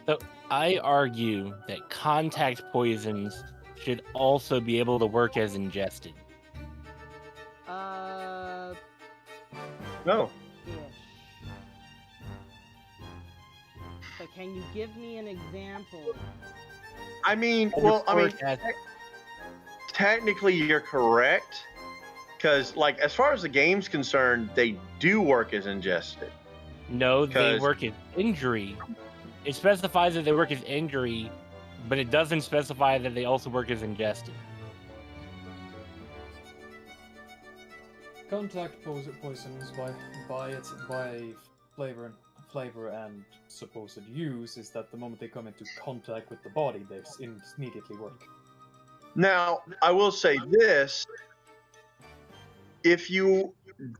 So I argue that contact poisons should also be able to work as ingested. No. Ish. But can you give me an example? I mean, Of well, I mean, course, as- technically you're correct, because like as far as the game's concerned, they do work as ingested. No, they 'Cause- work as injury. It specifies that they work as injury, but it doesn't specify that they also work as ingested. Contact poisons by flavor and supposed use is that the moment they come into contact with the body, they immediately work. Now, I will say this: if you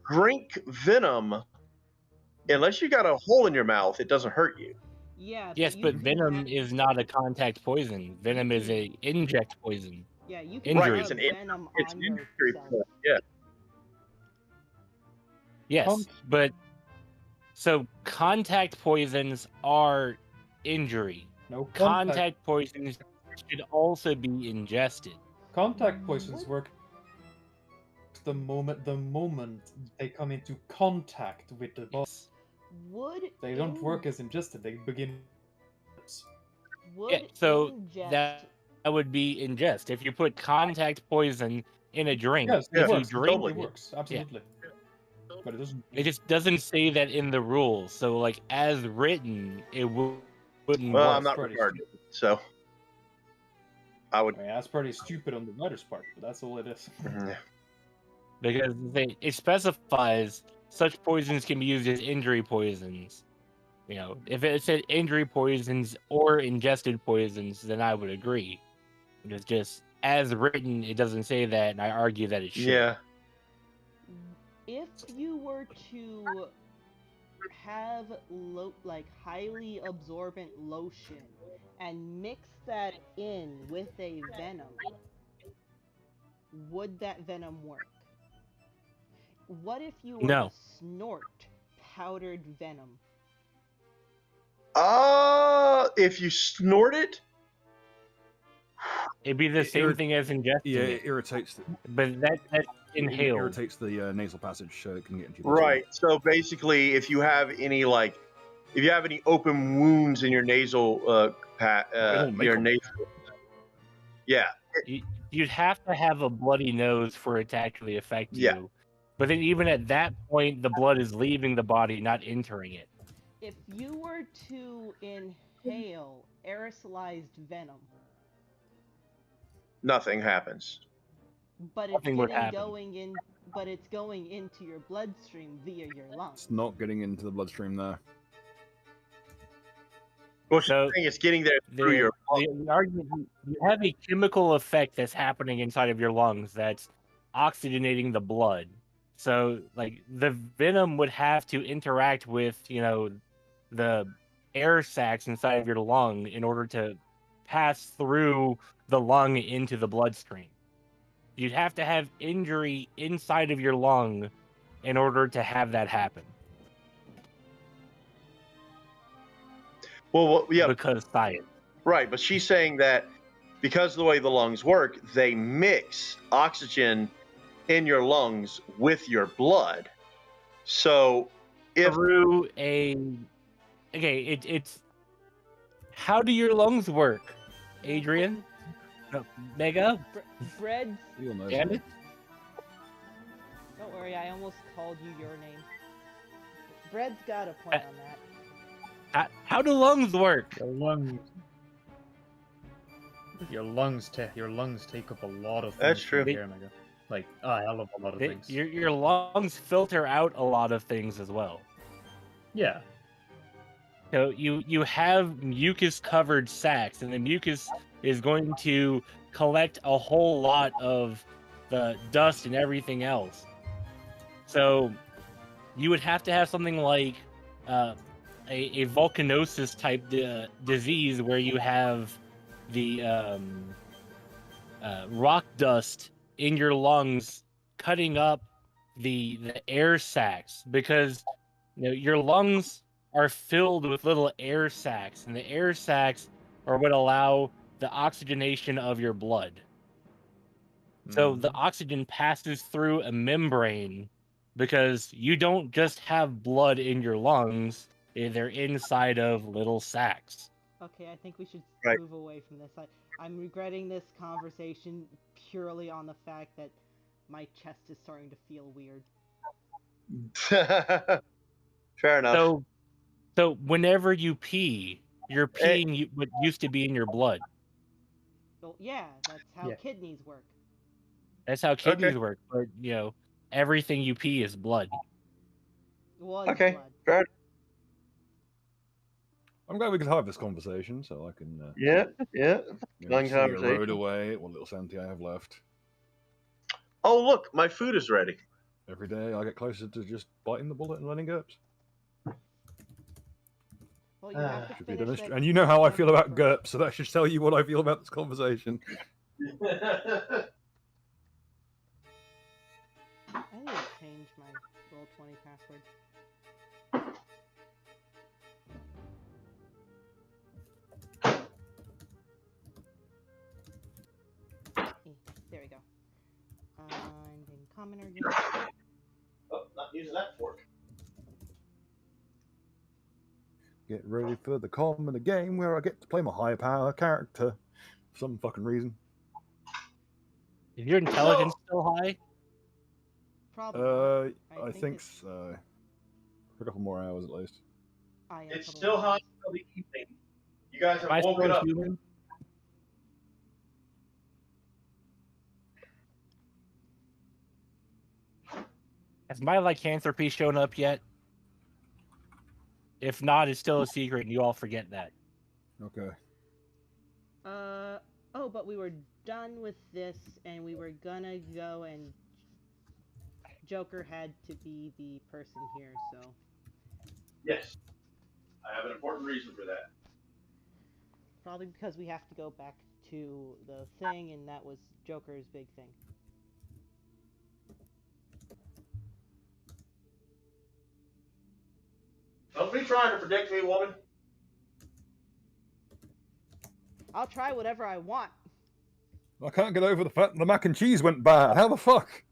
drink venom, unless you got a hole in your mouth, it doesn't hurt you. Yeah. Yes, you but can venom have- is not a contact poison. Venom is a inject poison. Yeah, you can Injury. have Right, it's venom It's on an injury yourself. point. Yeah. Yes, but so contact poisons are injury. No Contact poisons should also be ingested. Contact poisons work the moment they come into contact with the body. Yes. Would They don't work as ingested. They begin. Would Yeah, so ingest that would be ingest. If you put contact poison in a drink, Yes, if it you works. drink Totally it, works. Absolutely. But it doesn't. it just doesn't say that in the rules. So, like, as written, it wouldn't Well, work. I'm not pretty retarded, so I would. I mean, that's pretty stupid on the writer's part, but that's all it is. Because it specifies such poisons can be used as injury poisons. You know, if it said injury poisons or ingested poisons, then I would agree. It's just as written, it doesn't say that, and I argue that it should. Yeah. if you were to have like highly absorbent lotion and mix that in with a venom, would that venom work? What if you were No. to snort powdered venom? If you snort it, It'd be the It same irri- thing as ingesting Yeah, it, it irritates. but that's It inhaled. irritates the nasal passage, so it can get into your right? So basically, if you have any open wounds in your nasal, It'll make your 'em. nasal, yeah, You'd have to have a bloody nose for it to actually affect you. Yeah. But then even at that point, the blood is leaving the body, not entering it. If you were to inhale aerosolized venom, nothing happens. but it's Nothing would happen. but it's going into your bloodstream via your lungs. It's not getting into the bloodstream there. Well, So, she's saying it's getting there through The, your. the argument, you have a chemical effect that's happening inside of your lungs that's oxygenating the blood. So, like, the venom would have to interact with, the air sacs inside of your lung in order to pass through the lung into the bloodstream. You'd have to have injury inside of your lung in order to have that happen. Well, yeah, Because science. right. But she's saying that because of the way the lungs work, they mix oxygen in your lungs with your blood. So if Through it's how do your lungs work, Adrian? No, Mega? Bread's. You'll know. Damn it. Don't worry, I almost called you your name. Bread's got a point on that. How do lungs work? Your lungs take up a lot of things. That's true. from the air, Mega. Like a hell of a lot of things. Your lungs filter out a lot of things as well. Yeah. So you have mucus covered sacs, and the mucus is going to collect a whole lot of the dust and everything else. So you would have to have something like a volcanosis type disease where you have the rock dust in your lungs cutting up the air sacs, because your lungs are filled with little air sacs, and the air sacs are what allow the oxygenation of your blood. So the oxygen passes through a membrane because you don't just have blood in your lungs, they're inside of little sacs. Okay, I think we should Right. move away from this. I'm regretting this conversation purely on the fact that my chest is starting to feel weird. Fair enough. So whenever you pee, you're Eh. peeing what used to be in your blood. Well, yeah, that's how Yeah. kidneys work. That's how kidneys work. But everything you pee is blood. Was Okay. blood. Fair. I'm glad we could have this conversation, so I can Yeah. Long see a road conversation. away, what little sanity I have left. Oh, look, my food is ready. Every day I get closer to just biting the bullet and letting GURPS. Well, you have to Should be finish honest. that And you know how I feel about first. GURPS, so that should tell you what I feel about this conversation. I need to change my Roll20 password. There we go. I'm in commoner again. Oh, not using that fork. Get ready for the calm in the game where I get to play my high power character for some fucking reason. Is your intelligence still high? Probably not. I think so. For a couple more hours at least. It's still hot until the evening. You guys Am have I woken still up. human? Has my lycanthropy shown up yet? If not, it's still a secret, and you all forget that. Okay. Oh, but we were done with this, and we were gonna go and Joker had to be the person here, so. Yes. I have an important reason for that. Probably because we have to go back to the thing, and that was Joker's big thing. Don't be trying to predict me, woman. I'll try whatever I want. I can't get over the fact that the mac and cheese went bad. How the fuck?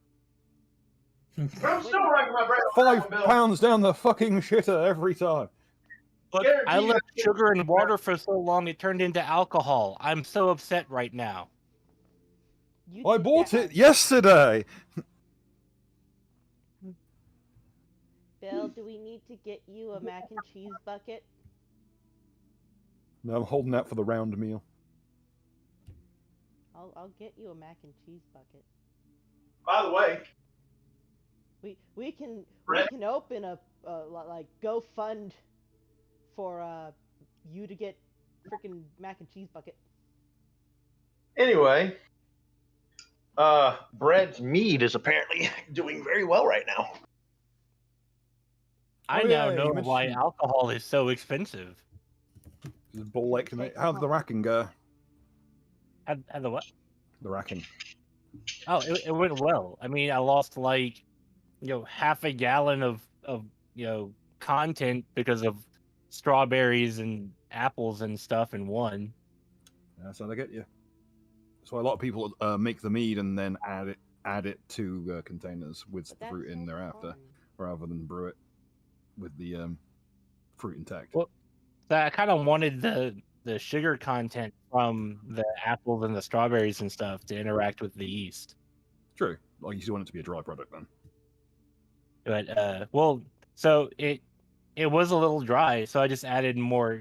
But I'm still racking my brain. £5 down the fucking shitter every time. Look, I left sugar and water for so long it turned into alcohol. I'm so upset right now. I bought it yesterday. Bill, do we need to get you a mac and cheese bucket? No, I'm holding out for the round meal. I'll get you a mac and cheese bucket. By the way, we can open a like GoFund for you to get freaking mac and cheese bucket. Anyway, Bread's mead is apparently doing very well right now. I now know why alcohol is so expensive. How did the racking go? Had the what? The racking. Oh, it went well. I mean, I lost like, half a gallon of content because of strawberries and apples and stuff in one. That's how they get you. So a lot of people make the mead and then add it to containers with the fruit in thereafter, rather than brew it with the fruit intact. Well, I kind of wanted the sugar content from the apples and the strawberries and stuff to interact with the yeast. True. Like, you still want it to be a dry product then. But so it was a little dry, so I just added more,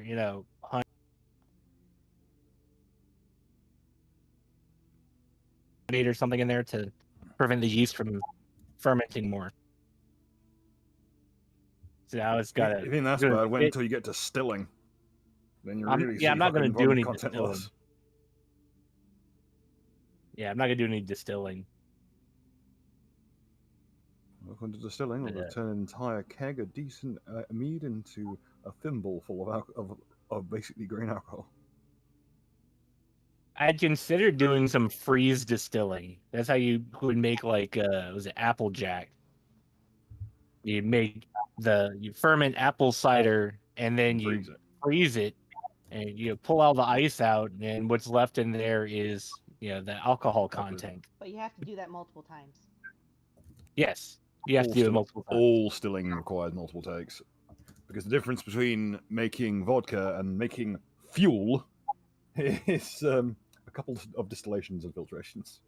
honey or something in there to prevent the yeast from fermenting more. So now it's got I think that's bad. Wait until you get to distilling. Then you really see I'm not going to do any content distilling. loss. Yeah, I'm not going to do any distilling. Welcome to distilling. We'll turn an entire keg of decent mead into a thimble full of basically grain alcohol. I had considered doing some freeze distilling. That's how you would make like was it Applejack? You ferment apple cider and then you Freeze it. freeze it, and you pull all the ice out, and what's left in there is the alcohol content. But you have to do that multiple times. Yes, you have to do it multiple times. All stilling requires multiple takes. Because the difference between making vodka and making fuel is a couple of distillations and filtrations.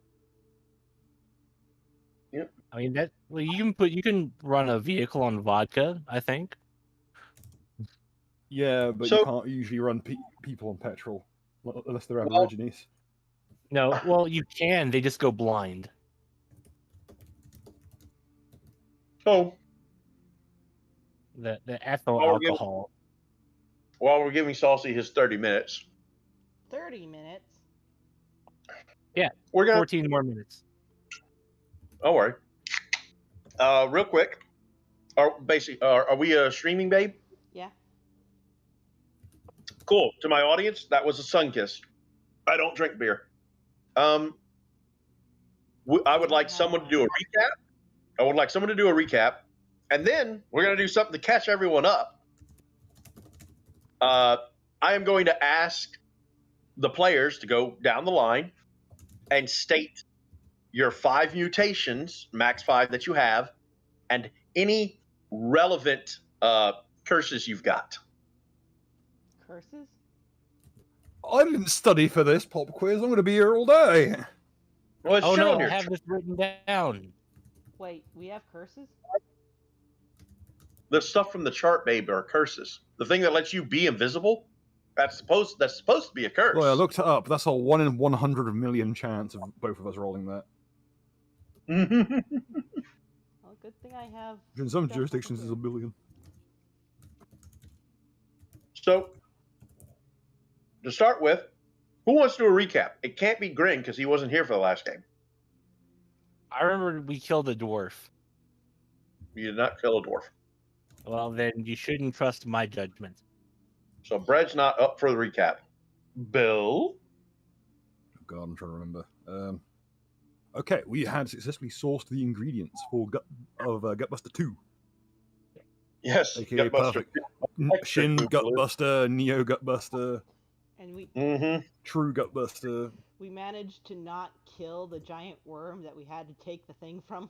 I mean you can run a vehicle on vodka, I think. Yeah, but you can't usually run people on petrol unless they're Aborigines. No, well you can. They just go blind. So The ethyl alcohol. While we're giving Saucy his 30 minutes. 30 minutes? Yeah, we're gonna 14 more minutes. Don't worry. Real quick, are we streaming, babe? Yeah. Cool. To my audience, that was a sun kiss. I don't drink beer. I would like someone to do a recap. And then we're going to do something to catch everyone up. I am going to ask the players to go down the line and state your 5 mutations, max 5 that you have, and any relevant curses you've got. Curses? I didn't study for this pop quiz. I'm going to be here all day. Well, oh no, I have this written down. Wait, we have curses? The stuff from the chart, babe, are curses. The thing that lets you be invisible, that's supposed to be a curse. Well, I looked it up. That's a 1 in 100 million chance of both of us rolling that. Well, good thing I have. In some jurisdictions, it's a billion. So, to start with, who wants to do a recap? It can't be Grin because he wasn't here for the last game. I remember we killed a dwarf. You did not kill a dwarf. Well, then you shouldn't trust my judgment. So Bread's not up for the recap. Bill? Oh God, I'm trying to remember. Okay, we had successfully sourced the ingredients for Gutbuster 2. Yes. AKA perfect. Shin Gutbuster, Neo Gutbuster, and we True Gutbuster. We managed to not kill the giant worm that we had to take the thing from.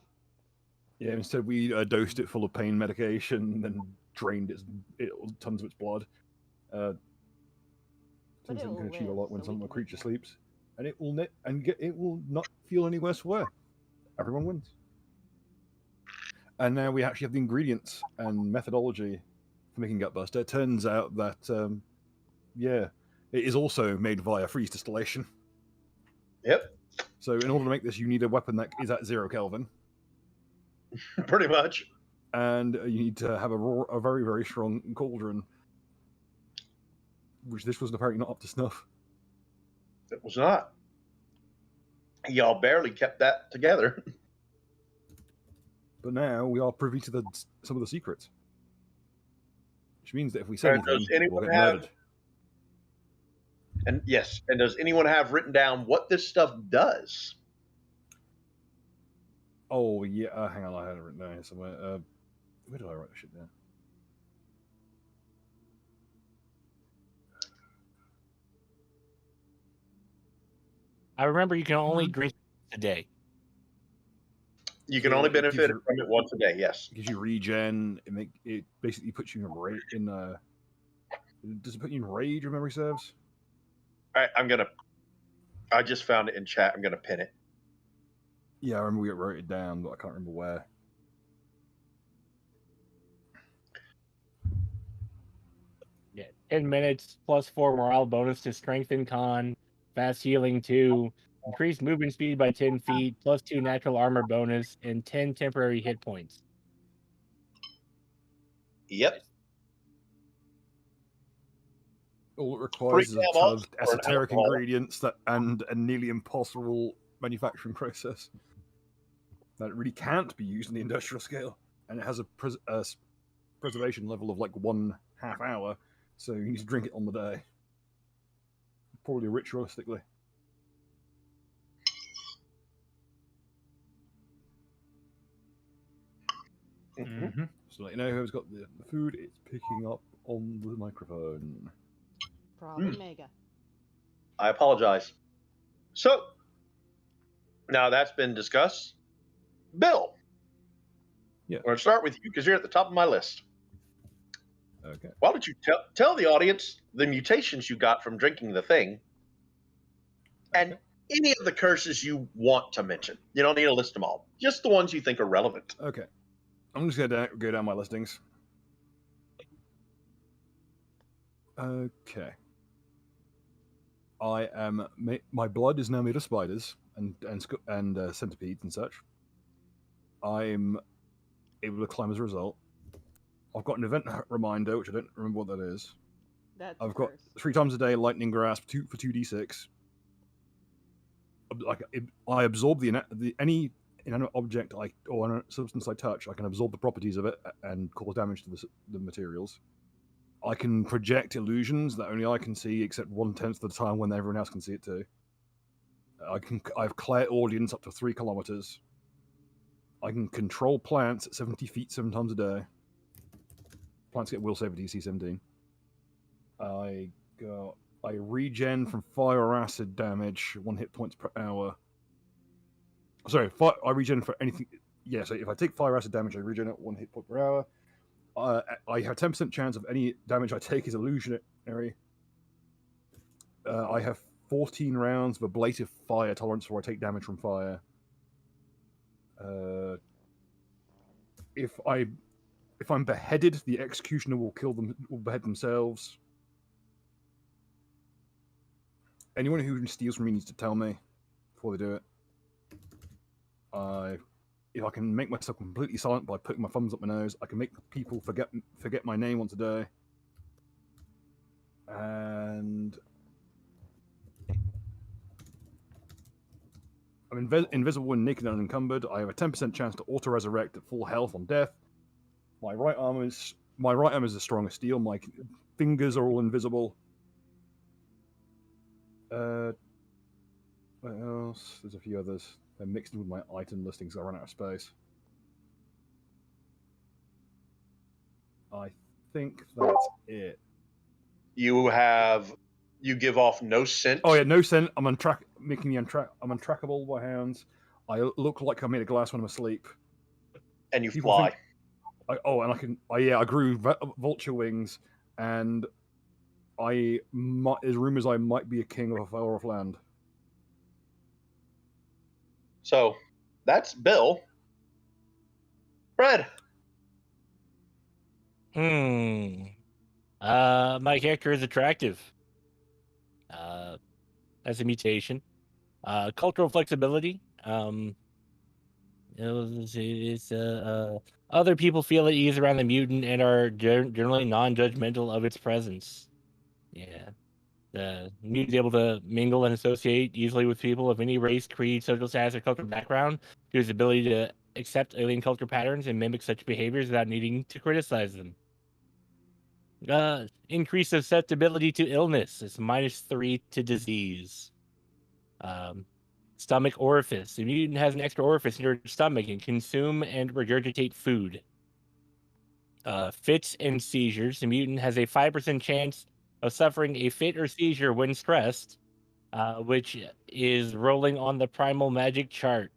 Yeah, instead we dosed it full of pain medication, then drained tons of its blood. Turns out you can achieve a lot when some creature sleeps, and it will not feel any worse for wear. Everyone wins. And now we actually have the ingredients and methodology for making Gutbuster. It turns out that it is also made via freeze distillation. Yep. So in order to make this, you need a weapon that is at 0 Kelvin. Pretty much. And you need to have a very, very strong cauldron, which this was apparently not up to snuff. It was not. Y'all barely kept that together. But now we are privy to some of the secrets. Which means that if we say anything, we'll get murdered. And yes, and does anyone have written down what this stuff does? Oh, yeah, hang on, I had it written down here somewhere. Where did I write this shit down? I remember you can only drink a day. You can only benefit from it once a day, yes. It gives you regen. It basically puts you in does it put you in rage, if memory serves? All right, I just found it in chat. I'm going to pin it. Yeah, I remember we wrote it down, but I can't remember where. Yeah, 10 minutes plus 4 morale bonus to strength and con, fast healing 2, increased movement speed by 10 feet, plus 2 natural armor bonus, and 10 temporary hit points. Yep. All it requires is a ton of esoteric ingredients and a nearly impossible manufacturing process that really can't be used in the industrial scale. And it has a preservation level of like 1/2 hour, so you need to drink it on the day. Probably ritualistically. So let you know who's got the food, it's picking up on the microphone. Probably Mega. I apologize. So, now that's been discussed. Bill. Yeah. We're going to start with you because you're at the top of my list. Okay. Why don't you tell the audience the mutations you got from drinking the thing and any of the curses you want to mention. You don't need to list them all. Just the ones you think are relevant. Okay. I'm just going to go down my listings. Okay. I am. My blood is now made of spiders and centipedes and such. I'm able to climb as a result. I've got an event reminder, which I don't remember what that is. I've got 3 times a day lightning grasp for 2d6. Like I absorb any inanimate object or substance I touch. I can absorb the properties of it and cause damage to the materials. I can project illusions that only I can see, except 1/10 of the time when everyone else can see it too. I have clear audience up to 3 kilometers. I can control plants at 70 feet 7 times a day. Plants get will save at DC 17. I regen from fire or acid damage, 1 hit points per hour. Sorry, I regen for anything. Yeah, so if I take fire or acid damage, I regen at 1 hit point per hour. I have 10% chance of any damage I take is illusionary. I have 14 rounds of ablative fire tolerance where I take damage from fire. If I'm beheaded, the executioner will behead themselves. Anyone who steals from me needs to tell me before they do it. If I can make myself completely silent by putting my thumbs up my nose, I can make people forget my name once a day. And I'm invisible when naked and unencumbered. I have a 10% chance to auto-resurrect at full health on death. My right arm is as strong as steel. My fingers are all invisible. What else? There's a few others. They're mixed in with my item listings. I run out of space. I think that's it. You give off no scent. Oh yeah, no scent. I'm untrackable by hounds. I look like I'm made of glass when I'm asleep. And you fly. I grew vulture wings, and there's rumors I might be a king of a far off land. So, that's Bill. Fred. My character is attractive. As a mutation. Cultural flexibility. Other people feel at ease around the mutant and are generally non-judgmental of its presence. Yeah. The mutant is able to mingle and associate easily with people of any race, creed, social status, or cultural background due to his ability to accept alien culture patterns and mimic such behaviors without needing to criticize them. Increased susceptibility to illness. It's -3 to disease. Stomach orifice. The mutant has an extra orifice in your stomach and consume and regurgitate food. Fits and seizures. The mutant has a 5% chance of suffering a fit or seizure when stressed, which is rolling on the primal magic chart.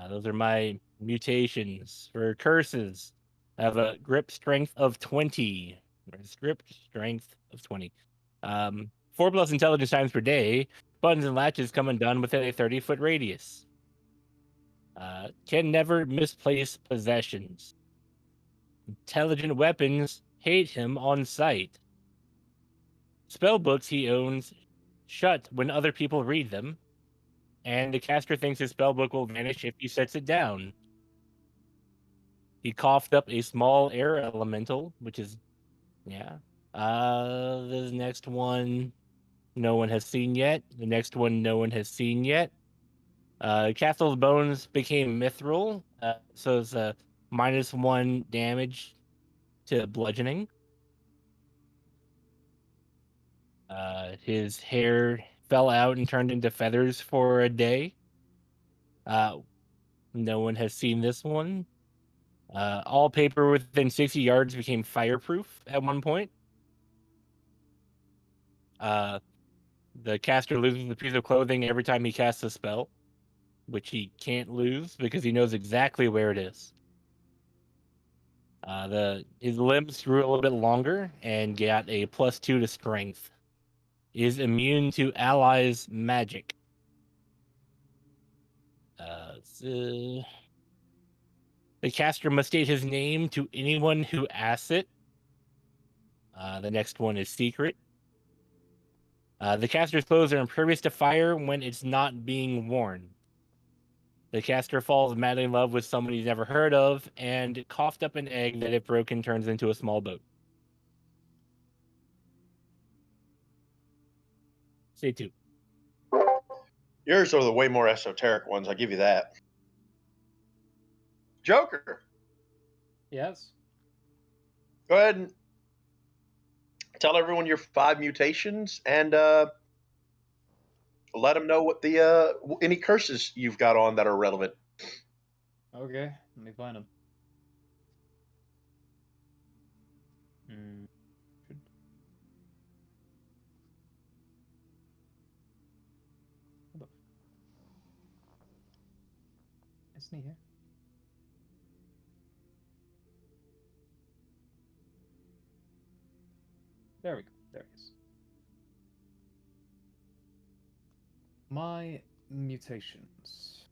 Those are my mutations. For curses, I have a grip strength of 20. Grip strength of 20. 4+ intelligence times per day. Buttons and latches come undone within a 30-foot radius. Can never misplace possessions. Intelligent weapons hate him on sight. Spell books he owns shut when other people read them. And the caster thinks his spell book will vanish if he sets it down. He coughed up a small air elemental, which is, yeah. The next one, no one has seen yet. The next one, no one has seen yet. Castle's bones became mithril, so it's a -1 damage to bludgeoning. His hair fell out and turned into feathers for a day. No one has seen this one. All paper within 60 yards became fireproof at one point. The caster loses a piece of clothing every time he casts a spell, which he can't lose because he knows exactly where it is. His limbs grew a little bit longer and got a +2 to strength. Is immune to allies' magic. The caster must state his name to anyone who asks it. The next one is secret. The caster's clothes are impervious to fire when it's not being worn. The caster falls madly in love with someone he's never heard of and coughed up an egg that, if broken, turns into a small boat. Say 2. Yours are the way more esoteric ones. I give you that. Joker, Yes. go ahead and tell everyone your 5 mutations and let them know what the any curses you've got on that are relevant. Okay, let me find them. Should... Hold up. Isn't he here? There we go. There he is. My mutations.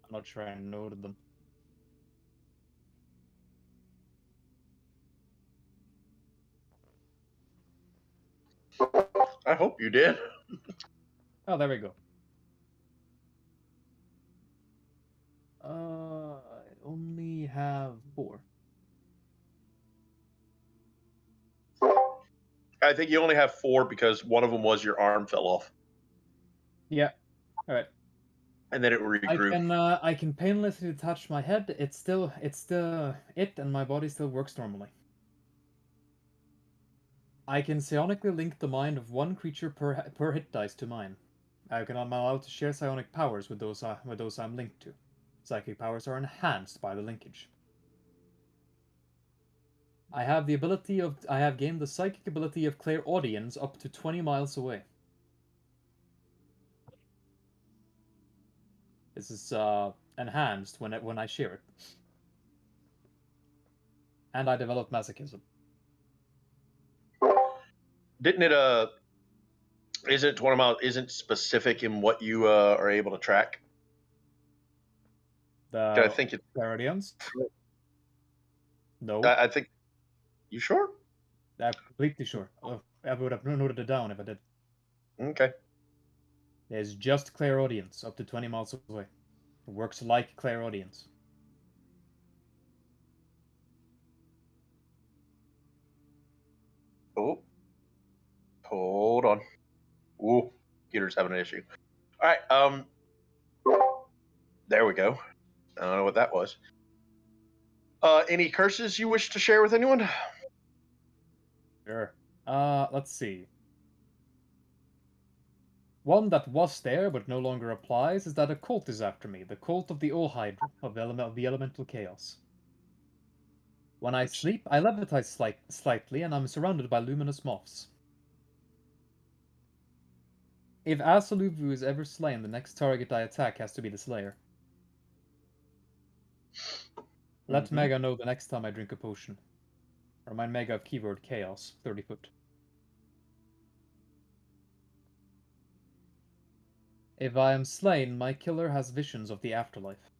I'm not sure I noted them. I hope you did. Oh, there we go. I only have 4. I think you only have 4 because one of them was your arm fell off, Yeah. All right. and then it regrew. I can painlessly detach my head. It's still it, and my body still works normally. I can psionically link the mind of one creature per hit dice to mine. I'm allowed to share psionic powers with those I'm linked to. Psychic powers are enhanced by the linkage. I have gained the psychic ability of clairaudience up to 20 miles away. This is enhanced when I share it. And I develop masochism. Didn't it isn't 20 miles isn't specific in what you are able to track? I The think it clairaudience? No. I think you sure? I'm completely sure. I would have noted it down if I did. Okay. There's just clairaudience up to 20 miles away. It works like clairaudience. Oh. Hold on. Ooh, computer's having an issue. All right, there we go. I don't know what that was. Any curses you wish to share with anyone? Sure. Let's see. One that was there but no longer applies is that a cult is after me, the cult of the Ohydra of the elemental chaos. When I sleep, I levitate slightly and I'm surrounded by luminous moths. If Asaluvu is ever slain, the next target I attack has to be the Slayer. Let Mega know the next time I drink a potion. Remind Mega of keyword chaos, 30 foot. If I am slain, my killer has visions of the afterlife.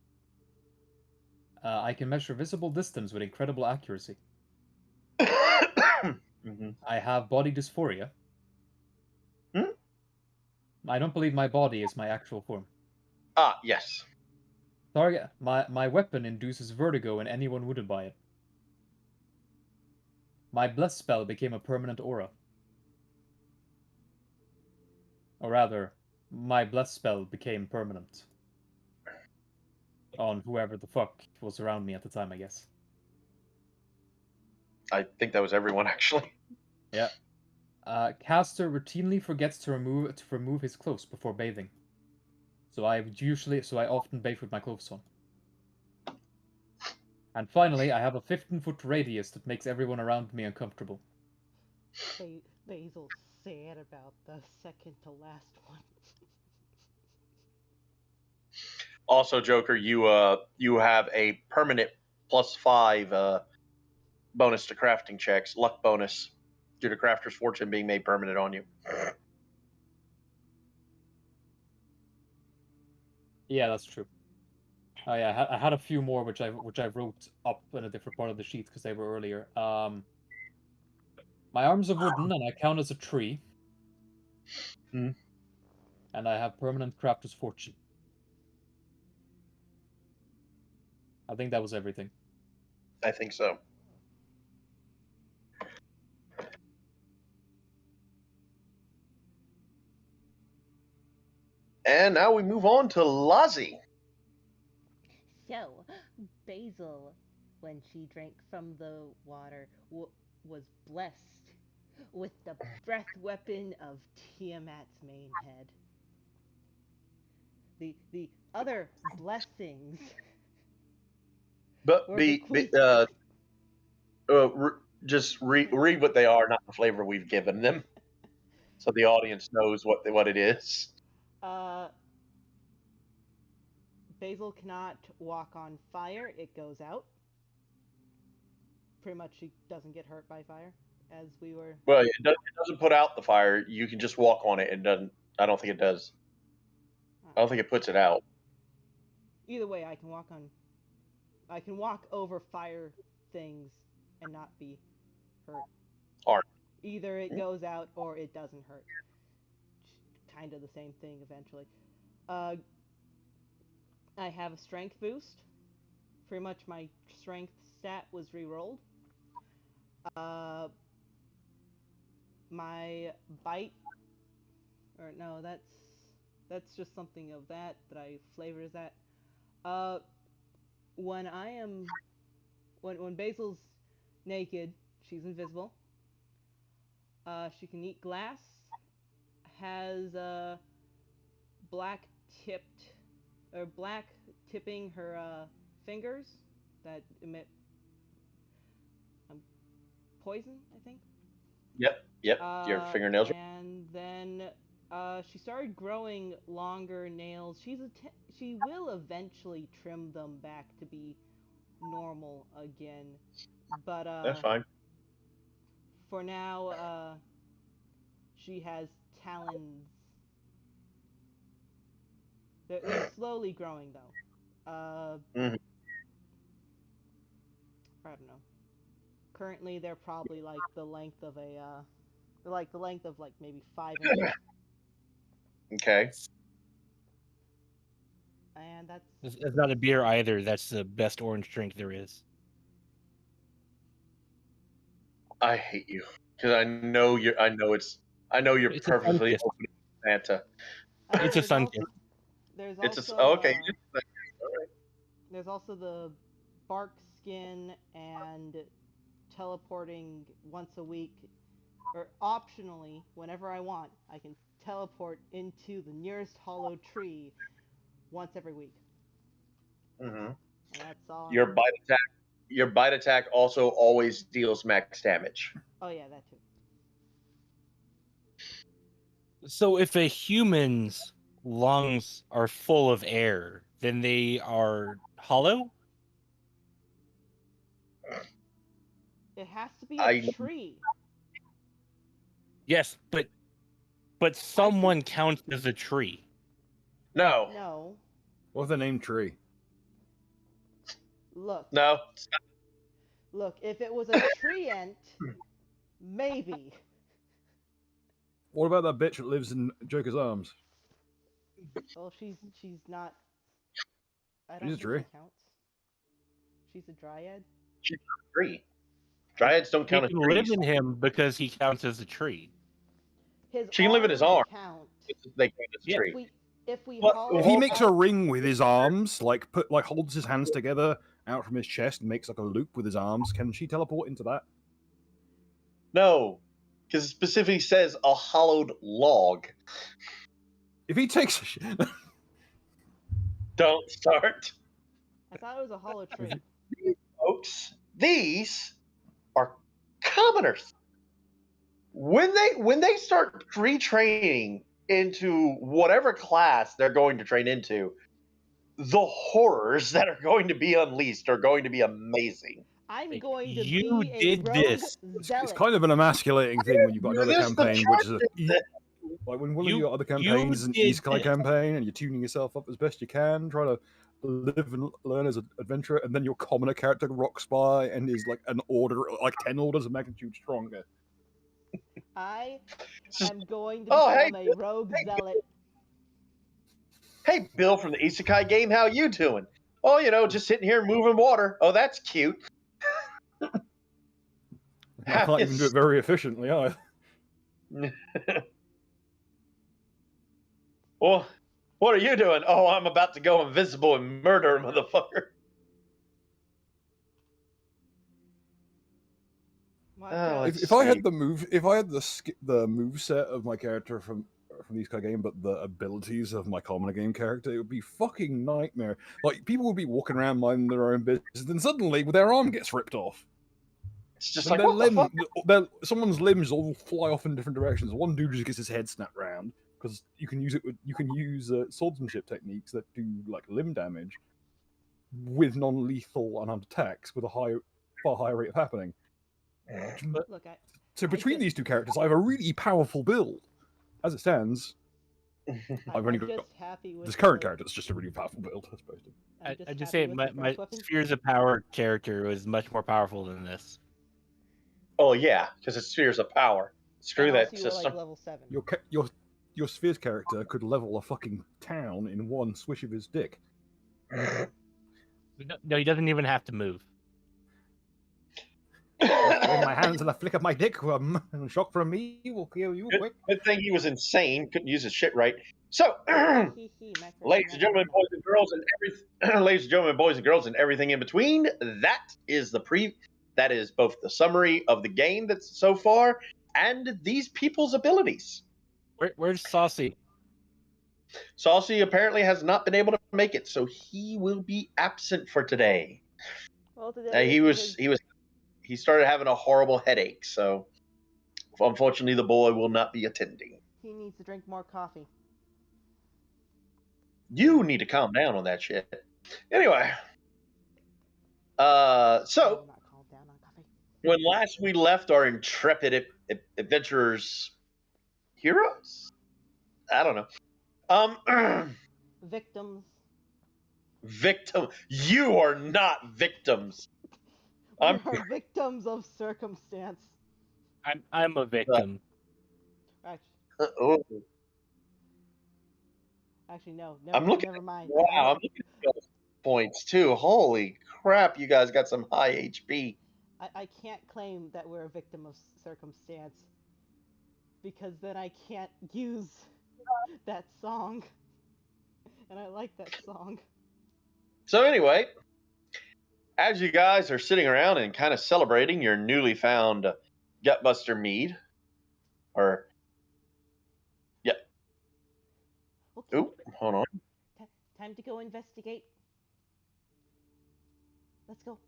I can measure visible distance with incredible accuracy. I have body dysphoria. I don't believe my body is my actual form. Ah, yes. Target. My weapon induces vertigo and anyone wounded by it. My bless spell became a permanent aura. Or rather, my bless spell became permanent. On whoever the fuck was around me at the time, I guess. I think that was everyone actually. Yeah. Caster routinely forgets to remove his clothes before bathing. So I often bathe with my clothes on. And finally, I have a 15-foot radius that makes everyone around me uncomfortable. Basil's sad about the second to last one. Also, Joker, you have a permanent +5 bonus to crafting checks, luck bonus, due to Crafter's Fortune being made permanent on you. Yeah, that's true. Oh yeah, I had a few more which I wrote up in a different part of the sheet because they were earlier. My arms are wooden and I count as a tree. Hmm. And I have permanent crafter's fortune. I think that was everything. I think so. And now we move on to Lazi. So, Basil, when she drank from the water, was blessed with the breath weapon of Tiamat's main head. The other blessings But were be bequeathed. just read what they are, not the flavor we've given them, so the audience knows what it is. Basil cannot walk on fire; it goes out. Pretty much, she doesn't get hurt by fire, as we were. Well, it doesn't put out the fire. You can just walk on it. It doesn't. I don't think it does. I don't think it puts it out. Either way, I can walk over fire things and not be hurt. Hard. Either it goes out or it doesn't hurt. Kind of the same thing eventually. I have a strength boost. Pretty much my strength stat was re-rolled. My bite, or no, that's just something of that I flavored as that. When I am, when Basil's naked, she's invisible. She can eat glass. Has black tipped or black tipping her fingers that emit poison, I think. Yep. Your fingernails. And then she started growing longer nails. She will eventually trim them back to be normal again, but That's fine. for now, she has talons. They're slowly growing though. Mhm. I don't know. Currently, they're probably like the length of like maybe 5 inches, Okay. and that's. It's not a beer either. That's the best orange drink there is. I hate you because I know you're. I know you're It's a perfectly sun-kissed. open Santa. It's a There's sun also kiss. there's It's also okay. All right. there's also the bark skin and teleporting once a week, or optionally whenever I want. I can teleport into the nearest hollow tree once every week, Mm-hmm. and that's all. Your bite attack. Your bite attack also always deals max damage. Oh yeah, that too. So if a human's lungs are full of air, then they are hollow? It has to be a I tree. Yes, but someone counts as a tree. no. No. What's the name tree? Look. No. Look, if it was a treant, maybe. What about that bitch that lives in Joker's arms? Well, she's not. I don't She's a think tree. that counts. She's a dryad. She's not a tree. Dryads don't He count as can trees. live in him because he counts as a tree. His She can live in his arm. count. They count as a Yeah. tree. If we What- hollow If he Hold makes out, a ring with his arms, like holds his hands together out from his chest and makes like a loop with his arms, can she teleport into that? No, because it specifically says a hollowed log. If he takes a shit, Don't start. I thought it was a hollow tree. Folks, these are commoners. When they start retraining into whatever class they're going to train into, the horrors that are going to be unleashed are going to be amazing. I'm Like, going to you be a did rogue this. it's zealot. kind of an emasculating thing when you've got another This is the campaign, which is truth. like when one of You- your other you campaigns is an did Isekai this. campaign, and you're tuning yourself up as best you can, trying to live and learn as an adventurer, and then your commoner character rocks by and is like an order, like 10 orders of magnitude stronger. I am going to Oh, become hey, a rogue zealot. Hey, Bill from the Isekai game, how you doing? Oh, you know, just sitting here moving water. Oh, that's cute. I can't even do it very efficiently either. Well, what are you doing? Oh, I'm about to go invisible and murder a motherfucker. Watch Oh, out. let's If I had see. the move set of my character from the Isekai game, but the abilities of my commoner game character, it would be fucking nightmare. Like people would be walking around minding their own business, and suddenly their arm gets ripped off. It's just And like, what the fuck? someone's limbs all fly off in different directions. One dude just gets his head snapped round because you can use swordsmanship techniques that do like limb damage with non-lethal unarmed attacks with a far higher rate of happening. Look, So between just- these two characters, I have a really powerful build. As it stands, I've only I'm got just happy with this current the- character. It's just a really powerful build, I suppose. I'm I just happy say with my, the my frost weapons. Spheres of Power character was much more powerful than this. Oh, yeah, because it's spheres of power. Screw And that also you were system. like level 7. Your Spheres character could level a fucking town in one swish of his dick. No, he doesn't even have to move. In my hands and a flick of my dick, shock from me will kill you quick. Good thing he was insane. Couldn't use his shit right. So, Hee hee, macaroni, ladies and gentlemen, macaroni. boys and girls, and ladies and gentlemen, boys and girls, and everything in between. That is That is both the summary of the game that's so far and these people's abilities. Where's Saucy? Saucy apparently has not been able to make it, so he will be absent for today. Well, today He started having a horrible headache, so unfortunately the boy will not be attending. he needs to drink more coffee. You need to calm down on that shit. Anyway, so I will not calm down on coffee. when last we left our intrepid adventurers, heroes? I don't know. Victims. Victim. You are not victims. We I'm- are victims of circumstance. I'm a victim. Oh, Actually, no. I'm looking Never mind. wow, I'm looking at those points too. Holy crap, you guys got some high HP. I can't claim that we're a victim of circumstance because then I can't use that song. And I like that song. So anyway, as you guys are sitting around and kind of celebrating your newly found Gutbuster mead, or Okay. oop, hold on. Time to go investigate. Let's go.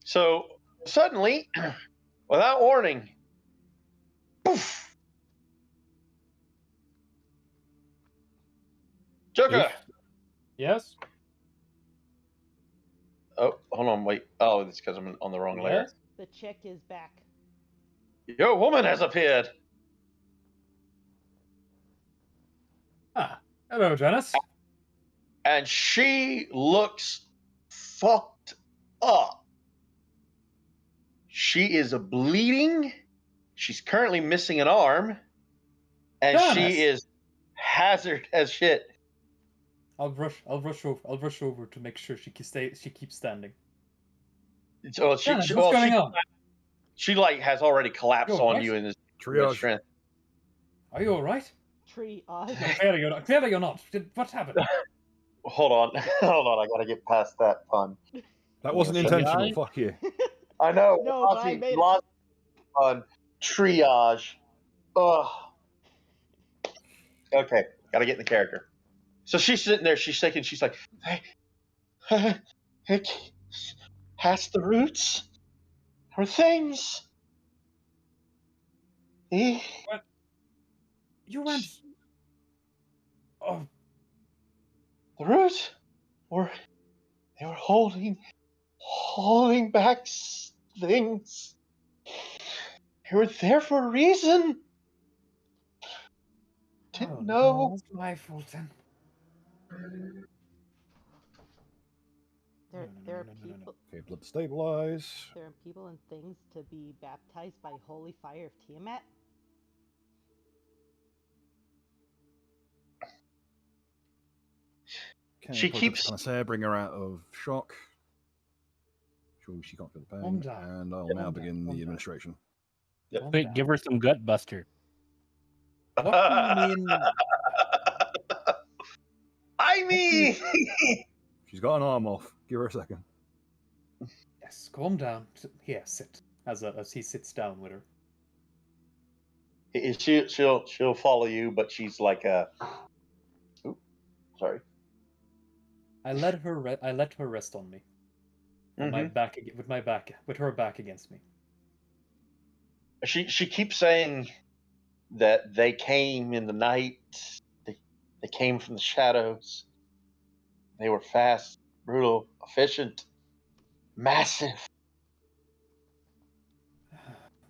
So suddenly, without warning, poof, Joker. Yes? Oh, hold on, wait. Oh, it's because I'm on the wrong layer. Yes? The chick is back. Your woman has appeared. Ah, hello, Janice. And she looks fucked up. She is bleeding. She's currently missing an arm. And Janice. she is hazard as shit. I'll rush over to make sure she keeps standing. So Janice, what's going on? She like has already collapsed You're on right. you in this Triage. strength. Are you alright? Tree odd. Clearly you're not. Clearly you're not. What happened? Hold on. Hold on, I gotta get past that pun. That wasn't Triage? intentional. Fuck you. I know. No, but I made it. on triage. Oh, okay. Gotta get in the character. So she's sitting there. She's shaking. She's like, "Hey, past the roots or things. Eh, What? You went. Oh, The roots were they were holding back things. They were there for a reason. Didn't oh know. no, it's my fault then. There, No, there no, are no, no, no, no, no. people. Okay, blood stabilize. There are people and things to be baptized by holy fire of Tiamat. Okay, She put the keeps. panacea, bring her out of shock. Sure, she can't feel the Calm pain, down. and I'll Calm now down, begin calm the down. administration. Calm Quick, down. give her some gut buster. What do you mean? I What do you- mean, She's got an arm off. Give her a second. Yes, calm down. Here, sit. As he sits down with her. she'll follow you, but she's like a. Ooh, sorry. I let her rest on me. On my Mhm. back, with her back against me. She keeps saying that they came in the night. They came from the shadows. They were fast, brutal, efficient, massive.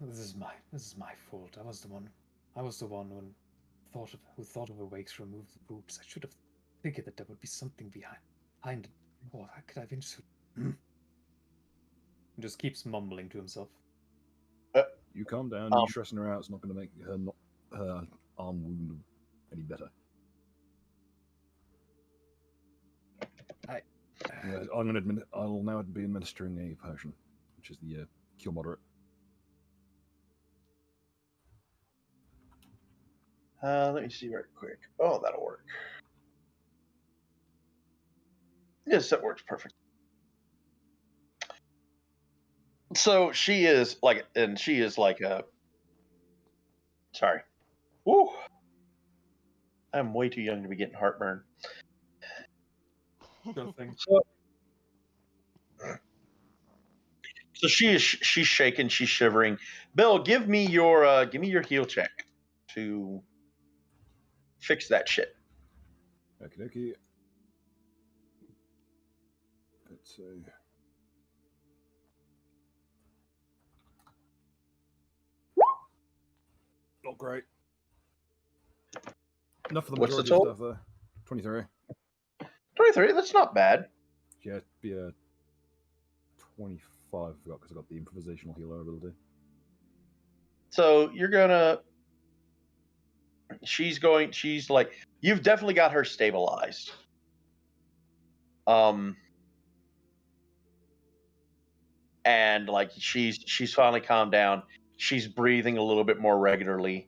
This is my fault. I was the one who thought of a way to remove the boobs. I should have figured that there would be something behind it. Oh, how could I have been so? He just keeps mumbling to himself. You calm down. Um, You stressing her out is not going to make her arm wound any better. I'll now be administering a potion, which is the cure moderate. Let me see right quick. Oh, that'll work. Yes, that works perfect. So she is like a. Sorry. Woo. I'm way too young to be getting heartburn. Sure thing. So she's shaking, she's shivering. Bill, give me your heal check to fix that shit. Okie dokie. Let's see. Not great. Enough for the What's the majority of total? stuff, though. 23. 23. That's not bad. Yeah, it'd be a 25, I forgot, because I got the improvisational healer ability. So you're gonna. She's like, you've definitely got her stabilized. And like she's finally calmed down. She's breathing a little bit more regularly.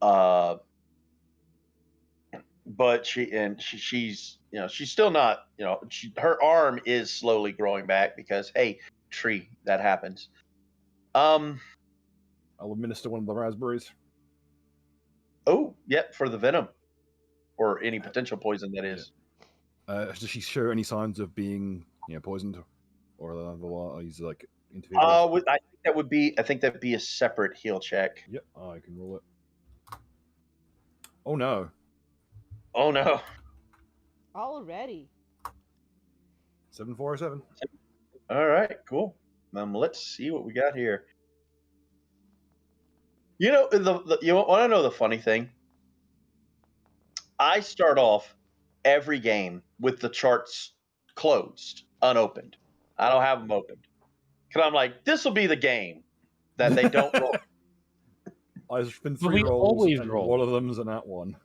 But she's she's still not, her arm is slowly growing back because hey, tree, that happens. I'll administer one of the raspberries. Oh, yep, for the venom or any potential poison that is. Does she show any signs of being poisoned or otherwise like interfered with? I think that'd be a separate heal check. Yep, I can roll it. Oh no. Oh no. Already. 7407. All right, cool. Let's see what we got here. You know, you want to know the funny thing? I start off every game with the charts closed, unopened. I don't have them opened because I'm like, this will be the game that they don't roll. I've been But 3 we rolls, always and roll. one of them's an at one.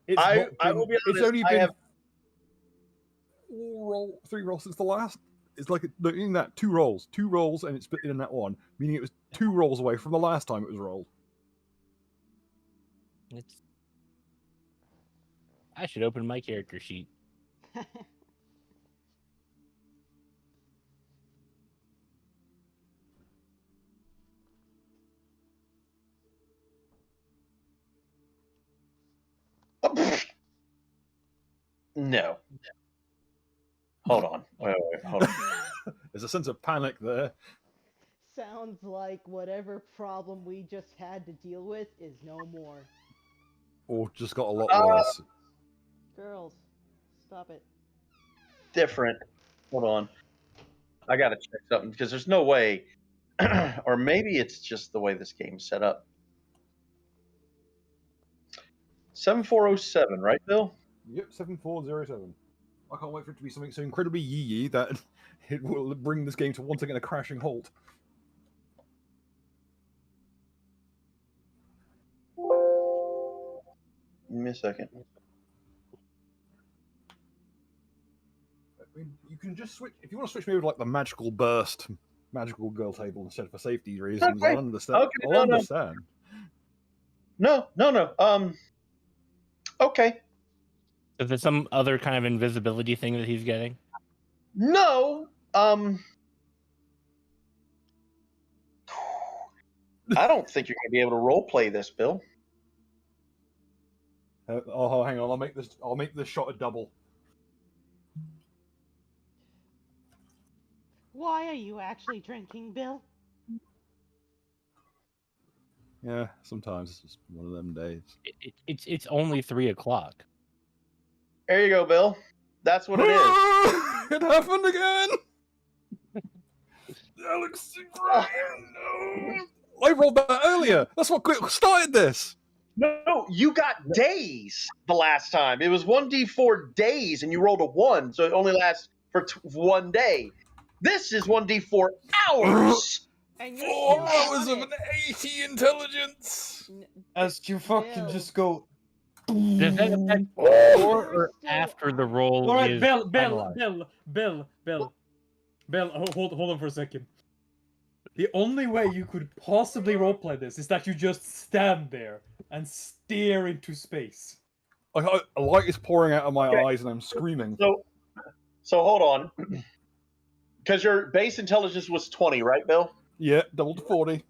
It's I not been, will be it's honest, only I been have 3 rolls since the last. It's like in that 2 rolls, and it's split in that one, meaning it was 2 rolls away from the last time it was rolled. I should open my character sheet. No. Hold on. Wait, hold on. There's a sense of panic there. Sounds like whatever problem we just had to deal with is no more. Or just got a lot worse. Girls, stop it. Different. Hold on. I gotta check something because there's no way, or maybe it's just the way this game's set up. 7407, right, Bill? Yep, 7407. I can't wait for it to be something so incredibly yee that it will bring this game to once again a crashing halt. Give me a second. I mean, you can just switch if you want to switch maybe with like the magical burst, magical girl table instead for safety reasons. Okay. I'll understand. Okay, I'll no. understand. No. Okay. Is there some other kind of invisibility thing that he's getting? No. I don't think you're gonna be able to role play this, Bill. Oh, hang on. I'll make this shot a double. Why are you actually drinking, Bill? Yeah, sometimes it's just one of them days. It's only 3 o'clock. There you go, Bill. That's what it is. It happened again. Alex, no. I rolled that earlier. That's what started this. No, you got days the last time. It was 1d4 days, and you rolled a 1, so it only lasts for 1 day. This is 1d4 hours. And 4 hours of it. an 80 intelligence. As you fucking Bill. just go. Does that affect You're before or still after the on. roll All right, is Bill, finalized? hold on for a second. The only way you could possibly roleplay this is that you just stand there and stare into space. Like a light is pouring out of my Okay. eyes and I'm screaming. So hold on. Because your base intelligence was 20, right, Bill? Yeah, double to 40.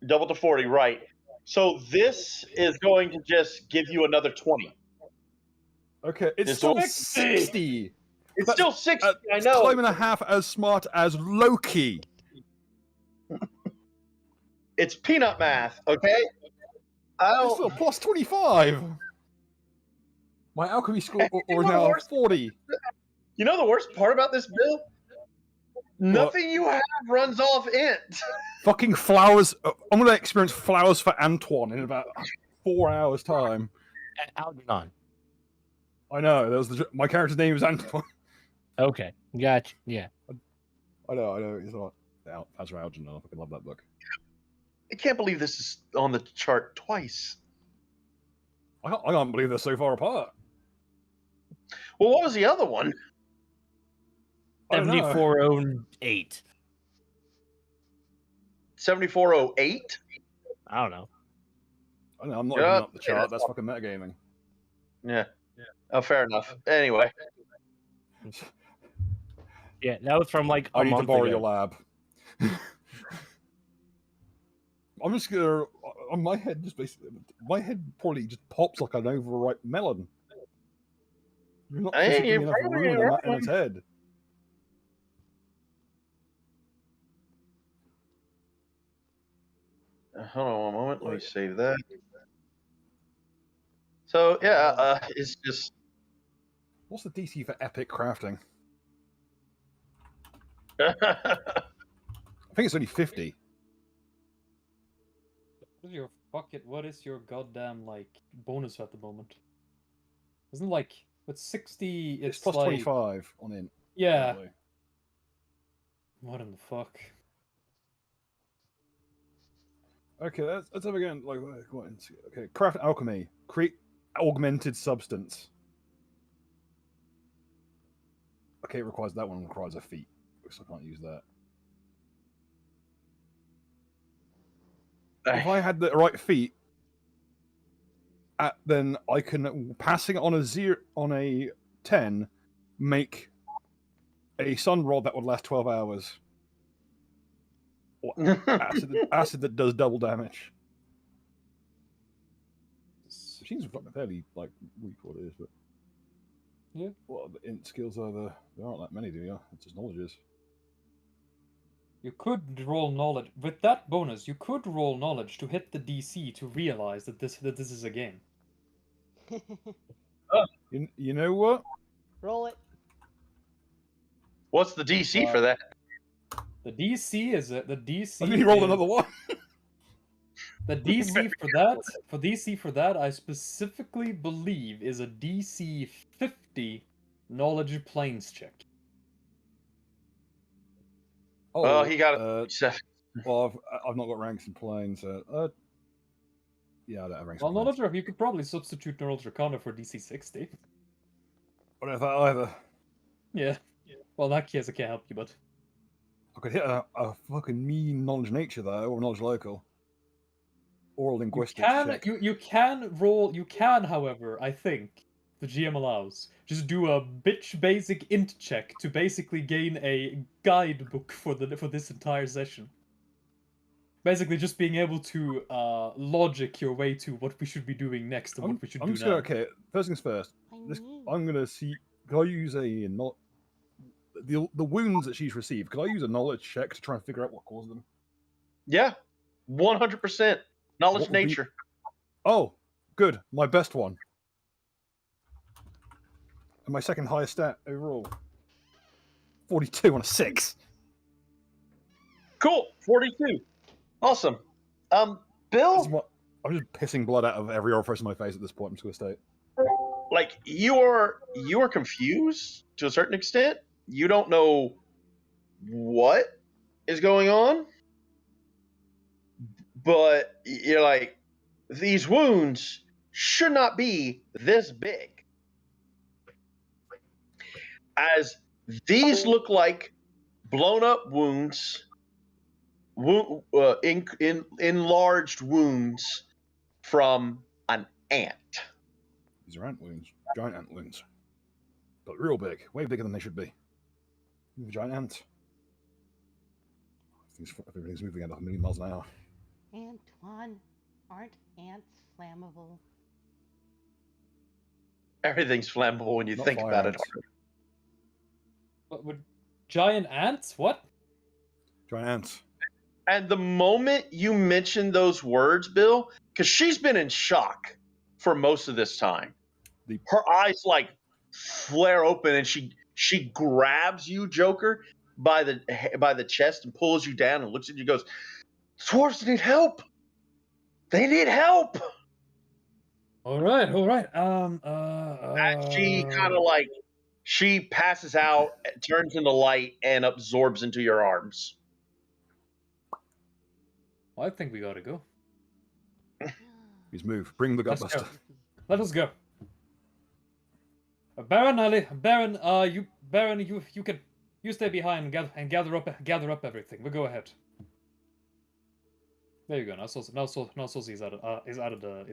Double to 40, right. So this is going to just give you another 20. Okay, it's It's still 60. 60. It's That's- still 60, I It's know. time and a half as smart as Loki. It's peanut math, okay? I It's still don't. plus 25. My alchemy score You or know the now worst- 40. You know the worst part about this, Bill? Nothing you have runs off int. Fucking flowers. I'm going to experience flowers for Antoine in about 4 hours' time. Algernon. I know. That was my character's name is Antoine. Okay, gotcha. Yeah. I know. It's not. That's right, Algernon. I fucking love that book. I can't believe this is on the chart twice. I can't believe they're so far apart. Well, what was the other one? I don't know. 7408. 7408? I don't know. I know, I'm not Yeah, even up the okay, chart. that's That's fucking metagaming. Yeah. Oh, fair enough. Anyway. Yeah, that was from like a I need to month borrow ago. your lab. I'm just gonna. My head just basically. My head probably just pops like an overripe melon. You're not Hey, physically you're enough probably room in right. its head. Hold on one moment. Let me save that. So, yeah, it's just. What's the DC for epic crafting? Oh, I think it's only 50. What is your goddamn like bonus at the moment? Isn't it like with 60 It's it's plus like 25 on int. Yeah. Apparently. What in the fuck? Okay, let's have again. Okay, craft alchemy. Create augmented substance. Okay, it requires that one requires a feat, so I can't use that. If I had the right feat, then I can passing on a 10, make a sun rod that would last 12 hours. Acid that does double damage. seems fairly like weak what it is, but Yeah. Well, the int skills are there aren't that many, do you? It's just knowledge is. You could roll knowledge with that bonus. You could roll knowledge to hit the DC to realize that this is a game. You know what? Roll it. What's the DC for that? The DC is the DC. I mean, rolled another one. The DC for that, I specifically believe is a DC 50 knowledge planes check. Oh, he got uh, a 7. Well, I've not got ranks in planes. Yeah, I don't have ranks. Well, in planes. knowledge, you could probably substitute knowledge arcana for DC 60. I don't have that either. Yeah. Well, in that case, I can't help you, but I could hit a fucking mean knowledge nature though, or knowledge local, or linguistics check. you can roll. You can, however, I think the GM allows just do a bitch basic int check to basically gain a guidebook for this entire session. Basically, just being able to logic your way to what we should be doing next and what we should do now. Okay, first things first. I'm gonna see. Can I use the wounds that she's received? Could I use a knowledge check to try and figure out what caused them? Yeah, 100% knowledge nature. Oh, good. My best one. And my second highest stat overall. 42 on a 6. Cool. 42. Awesome. Bill, I'm just pissing blood out of every orifice in my face at this point. I'm just gonna state. like you are confused to a certain extent. You don't know what is going on, but you're like, these wounds should not be this big. As these look like blown up wounds, enlarged wounds from an ant. These are ant wounds, giant ant wounds, but real big, way bigger than they should be. Giant ants. Everything's moving at 1,000,000 miles an hour. Antoine, aren't ants flammable? Everything's flammable when you Not think fire about ants. it. What would giant ants? What? Giant ants. And the moment you mention those words, Bill, because she's been in shock for most of this time, her eyes like flare open, and she grabs you, Joker, by the chest and pulls you down and looks at you and goes, "Dwarves need help. They need help." All right. And she kind of like she passes out, turns into light, and absorbs into your arms. Well, I think we gotta go. Please move. Bring the Let's gutbuster. go. Let us go. Baron, you stay behind and gather up everything. We'll go ahead. There you go. Now Sosi is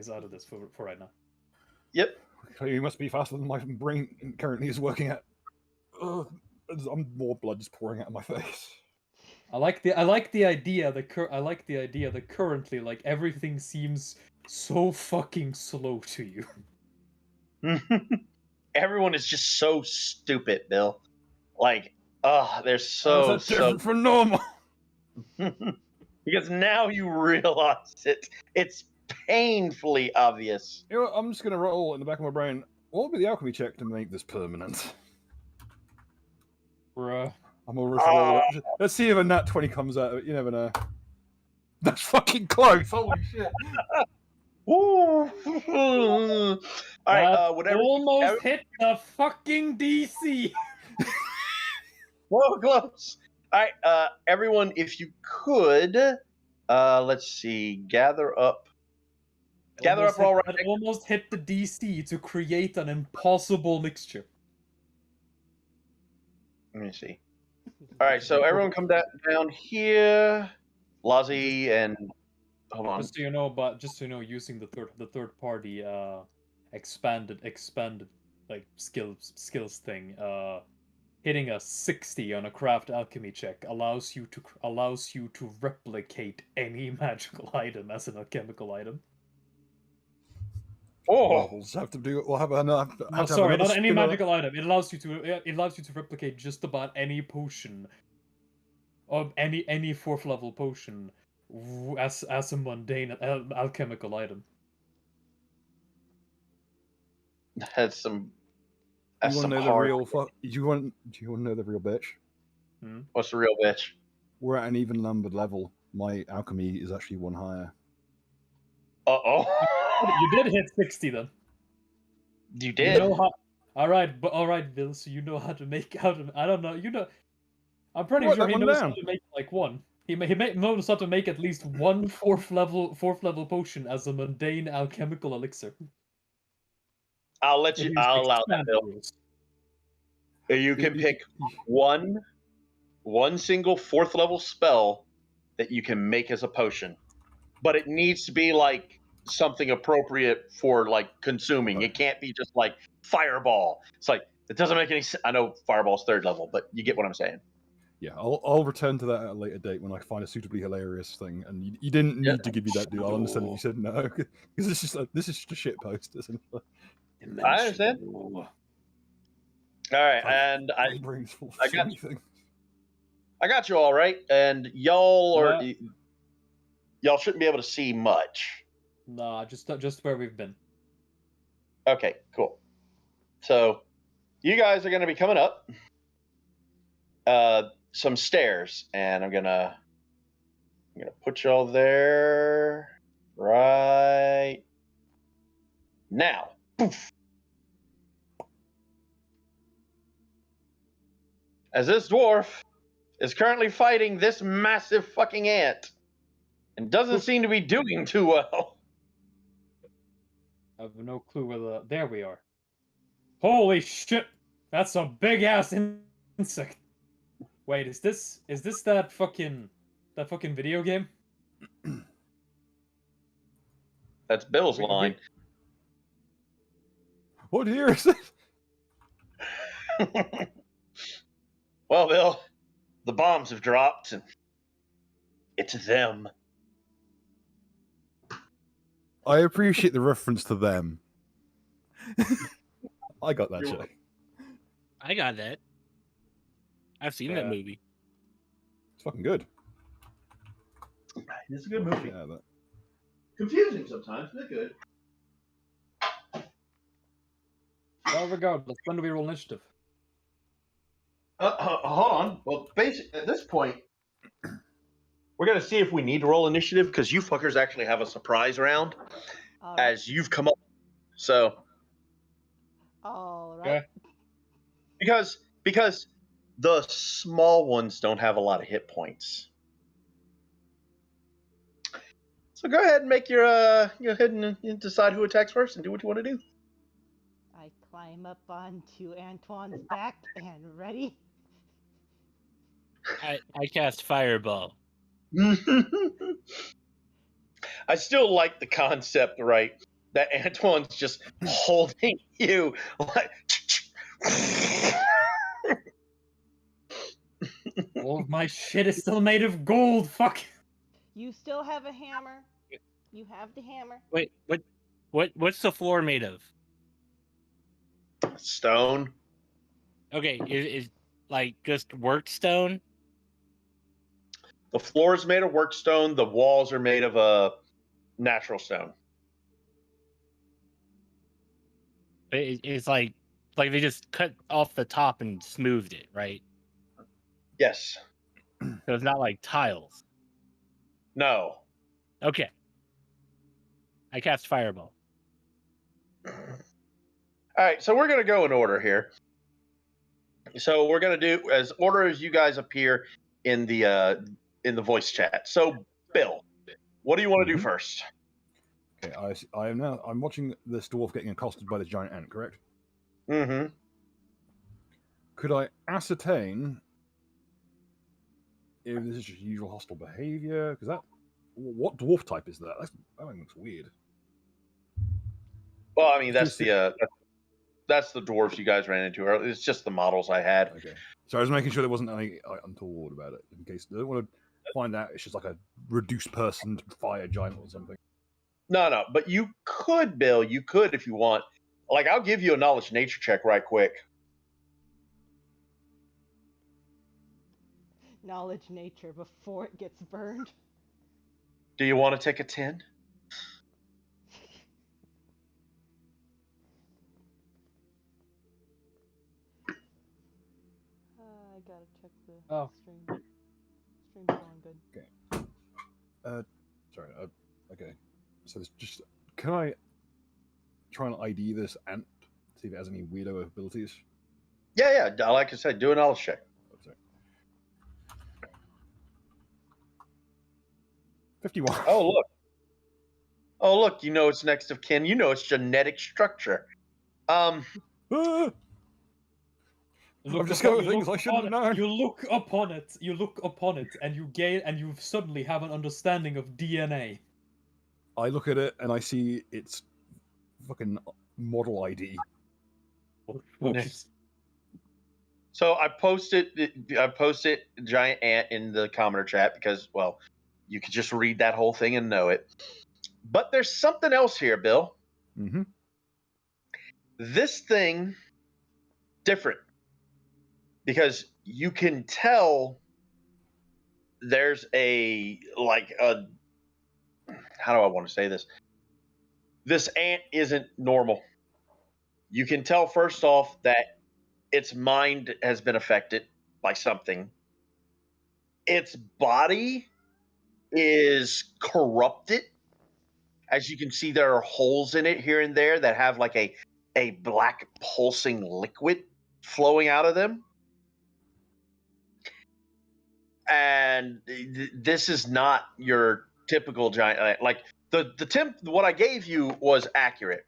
out of this for right now. Yep. You must be faster than my brain currently is working at. I'm more blood just pouring out of my face. I like the idea that currently like everything seems so fucking slow to you. Everyone is just so stupid, Bill. Like, they're How's that different from normal? Because now you realize it. It's painfully obvious. You know what? I'm just gonna roll in the back of my brain. What would be the alchemy check to make this permanent? Bruh. I'm gonna roll it. Let's see if a nat 20 comes out of it. You never know. That's fucking close. Holy shit. All right, whatever. Almost hit the fucking DC. Whoa, close. All right, everyone, if you could, let's see, gather up all right. Almost hit the DC to create an impossible mixture. Let me see. All right, so everyone come down here. Lazi and hold on. Just so you know, using the third party expanded like skills thing, hitting a 60 on a craft alchemy check allows you to replicate any magical item as an alchemical item. Oh, we'll just have to do. We'll have another. No, sorry, not any magical item. It allows you to replicate just about any potion, or any 4th level potion, as a mundane alchemical item. that's some. You That's want to some know the hard. real? Do you want to know the real bitch? What's the real bitch? We're at an even numbered level. My alchemy is actually 1 higher. Uh-oh. You did hit 60 then. You did. You know how. All right, Bill. So you know how to make I don't know. I'm pretty Write sure that he one knows down. how to make like one. He knows how to make at least one fourth level potion as a mundane alchemical elixir. I'll let So you. he's I'll allow that, expanded Bill. rules. You can pick one single 4th level spell that you can make as a potion, but it needs to be like something appropriate for like consuming. It can't be just like fireball. It's like it doesn't make any sense. I know fireball's 3rd level, but you get what I'm saying. Yeah, I'll return to that at a later date when I find a suitably hilarious thing. And you didn't need to give me that, dude. I'll understand if you said no, because this is just a shit post, isn't it? I understand. All right, and My brain's full of I so got many things. I got you all right, and y'all are Yeah. y'all shouldn't be able to see much. Nah, just where we've been. Okay, cool. So you guys are going to be coming up some stairs, and I'm gonna put y'all there right now. Poof. As this dwarf is currently fighting this massive fucking ant and doesn't seem to be doing too well. I have no clue whether. There we are. Holy shit! That's a big ass insect. Wait, is this that fucking video game? That's Bill's line. What year is it? Well, Bill, the bombs have dropped, and it's them. I appreciate the reference to them. I got that shit. I got that. I've seen that movie. It's fucking good. It's a good movie. Yeah, that. Confusing sometimes, but good. Well, regardless, when do we roll initiative? Hold on. Well, basically, at this point, we're going to see if we need to roll initiative because you fuckers actually have a surprise round as you've come up. So, all right. because the small ones don't have a lot of hit points. So go ahead and make your go ahead and decide who attacks first and do what you want to do. I climb up onto Antoine's back and ready. I cast Fireball. I still like the concept, right? That Antoine's just holding you like. All of my shit is still made of gold. Fuck. You still have a hammer. You have the hammer. Wait, what's the floor made of? Stone. Okay, is like just worked stone? The floor is made of work stone. The walls are made of a natural stone. It's like they just cut off the top and smoothed it, right? Yes. So it's not like tiles. No. Okay. I cast Fireball. All right, so we're going to go in order here. So we're going to do as order as you guys appear in the voice chat. So, Bill, what do you want to do first? Okay, I'm watching this dwarf getting accosted by this giant ant, correct? Mm-hmm. Could I ascertain if this is just usual hostile behavior? Because what dwarf type is that? That one looks weird. Well, I mean, that's the dwarves you guys ran into. It's just the models I had. Okay. So I was making sure there wasn't anything untoward about it, in case they don't want to find out it's just like a reduced person fire giant or something. No. But you could, Bill. You could if you want. Like, I'll give you a knowledge nature check right quick. Knowledge nature before it gets burned. Do you want to take a 10? I gotta check the Oh. stream. Stream's going good. Okay. Sorry. Okay. So it's just. Can I try and ID this ant? See if it has any weirdo abilities. Yeah. Like I said, do a knowledge check. Oh, sorry. 51. Oh, look. You know it's next of kin. You know its genetic structure. I've discovered things I shouldn't have known. You look upon it, and you suddenly have an understanding of DNA. I look at it and I see its fucking model ID. So I posted giant ant in the commenter chat because, well, you could just read that whole thing and know it. But there's something else here, Bill. Mm-hmm. This thing different because you can tell there's how do I want to say this? This ant isn't normal. You can tell first off that its mind has been affected by something. Its body is corrupted. As you can see, there are holes in it here and there that have like a black pulsing liquid flowing out of them. And this is not your typical giant. Like what I gave you was accurate,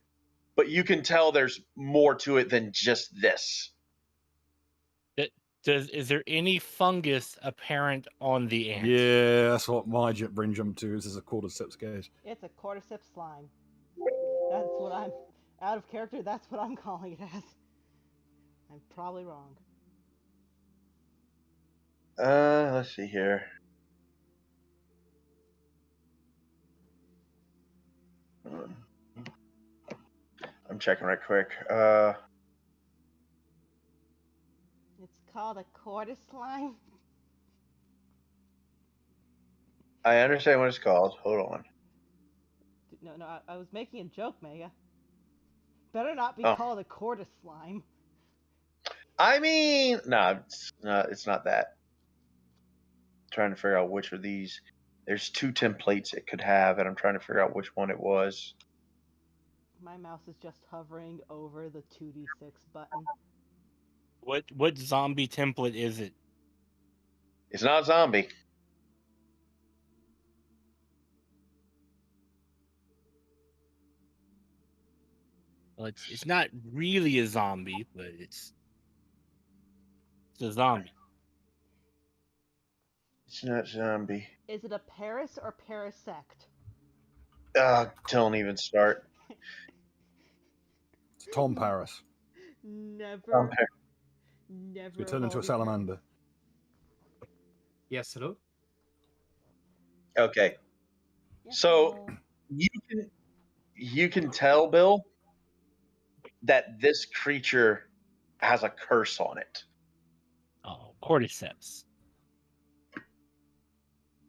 but you can tell there's more to it than just this. Is there any fungus apparent on the ant? Yeah, that's what my brain jumped to. This is a cordyceps case. It's a cordyceps slime. That's what I'm out of character. That's what I'm calling it as. I'm probably wrong. Let's see here. I'm checking right quick. It's called a cordyceps slime. I understand what it's called. Hold on. No, I was making a joke, Mega. Better not be called a cordyceps slime. I mean, no, it's not that. I'm trying to figure out which of these. There's 2 templates it could have, and I'm trying to figure out which one it was. My mouse is just hovering over the 2d6 button. What zombie template is it? It's not zombie. Well, it's not really a zombie, but it's a zombie. It's not zombie. Is it a Paris or Parasect? Don't even start. It's Tom Paris. Never. You turn into a salamander. Yes, hello? Okay. Yes, So hello. you can tell, Bill, that this creature has a curse on it. Oh, cordyceps.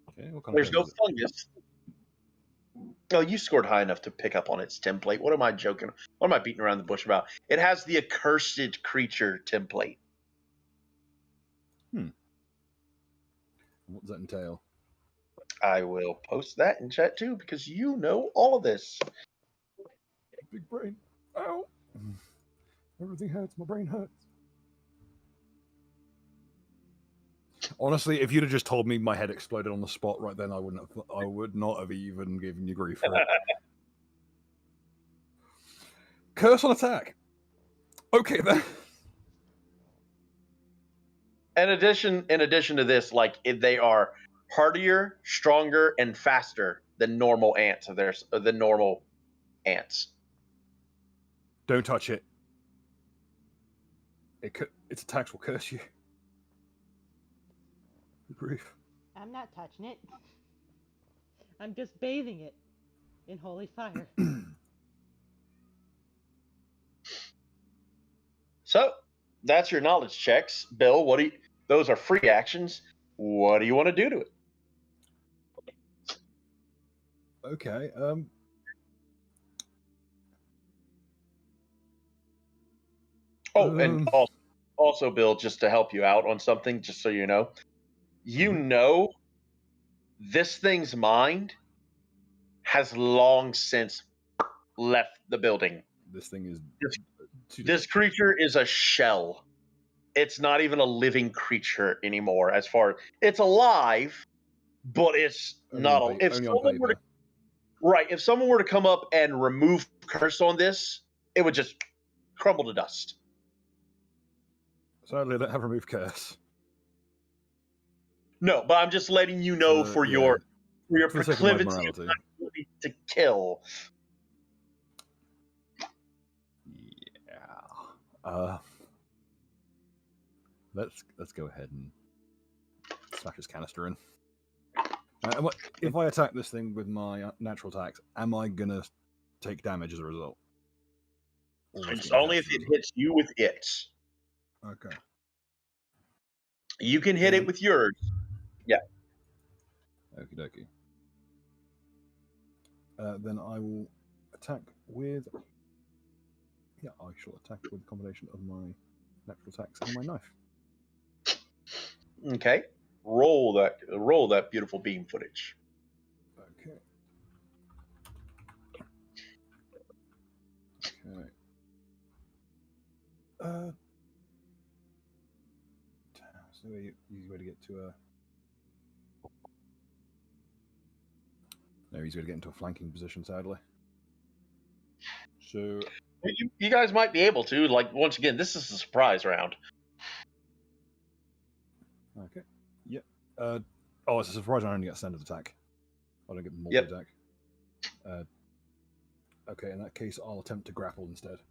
Okay, what kind There's of no curse is it? fungus. Oh, you scored high enough to pick up on its template. What am I joking? What am I beating around the bush about? It has the accursed creature template. What does that entail? I will post that in chat too because you know all of this. Big brain. Ow. Everything hurts. My brain hurts. Honestly, if you'd have just told me my head exploded on the spot right then, I would not have even given you grief for it. Curse on attack. Okay then. In addition to this, they are hardier, stronger, and faster than normal ants. Than normal ants. Don't touch it. Its attacks will curse you. Good grief. I'm not touching it. I'm just bathing it. in holy fire. So that's your knowledge checks, Bill. What do you? Those are free actions. What do you want to do to it? Okay. Oh, and also, Bill, just to help you out on something, just so you know, this thing's mind has long since left the building. This thing is. This creature is a shell. It's not even a living creature anymore. As far it's alive, but it's not. Only on paper. If someone were to come up and remove curse on this, it would just crumble to dust. Sadly, I don't have remove curse. No, but I'm just letting you know for your proclivity to kill. Yeah. Let's go ahead and smash his canister in. If I attack this thing with my natural attacks, am I gonna take damage as a result? It's only if it hits you with it. Okay. You can hit it with yours. Yeah. Okie dokie. Then I will attack with. Yeah, I shall attack with a combination of my natural attacks and my knife. Okay. Roll that beautiful beam footage. Okay. Okay. So easy way to get to a. No easy way to get into a flanking position, sadly. So you guys might be able to. Like, once again, this is a surprise round. Okay. Yeah. Oh, it's a surprise round. I only get a standard attack. I don't get multi-attack. Okay, in that case, I'll attempt to grapple instead.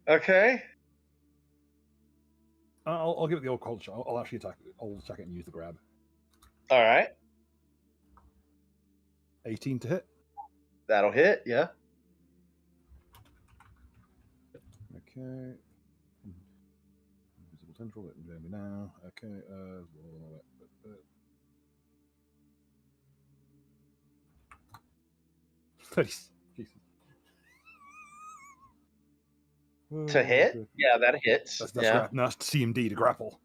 Okay. I'll give it the old culture. I'll actually attack. I'll attack it and use the grab. All right. 18 to hit. That'll hit. Yeah. Okay. Invisible tendril. Let me do now. Okay. Jesus. To hit? Yeah, that hits. That's CMD to grapple.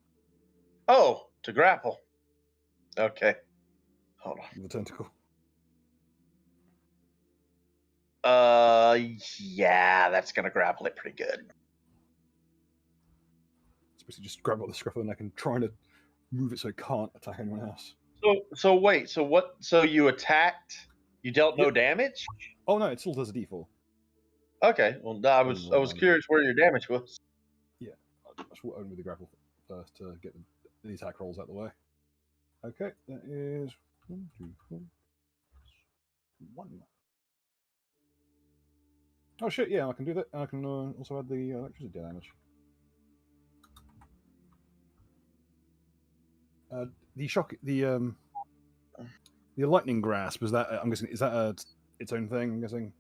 Oh, to grapple. Okay. Hold on. The tentacle. Yeah, that's gonna grapple it pretty good. It's basically just grab up the scruff of the neck and trying to move it so it can't attack anyone else. So wait, so what? So you attacked? You dealt no damage? Oh no, it still does a d4. Okay, well, I was curious where your damage was. Yeah, I just will only the grapple first to get the attack rolls out of the way. Okay, that is 1, 2, 4, 1. Oh shit! Yeah, I can do that. I can also add the electricity damage. The shock, the lightning grasp. Is that? I'm guessing is that its own thing? I'm guessing.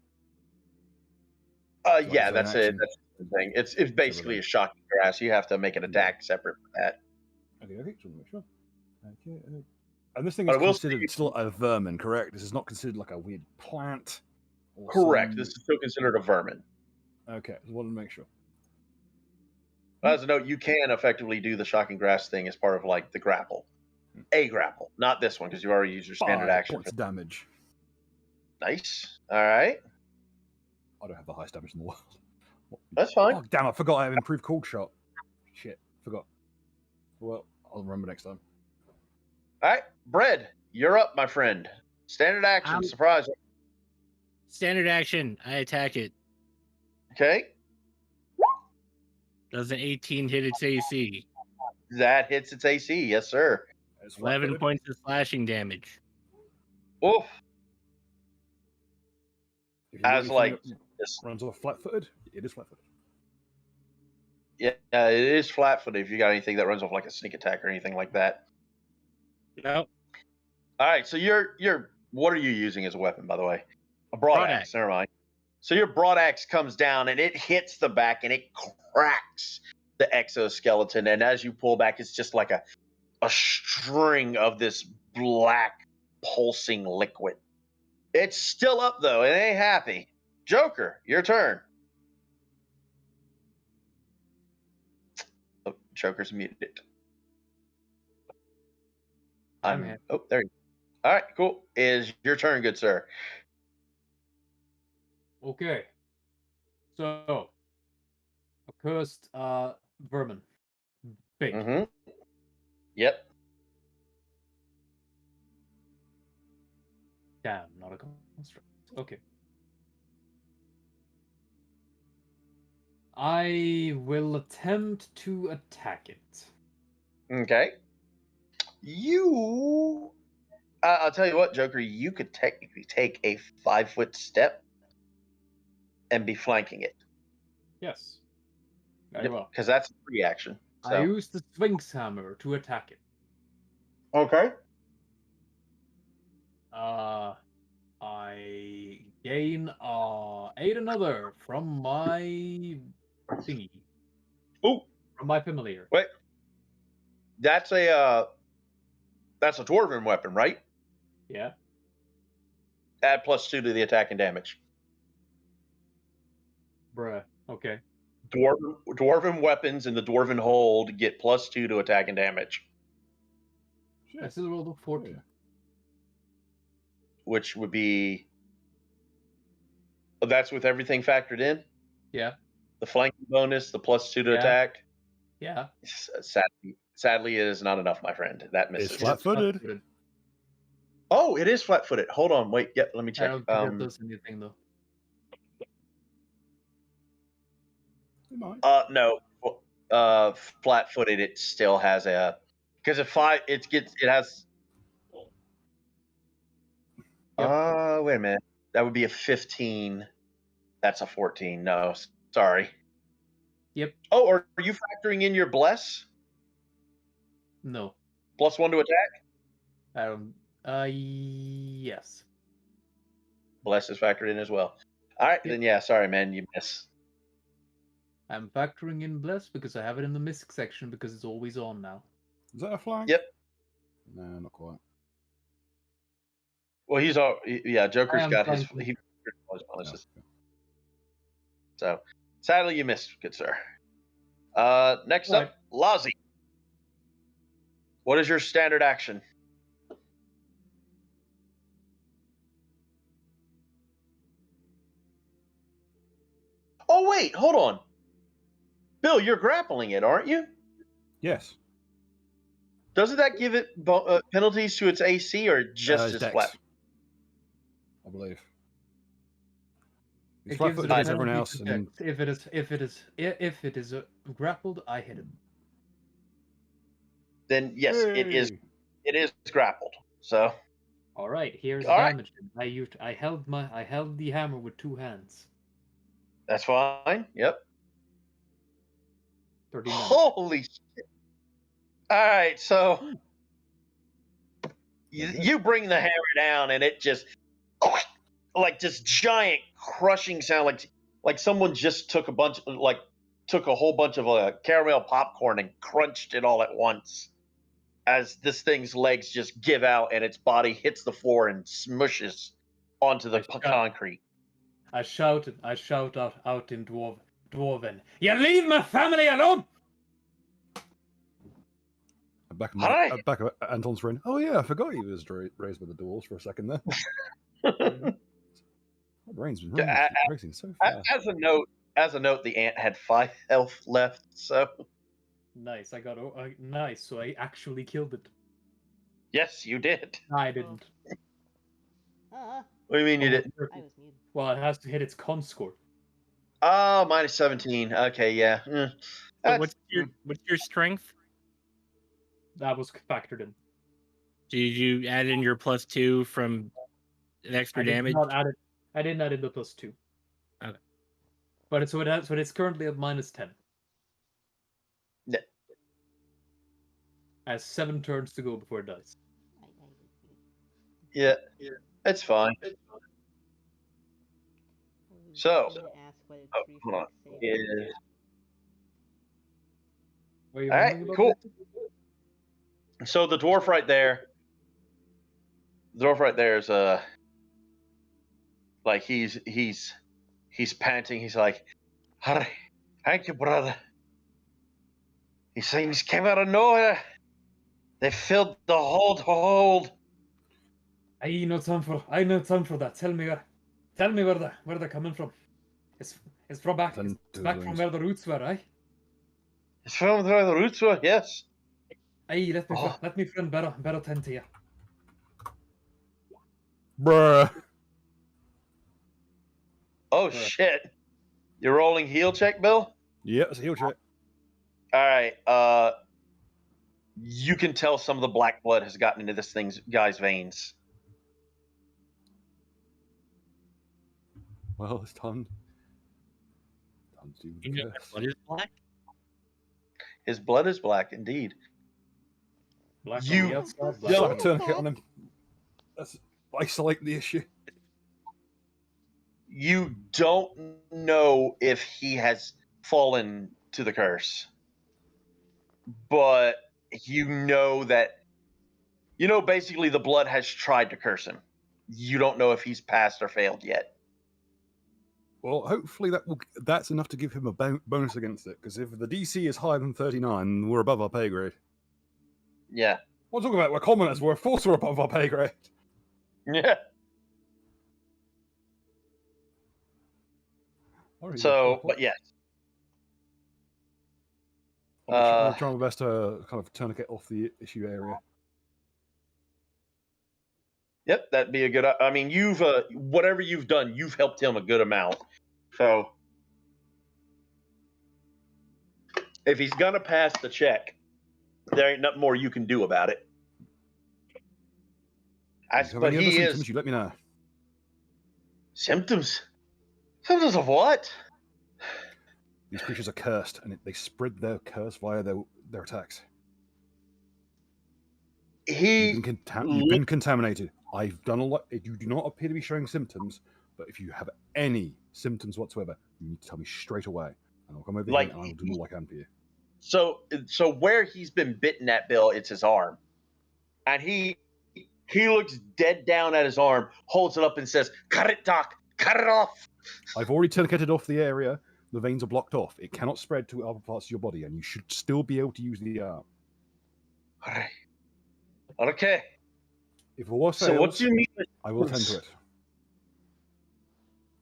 Yeah, that's it. That's the thing. It's basically a shocking grasp. You have to make an attack separate from that. Okay, just want to make sure. Okay, and this thing is considered still a vermin, correct? This is not considered like a weird plant. Correct. This is still considered a vermin. Okay, just wanted to make sure. As a note, you can effectively do the shocking grasp thing as part of like the grapple. A grapple, not this one because you already used your standard action. 5 points damage. Nice. All right. I don't have the highest damage in the world. That's fine. Oh, damn, I forgot I have improved cold shot. Shit, forgot. Well, I'll remember next time. All right, Bread, you're up, my friend. Standard action, surprise. Standard action, I attack it. Okay. Does an 18 hit its AC? That hits its AC, yes, sir. 11 points of slashing damage. Oof. As like runs off flat-footed, it is flat-footed. Yeah, it is flat-footed. If you got anything that runs off like a sneak attack or anything like that. No. All right, so you're what are you using as a weapon, by the way? A broadaxe. Never mind. So your broadaxe comes down and it hits the back and it cracks the exoskeleton. And as you pull back, it's just like a string of this black pulsing liquid. It's still up though. It ain't happy. Joker, your turn. Oh, Joker's muted. I'm here. Oh, there you go. All right, cool. Is your turn, good sir. Okay. So, accursed vermin. Big. Mm-hmm. Yep. Damn, not a construct. Okay. I will attempt to attack it. Okay. I'll tell you what, Joker, you could technically take a 5-foot step and be flanking it. Yes. Very well. Because that's a free action. So. I use the Sphinx Hammer to attack it. Okay. I gain 8 another from my thingy. Ooh. From my familiar. Wait. That's a dwarven weapon, right? Yeah. Add +2 to the attack and damage. Bruh. Okay. Dwarven weapons in the dwarven hold get +2 to attack and damage. I still rolled a 14. Which would be. That's with everything factored in? Yeah. The flanking bonus, the +2 to attack. Yeah. Sadly, it is not enough, my friend. That misses. It's flat-footed. Oh, it is flat-footed. Hold on, wait. Yep, let me check. I don't think it does anything though. No. Flat-footed, it still has a. Because it has. Wait a minute. That would be a 15. That's a 14. No, sorry. Yep. Oh, are you factoring in your bless? No. +1 to attack? Yes. Bless is factored in as well. All right, then yeah, sorry, man, you miss. I'm factoring in Bless because I have it in the misc section because it's always on now. Is that a flank? Yep. No, not quite. Well, Joker's got his bonuses. Yeah. So, sadly, you missed, good sir. Next up, Lazi. What is your standard action? Oh, wait, hold on. Bill, you're grappling it, aren't you? Yes. Doesn't that give it penalties to its AC or just its flat? I believe. It It's gives it flat-footed a as everyone penalty else. to And check. If it is grappled, I hit him. Then yes, it is. Hey! It is grappled. So. All right, here's the All right. damage. I held the hammer with 2 hands. That's fine. Yep. 39. Holy shit! All right, so you bring the hammer down, and it just like this giant crushing sound, like someone just took a whole bunch of caramel popcorn and crunched it all at once. As this thing's legs just give out and its body hits the floor and smushes onto the concrete. I shout out in Dwarven. You leave my family alone! Back Hi. of Anton's brain. Oh yeah, I forgot he was raised by the dwarves for a second there. My brain's been racing so fast. As a note, the ant had 5 health left, so. Nice, I got nice. So I actually killed it. Yes, you did. I didn't. What do you mean you didn't? I was muted. Well, it has to hit its con score. Oh, -17. Okay, yeah. So what's your strength? That was factored in. Did you add in your +2 from an extra damage? I didn't add in the +2. Okay. But it's currently at -10. Yeah. Has 7 turns to go before it dies. Yeah, it's fine. So, I need to ask what its hold on. reflex save Is What are you all right, wondering about? cool. So the dwarf right there is like he's panting. He's like, "Hurry, thank you, brother." These things came out of nowhere. They filled the hold. I no time for that. Tell me where they're coming from. It's from back. Send It's to back the from wings. where the roots were, eh? It's from where the roots were. Yes. Aye, Oh. let me friend better tend to you. Bruh. Oh shit! You're rolling heal check, Bill. Yeah, it's a heal check. All right. You can tell some of the black blood has gotten into this guy's veins. Well, it's time. Time to do You the know, curse. what is black? His blood is black, indeed. Black on You the outside, black don't- on Slap a the tourniquet on him. Let's isolate the issue. You don't know if he has fallen to the curse, but you know basically the blood has tried to curse him. You don't know if he's passed or failed yet. Well, hopefully that's enough to give him a bonus against it. Because if the DC is higher than 39, we're above our pay grade. Yeah. What I'm talking about? We're commoners. We're force. We're above our pay grade. Yeah. So, but yes. I'm trying my best to kind of tourniquet off the issue area. Yep, that'd be a good. I mean, you've whatever you've done, you've helped him a good amount. So, if he's gonna pass the check, there ain't nothing more you can do about it. If you have any other symptoms, you let me know. Symptoms. Symptoms of what? These creatures are cursed, and they spread their curse via their attacks. You've been contaminated. I've done a lot. You do not appear to be showing symptoms, but if you have any symptoms whatsoever, you need to tell me straight away, and I'll come over here and I'll do all I can for you. So where he's been bitten at, Bill, it's his arm, and he looks dead down at his arm, holds it up, and says, "Cut it, Doc. Cut it off." I've already tourniqueted off the area. The veins are blocked off. It cannot spread to other parts of your body, and you should still be able to use the arm. All right. Okay. If all else So fails, what do you mean? I will tend to it.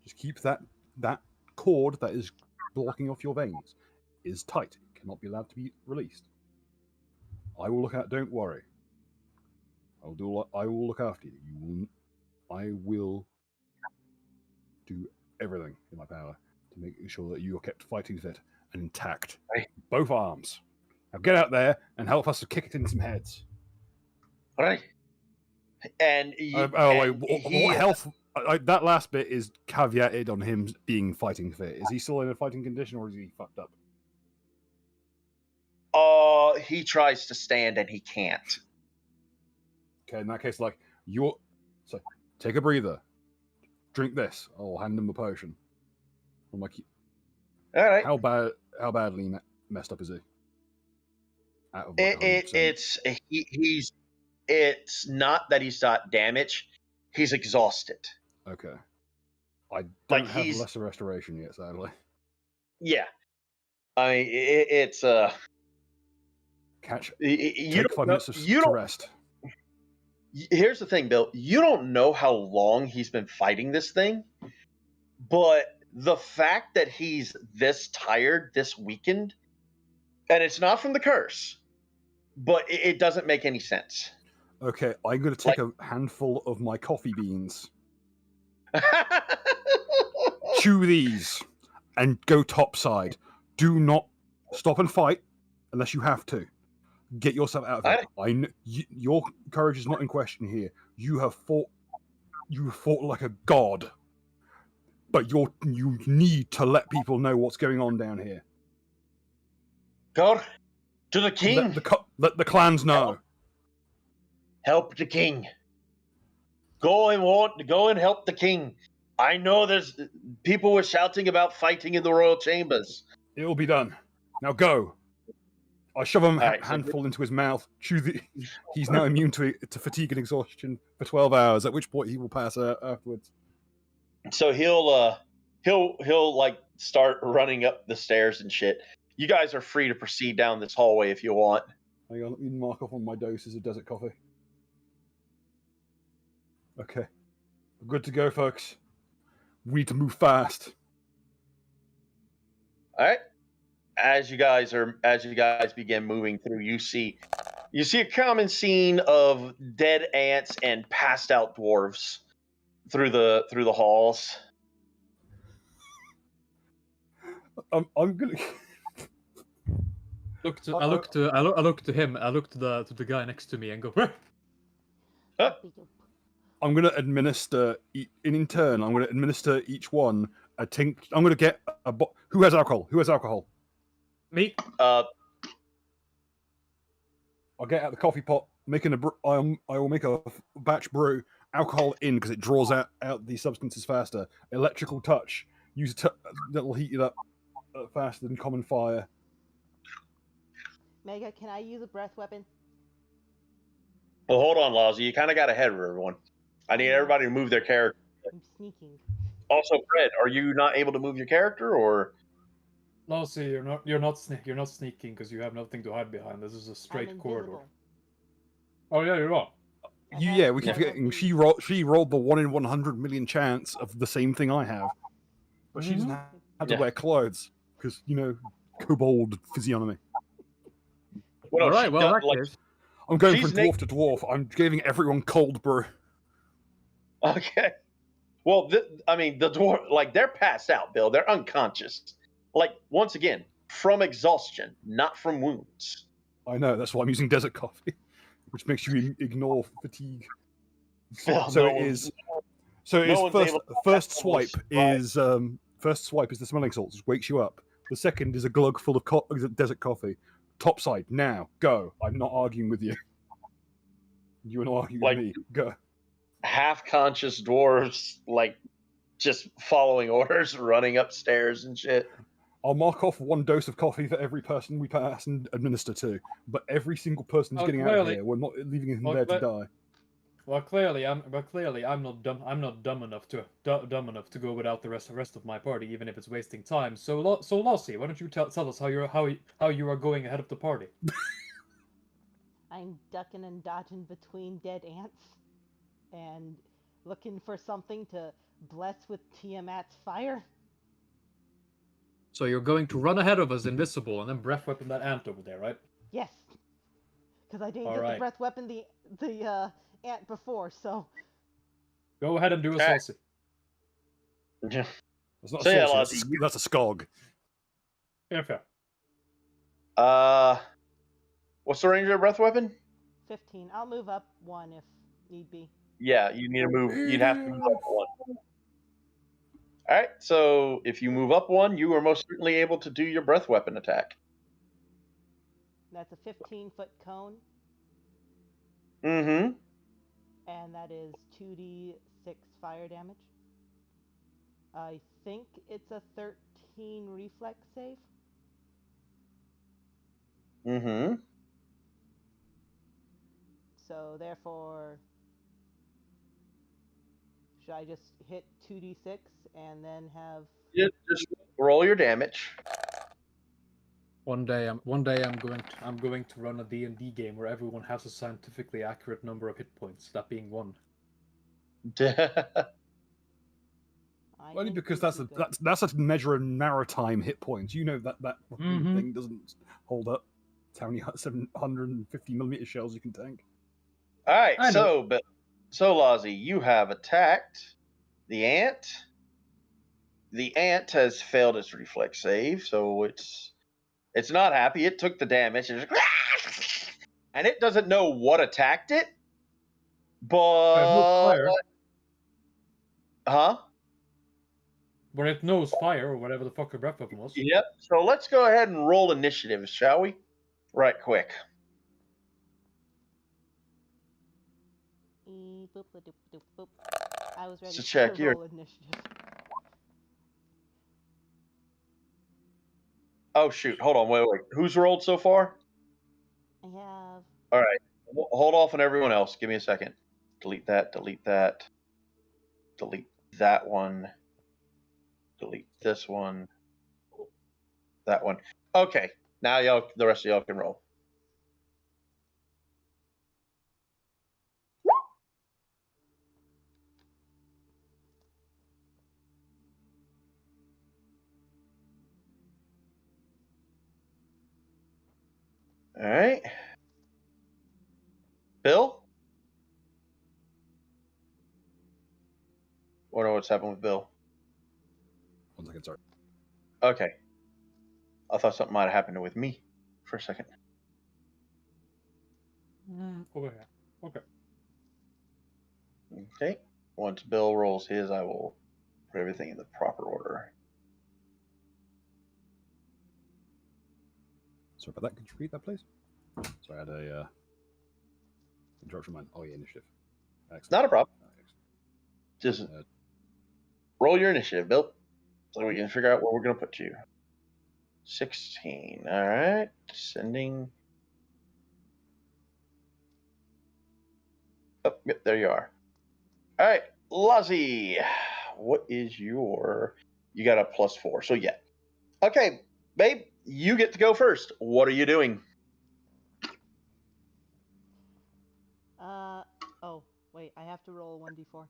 Just keep that cord that is blocking off your veins is tight. It cannot be allowed to be released. I will look at. Don't worry. I will look after you. I will do everything in my power to make sure that you are kept fighting fit and intact. Right. Both arms. Now get out there and help us to kick it in some heads. All right. And what health? That last bit is caveated on him being fighting fit. Is he still in a fighting condition, or is he fucked up? He tries to stand and he can't. Okay, in that case, so take a breather. Drink this. I'll hand him a potion. I'm like, all right. How badly messed up is he? Out of it's not that he's got damage. He's exhausted. Okay. I don't have lesser restoration yet, sadly. Yeah. I mean, it's Take 5 minutes to rest. Here's the thing, Bill. You don't know how long he's been fighting this thing, but the fact that he's this tired, this weakened, and it's not from the curse, but it doesn't make any sense. Okay, I'm going to take a handful of my coffee beans, chew these, and go topside. Do not stop and fight unless you have to. Get yourself out of it. Your courage is not in question here. You have fought like a god, but you need to let people know what's going on down here. God, to the king. Let the clans know. Help the king. Go and help the king. I know there's people were shouting about fighting in the royal chambers. It will be done. Now go. I shove a right, so- handful into his mouth. He's now immune to fatigue and exhaustion for 12 hours. At which point he will pass out afterwards. So he'll like start running up the stairs and shit. You guys are free to proceed down this hallway if you want. Hang on, let me mark off on my doses of desert coffee. Okay, we're good to go, folks. We need to move fast. All right. As you guys begin moving through, you see a common scene of dead ants and passed out dwarves through the halls. I'm gonna. I look to him. I look to the guy next to me and go. I'm gonna administer in turn. I'm gonna administer each one a tink. I'm gonna get a. Who has alcohol? Who has alcohol? Me. Uh, I'll get out the coffee pot, making I will make a batch brew. Alcohol in because it draws out the substances faster. Electrical touch. Use that'll heat it up faster than common fire. Mega, can I use a breath weapon? well, hold on, Lawsy. You kind of got ahead of everyone. I need everybody to move their character. I'm sneaking. Also, Fred, are you not able to move your character, or? No, see, you're not sneaking because you have nothing to hide behind. This is a straight corridor. Oh yeah, you're wrong. Yeah, we keep forgetting. She rolled the 1 in 100 million chance of the same thing I have, but she doesn't have to wear clothes because kobold physiognomy. Well, all right, well, I'm going from dwarf to dwarf. I'm giving everyone cold brew. Okay. Well, the dwarf, like, they're passed out, Bill. They're unconscious. Like, once again, from exhaustion, not from wounds. I know. That's why I'm using desert coffee, which makes you ignore fatigue. Phil, So it is. So it is first swipe is first swipe is the smelling salts, which wakes you up. The second is a glug full of desert coffee. Topside now, go. I'm not arguing with you. You're not arguing with me. Go. Half-conscious dwarves, like, just following orders, running upstairs and shit. I'll mark off 1 dose of coffee for every person we pass and administer to. But every single person who's getting out of here, we're not leaving him there to die. Well, clearly, I'm not dumb. I'm not dumb enough to go without the rest of my party, even if it's wasting time. So Lossie, why don't you tell us how you are going ahead of the party? I'm ducking and dodging between dead ants, and looking for something to bless with Tiamat's fire. So you're going to run ahead of us, invisible, and then breath weapon that ant over there, right? Yes, because I didn't get the breath weapon the ant before, so. Go ahead and do a saucy. Yeah. It's not a saucy, that's a skog. Yeah, fair. What's the range of your breath weapon? 15. I'll move up 1 if need be. Yeah, you need to move. You'd have to move up 1. All right, so if you move up 1, you are most certainly able to do your breath weapon attack. That's a 15-foot cone. Mm-hmm. And that is 2d6 fire damage. I think it's a 13 reflex save. Mm-hmm. So therefore, should I just hit 2d6 and then have? Just roll your damage. One day I'm going to run a D&D game where everyone has a scientifically accurate number of hit points, that being 1. Only because that's a measure of maritime hit points. You know that thing doesn't hold up. It's how many 750mm shells you can tank. All right, so Lozzie, you have attacked the ant. The ant has failed its reflex save, so it's not happy. It took the damage, and it doesn't know what attacked it. But huh? But it knows fire or whatever the fuck your breath weapon was. Yep. So let's go ahead and roll initiative, shall we? Right quick. I was ready So to check here. roll initiative. Oh shoot! Hold on, wait. Who's rolled so far? I have. All right, hold off on everyone else. Give me a second. Delete that. Delete that. Delete that one. Delete this one. That one. Okay, now y'all, the rest of y'all can roll. All right. Bill? Wonder what's happened with Bill. 1 second, sorry. Okay. I thought something might have happened with me for a second. Over here. Okay. Okay. Once Bill rolls his, I will put everything in the proper order. Sorry about that. Could you repeat that, please? So I had a interruption mine. Oh, yeah, initiative. Excellent. Not a problem. Excellent. Just roll your initiative, Bill, so we can figure out where we're going to put you. 16. All right. Descending. Oh, yep, there you are. All right. Lozzie, what is your... You got a +4, so yeah. Okay, babe, you get to go first. What are you doing? Oh, wait, I have to roll a 1d4.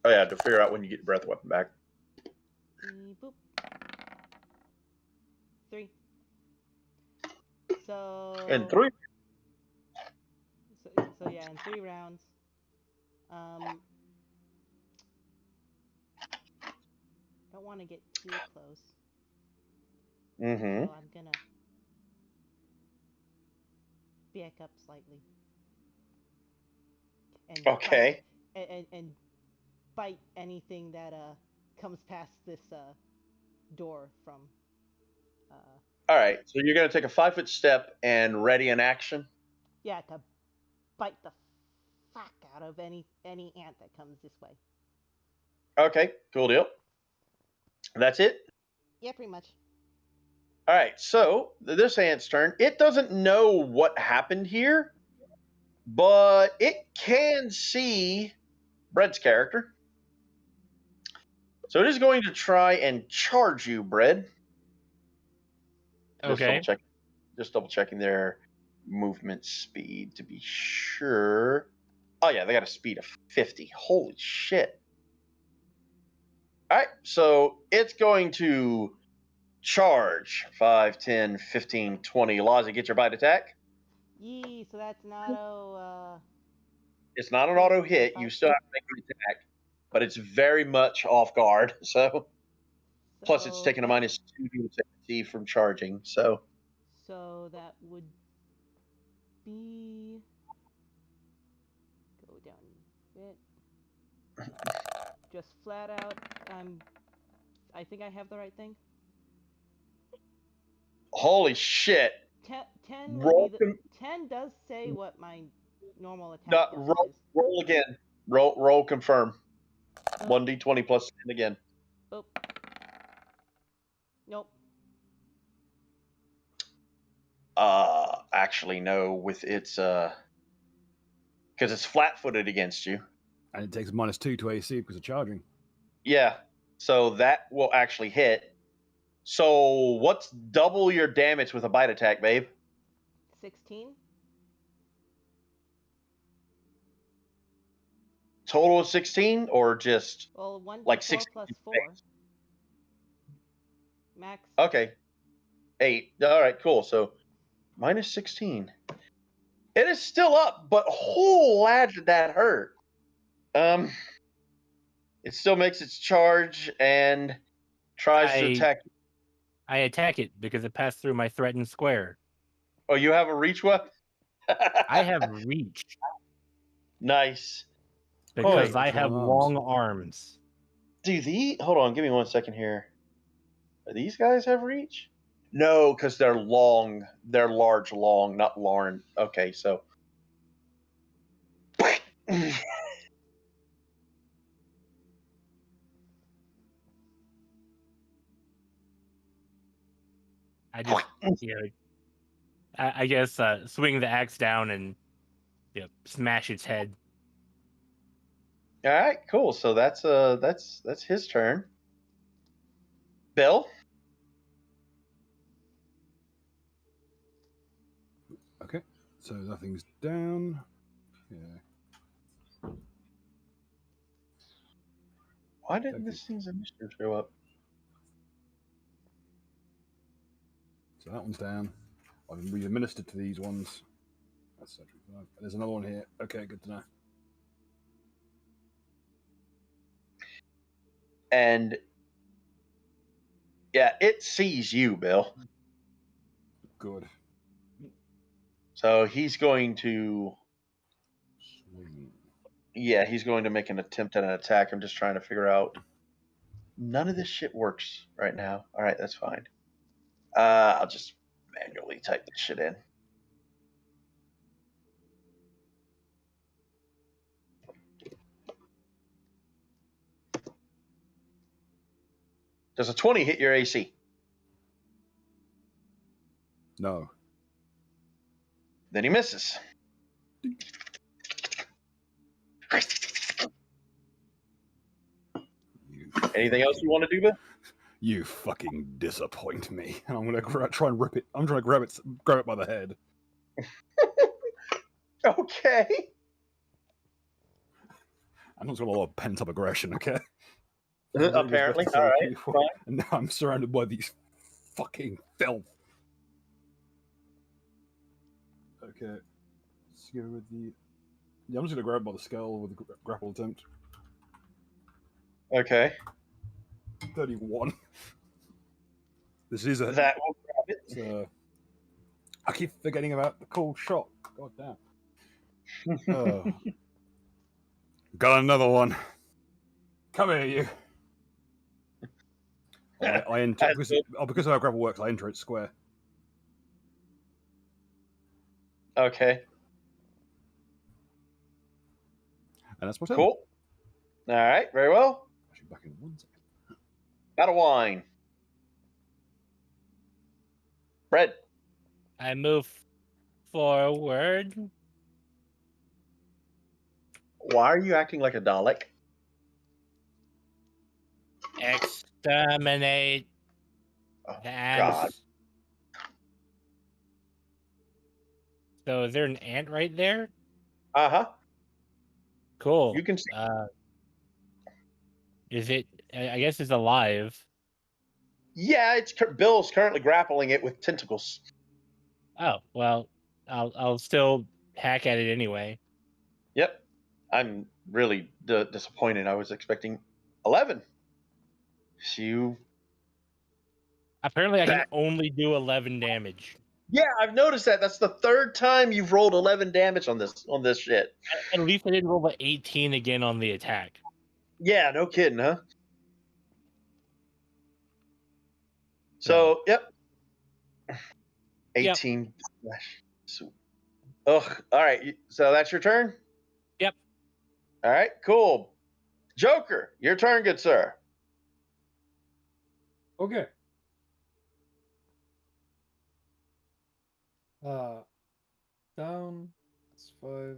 Oh, yeah, to figure out when you get your breath weapon back. Boop. 3. So. And 3. So yeah, in 3 rounds. Don't want to get too close. Mm-hmm. So I'm gonna back up slightly. And Okay. and bite anything that comes past this door from. All right, so you're going to take a 5-foot step and ready in action? Yeah, to bite the fuck out of any ant that comes this way. Okay, cool deal. That's it? Yeah, pretty much. All right, so this ant's turn. It doesn't know what happened here, but it can see Bread's character. So it is going to try and charge you, Bread. Okay. Just double checking their movement speed to be sure. Oh yeah, they got a speed of 50. Holy shit. All right, so it's going to charge 5, 10, 15, 20. Laza, get your bite attack. Yee, so that's an auto. It's not an auto hit. You 25? still have to make an attack, but it's very much off guard. So plus it's taking a that, -2 to AC from charging. So that would be. Go down a bit. Just flat out. I think I have the right thing. holy shit. 10 would Roll be the. com- 10 does say what my normal attack is. roll again. Roll confirm. 1d20 plus 10 again. Oh. Nope. Actually no, with its because it's flat-footed against you. And it takes -2 to AC because of charging. Yeah, so that will actually hit. So what's double your damage with a bite attack, babe? 16. Total of 16, or just Well, 1d4 like 16 plus 4. Max. Okay, 8. All right, cool. So -16. It is still up, but whole lad did that hurt. It still makes its charge and tries to attack. I attack it because it passed through my threatened square. Oh, you have a reach weapon? I have reach Nice. because Wait, I have long arms. Hold on, give me 1 second here. Do these guys have reach? No, because they're long. They're large, long, not Lauren. Okay, so I just, you know, I guess swing the axe down and smash its head. All right, cool. So that's his turn. Bill. Okay, so nothing's down. Yeah. Why didn't this thing's initiative show up? So that one's down. We administered to these ones. That's there's another one here. Okay, good to know. And yeah, it sees you, Bill. Good. So he's going to. Swing. Yeah, he's going to make an attempt at an attack. I'm just trying to figure out. None of this shit works right now. All right, that's fine. I'll just manually type this shit in. Does a 20 hit your AC? No. Then he misses. Anything else you want to do, Bill? You fucking disappoint me. And I'm gonna try and rip it. I'm trying to grab it by the head. Okay. I'm not got a lot of pent up aggression. Okay. Apparently, all right. Fine. And now I'm surrounded by these fucking filth. Okay. Let's go with the. Yeah, I'm just gonna grab it by the skull with the grapple attempt. Okay. 31. This is a. That will grab it. It's I keep forgetting about the cold shot. God damn. Got another one. Come here, you. I enter because of how grapple works. I enter it square. Okay. And that's what's cool. All right. Very well. Actually, back in 1 second. Battle wine. Fred. I move forward. Why are you acting like a Dalek? Exterminate. Oh, the God. ants. So is there an ant right there? Uh-huh. Cool. You can see. Is it? I guess it's alive. Yeah, Bill's currently grappling it with tentacles. Oh well, I'll still hack at it anyway. Yep. I'm really disappointed. I was expecting 11. So Apparently, I can only do 11 damage. yeah, I've noticed that. That's the third time you've rolled 11 damage on this shit. At least I didn't roll an 18 again on the attack. Yeah, no kidding, huh? So, yep. 18. Yep. Ugh. All right. So that's your turn? Yep. All right, cool. Joker, your turn, good sir. Okay. Down. That's 5,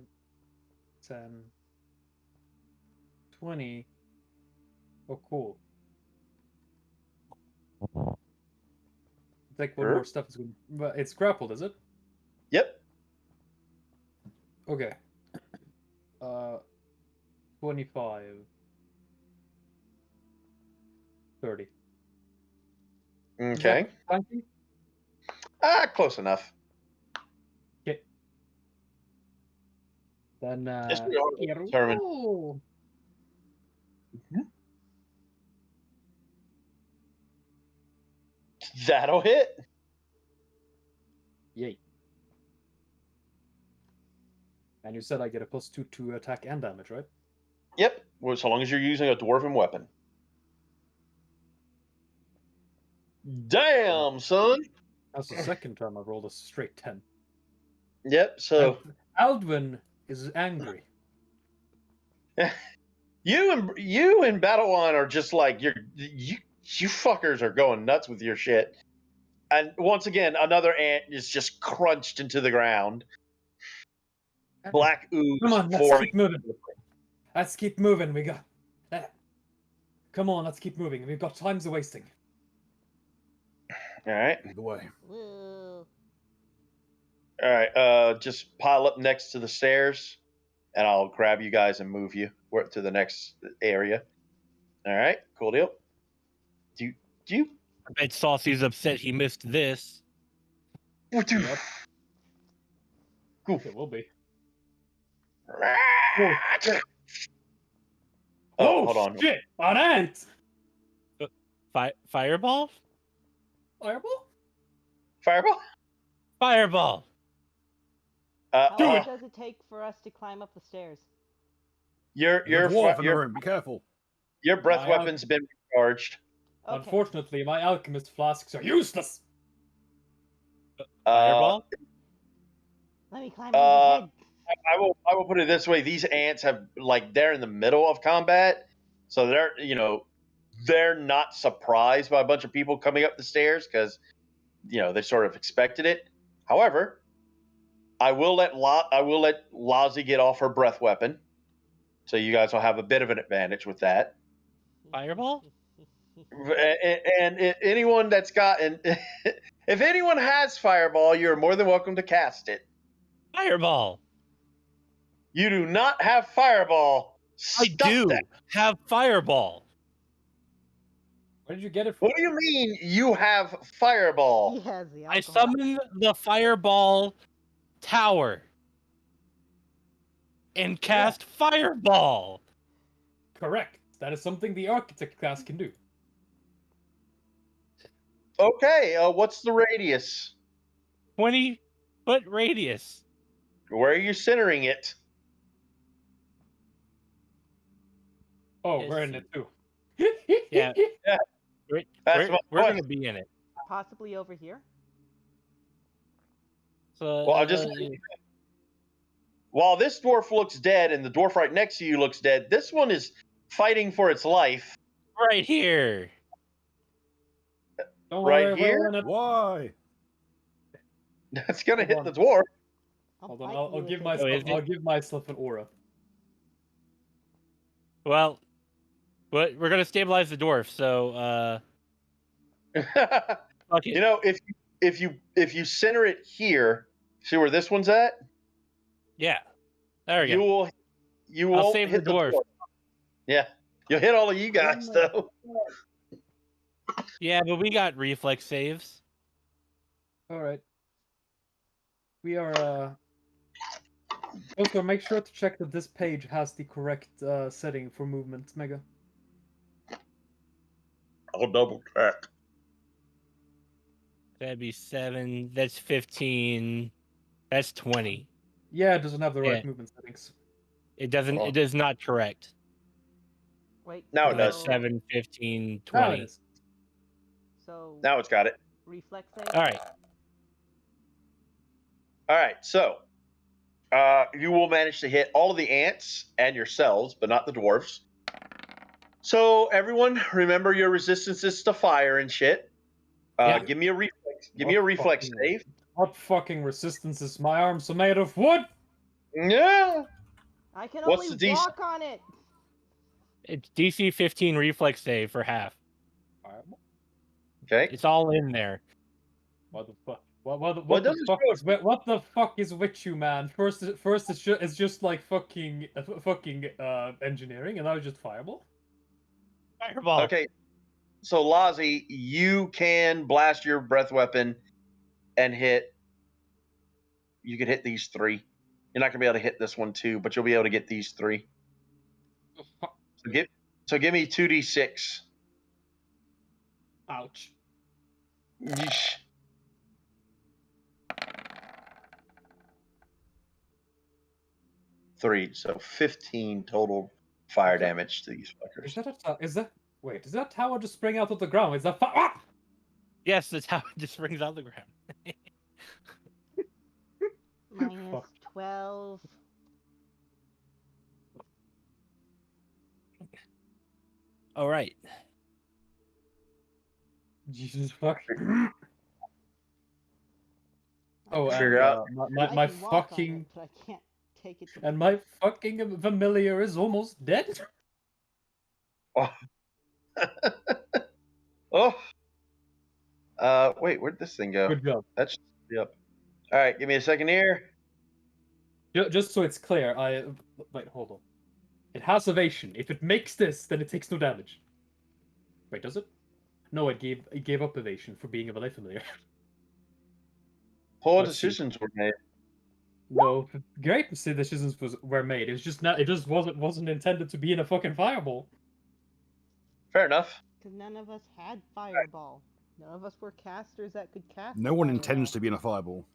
10, 20. Oh, cool. Like one more stuff is good. But it's grappled, is it? Yep. Okay. 25. 30. Okay. Close enough. Okay. Then determined. That'll hit. Yay. And you said I get a +2 to attack and damage, right? Yep. Well, so long as you're using a dwarven weapon. Damn, son. That's the second time I rolled a straight 10. Yep, so Aldwin is angry. You and Battle One are just like you fuckers are going nuts with your shit. And once again, another ant is just crunched into the ground. Black ooze Come on, let's forming. keep moving. Let's keep moving. We got. Come on, let's keep moving. We've got times wasting. All right. Either way. Woo. All right. Just pile up next to the stairs, and I'll grab you guys and move you to the next area. All right. Cool deal. Do you? I bet Saucy's upset he missed this. What do? Yep. Cool. It will be. Oh, hold on. Shit! An ant! Fireball? Fireball? Fireball. Fireball! How Do long it. does it take for us to climb up the stairs? Your There's a dwarf in the room. Be careful. your breath My weapon's been recharged. Okay. Unfortunately, my alchemist flasks are useless. Fireball? Let me climb on your head. I will put it this way: these ants have they're in the middle of combat, so they're not surprised by a bunch of people coming up the stairs because they sort of expected it. However, I will let Lozzie get off her breath weapon, so you guys will have a bit of an advantage with that. Fireball? And anyone that's got if anyone has fireball, you're more than welcome to cast it. Fireball! You do not have fireball. I Stop do that. have fireball. Where did you get it from? What do you mean you have fireball? He has the I alcohol. summoned the fireball tower and cast fireball. Correct. That is something the architect class can do. Okay, what's the radius? 20-foot radius. Where are you centering it? Oh, Yes. we're in it too. Yeah. That's my We're point. going to be in it. Possibly over here. So, Well, I'm just while this dwarf looks dead and the dwarf right next to you looks dead, this one is fighting for its life. right here. Don't Right worry, here? we're in it. Why? That's gonna Hold hit the on. dwarf. Hold on, bite I'll you give if it myself. is it? I'll give myself an aura. Well, but we're going to stabilize the dwarf, so, fuck it. if you center it here, see where this one's at? Yeah. There we You go. will you I'll won't save hit the dwarf. Yeah. You'll hit all of you guys though. Yeah, but we got reflex saves. All right. We are. Also, make sure to check that this page has the correct setting for movement, Mega. I'll double check. That'd be 7. That's 15. That's 20. Yeah, it doesn't have the right Yeah. movement settings. It doesn't. Oh. It is not correct. Wait. Now it That's does. 7, 15, Now it 20. is. So Now it's got it. reflex save. All right. All right, so you will manage to hit all of the ants and yourselves, but not the dwarves. So everyone, remember your resistances to fire and shit. Yeah. Give me a reflex. Give me a reflex save. What fucking resistance is my arms are made of wood? Yeah. I can What's only the DC? walk on it. It's DC 15 reflex save for half. Okay. It's all in there. What the fuck? What Well, the fuck is what the fuck is with you, man? First it's just like fucking engineering, and now it's just fireball. Fireball. Okay. So Lozzie, you can blast your breath weapon and hit. You can hit these 3. You're not gonna be able to hit this one too, but you'll be able to get these 3. So give me 2d6. Ouch. Yeesh. Three, so 15 total fire damage to these Is fuckers. that wait? Is that tower just spring out of the ground? Is that ah! Yes, that's how it just rings out the ground. Minus Fuck. 12. All right. Jesus fuck. Oh, and Figure out. my I can walk on it, fucking but I can't take it. and my fucking familiar is almost dead. Oh. Wait, where'd this thing go? Good job. That's yep. All right, give me a second here. Just so it's clear, wait, hold on. It has evasion. If it makes this, then it takes no damage. Wait, does it? No, it gave up evasion for being a melee familiar. Poor Let's see. decisions were made. No, great decisions were made. It was just not. It just wasn't intended to be in a fucking fireball. Fair enough. Because none of us had fireball. None of us were casters that could cast. No one intends to be in a fireball.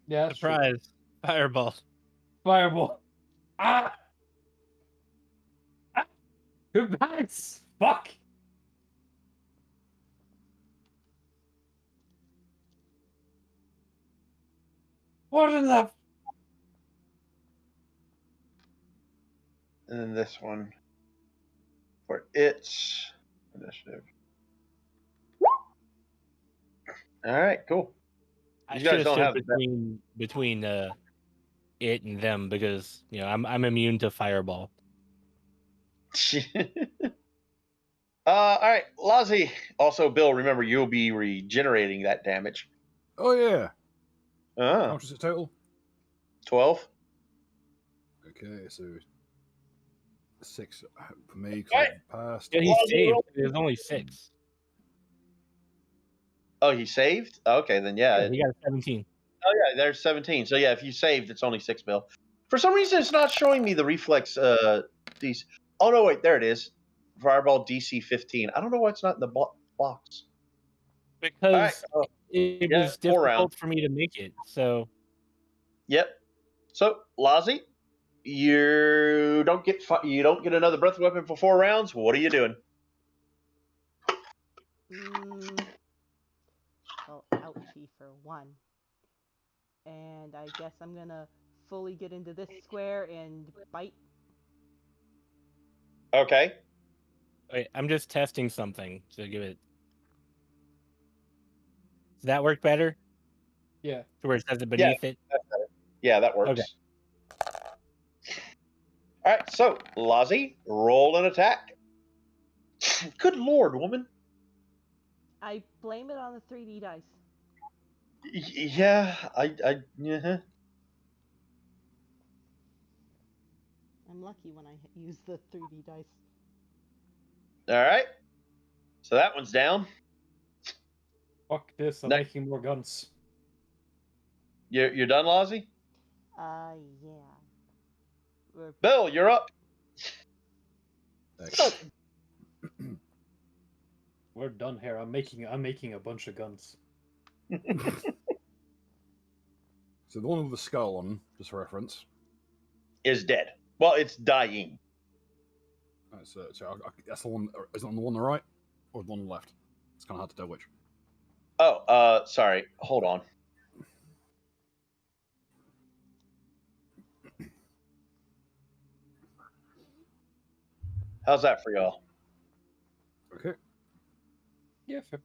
Yeah, that's true. Surprise! Fireball. Fireball. Ah! Ah! Who bats? Fuck! What in the... And then this one for its initiative. All right, cool. I You should guys have don't stood have between it and them because I'm immune to fireball. All right, Lazi. Also, Bill, remember you'll be regenerating that damage. Oh yeah. How Ah, much is it total? 12. Okay, so 6 for me. Right. Passed. Yeah, he Well, saved. There's only 6. Oh, he saved? Okay, then yeah. Yeah, he got a 17. Oh yeah, there's 17. So yeah, if you saved, it's only 6 Bill. For some reason, it's not showing me the reflex DC. Oh no, wait, there it is. Fireball DC 15. I don't know why it's not in the box. Because All right. it Yeah, was 4 rounds. difficult for me to make it. So Yep. So Lazi, you don't get another breath weapon for 4 rounds. What are you doing? Well, ouchie for 1. And I guess I'm gonna fully get into this square and bite. Okay. wait, I'm just testing something to give it. Does that work better? Yeah. To where it says it beneath it? Yeah, that works. Okay. All right, so Lazi, roll an attack. Good lord, woman. I blame it on the 3D dice. Yeah, yeah. I'm lucky when I use the 3D dice. All right. So that one's down. Fuck this, I'm Next. making more guns. You're done, Lazi? Yeah. Bill, you're up. Excellent. We're done here. I'm making a bunch of guns. So the one with the skull on, just for reference. Is dead. Well, it's dying. So that's the one. Is it on the one on the right or the one on the left? It's kind of hard to tell which. Oh, sorry. Hold on. How's that for y'all? Okay. Yeah, fair.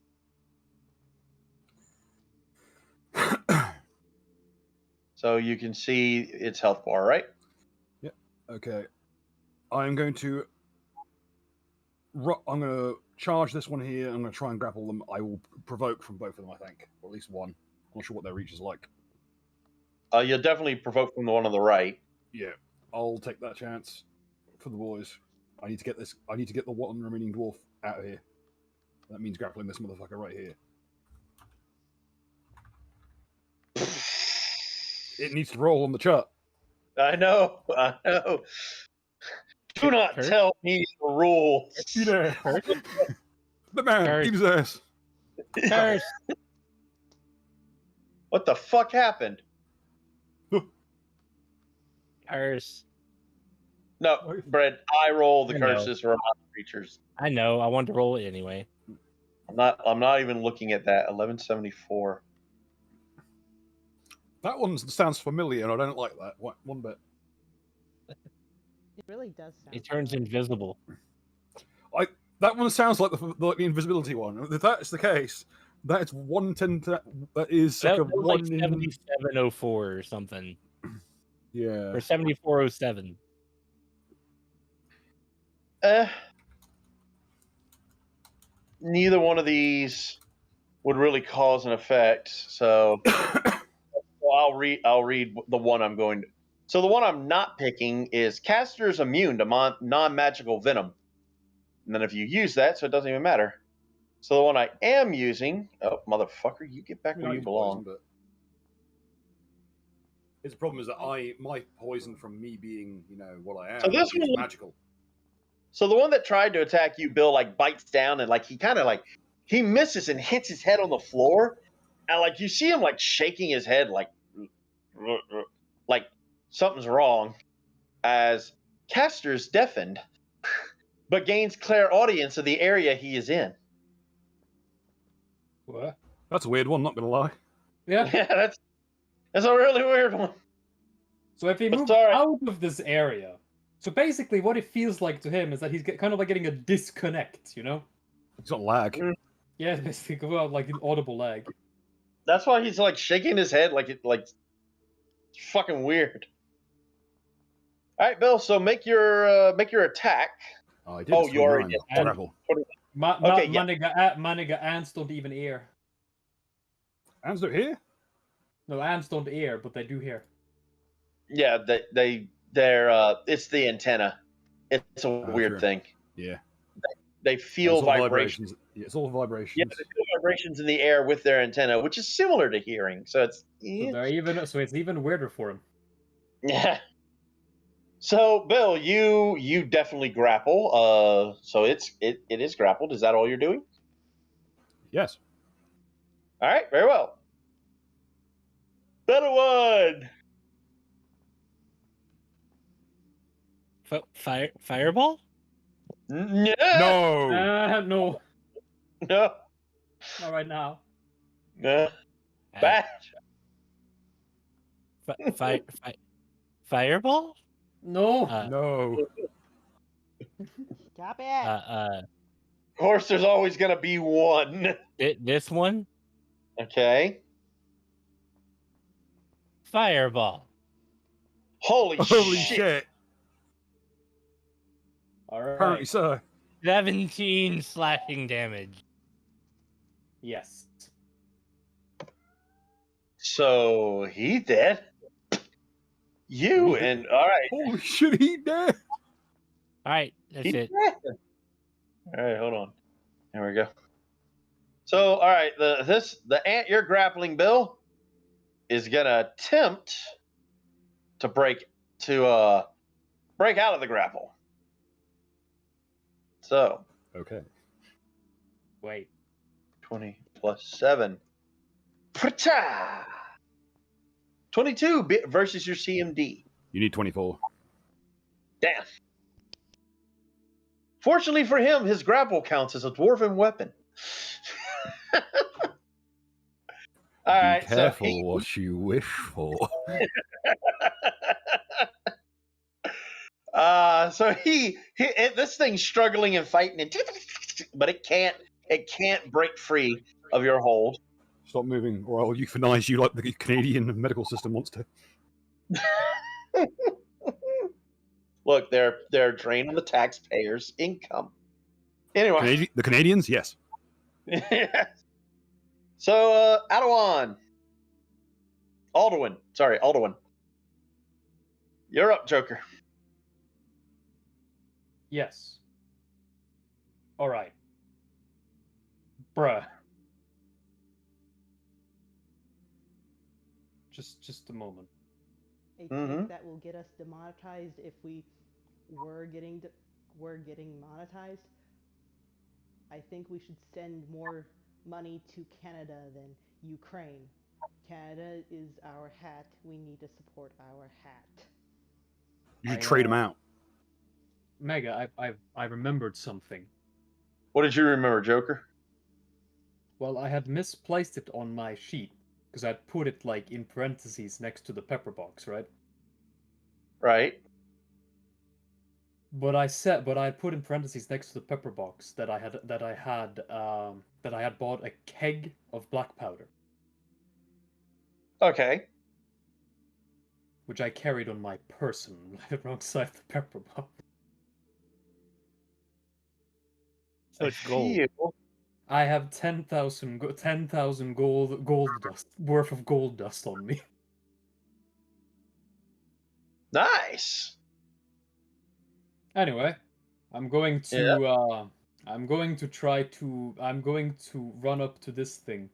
So you can see its health bar, right? Yep. Okay. I'm going to charge this one here. I'm going to try and grapple them. I will provoke from both of them, I think, or at least one. I'm not sure what their reach is like. You'll definitely provoke from the one on the right. Yeah, I'll take that chance for the boys. I need to get this. I need to get the one remaining dwarf out of here. That means grappling this motherfucker right here. It needs to roll on the chart. I know. Do not Kurt? tell me the rules. The man, Kurt. keep his ass. Curse! What the fuck happened? Curse. No, Brett, I roll the I know. curses for all creatures. I know. I wanted to roll it anyway. I'm not even looking at that. 1174. That one sounds familiar, and I don't like that one bit. It really does sound. It turns invisible. That one sounds like the invisibility one. If that's the case, That's 110. That is That like a was like 1 in. 7704 or something, Yeah. or 7407. Neither one of these would really cause an effect. So I'll read the one I'm going to. So the one I'm not picking is caster's immune to non-magical venom. And then if you use that, so it doesn't even matter. So the one I am using, oh motherfucker, you get back I mean, where I you use belong. poison, but his problem is that my poison from me being, what I am, So this is one- magical. So the one that tried to attack you, Bill, like bites down and like he kind of like he misses and hits his head on the floor, and like you see him like shaking his head like something's wrong. As Caster's deafened, but gains clairaudience of the area he is in. What? That's a weird one, not gonna lie. Yeah. Yeah, that's a really weird one. So if he But moves sorry. out of this area, so basically what it feels like to him is that he's kind of like getting a disconnect, you know? It's not lag. Mm. Yeah, basically, well, like an audible lag. That's why he's like shaking his head like it's fucking weird. All right, Bill. So make your attack. Oh, I did. Oh, it's you already 29. did. Grapple. Okay, yeah. Maniga ants don't even hear. Ants don't hear? No, ants don't hear, but they do hear. Yeah, they're it's the antenna. It's a weird true. thing. Yeah. They feel It's all vibrations. Yeah, it's all vibrations. Yeah, they feel vibrations in the air with their antenna, which is similar to hearing. So it's So it's even weirder for him. yeah. So Bill, you definitely grapple. So it is grappled. Is that all you're doing? Yes. All right, very well. Better one. Fireball? No. No. No, No. not right now. No. Bad. Fireball? No. No. Stop it. Of course, there's always gonna be one. This one? Okay. Fireball. Holy Holy shit. shit. All right. Apparently so. 17 slashing damage. Yes. So he dead. You and all right. Holy shit, he dead. All right, that's He it. dead. All right, hold on. There we go. So, all right, the ant you're grappling, Bill, is gonna attempt to break out of the grapple. So, Okay. Wait. 20 plus 7. Pcha! 22 versus your CMD. You need 24. Damn. Fortunately for him, his grapple counts as a dwarven weapon. All Be right, careful what you wish for. So this thing's struggling and fighting, but it can't break free of your hold. Stop moving, or I'll euthanize you like the Canadian medical system wants to. Look, they're draining the taxpayers' income. Anyway, The Canadians, yes. So Alduin. You're up, Joker. Yes. All right. Bruh. Just a moment. A trick Mhm. that will get us demonetized if we were getting monetized. I think we should send more money to Canada than Ukraine. Canada is our hat. We need to support our hat. You should trade them out. Mega, I remembered something. What did you remember, Joker? Well, I had misplaced it on my sheet because I'd put it like in parentheses next to the pepper box, right? Right. But I put in parentheses next to the pepper box that I had bought a keg of black powder, Okay. which I carried on my person right alongside the pepper box. So I it's gold. feel I have 10,000 gold dust worth of gold dust on me. nice. Anyway, I'm going Yeah. to I'm going to run up to this thing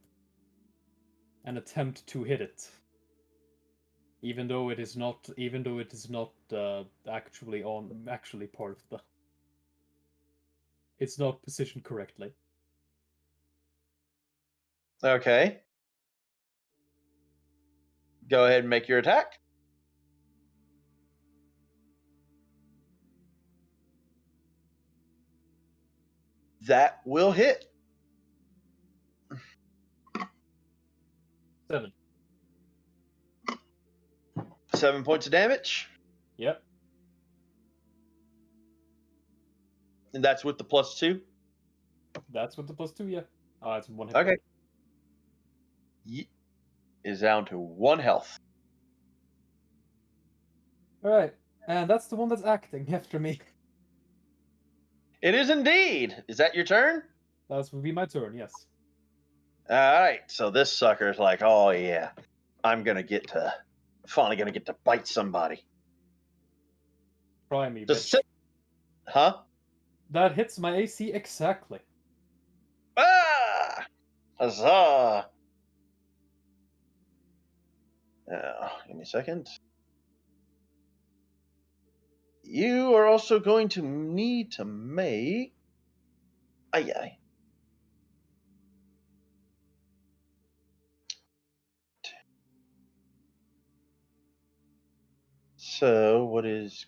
and attempt to hit it. Even though it is not actually part of the it's not positioned correctly. Okay. Go ahead and make your attack. That will hit. 7. 7 points of damage. Yep. And that's with the +2. That's with the +2, yeah. It's 1 hit Okay. point. Is down to 1 health. Alright. And that's the one that's acting after me. It is indeed. Is that your turn? That would be my turn, yes. All right. So this sucker's like, oh yeah, finally gonna get to bite somebody. Try me, The bitch. Huh? That hits my AC exactly. Ah! Huzzah! Give me a second. You are also going to need to make. Aye. So what is?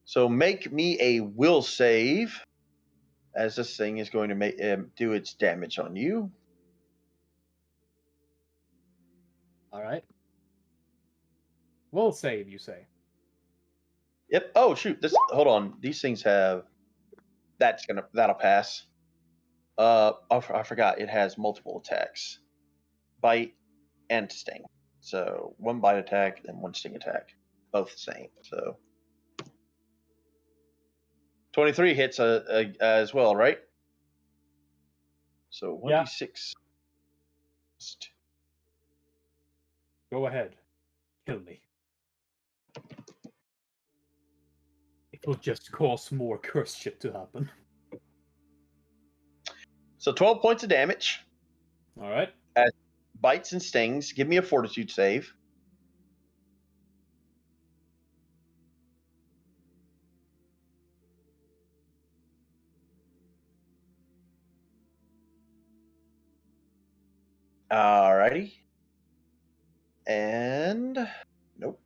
So make me a will save, as this thing is going to make do its damage on you. Alright. Will save, you say? Yep. Oh shoot! Hold on. These things have. That'll pass. I forgot. It has multiple attacks, bite and sting. So 1 bite attack and 1 sting attack, both the same. So 23 hits as well, right? So 1d6. Go ahead. Kill me. It will just cause more cursed shit to happen. So 12 points of damage. Alright. As bites and stings. Give me a fortitude save. Alrighty. And nope.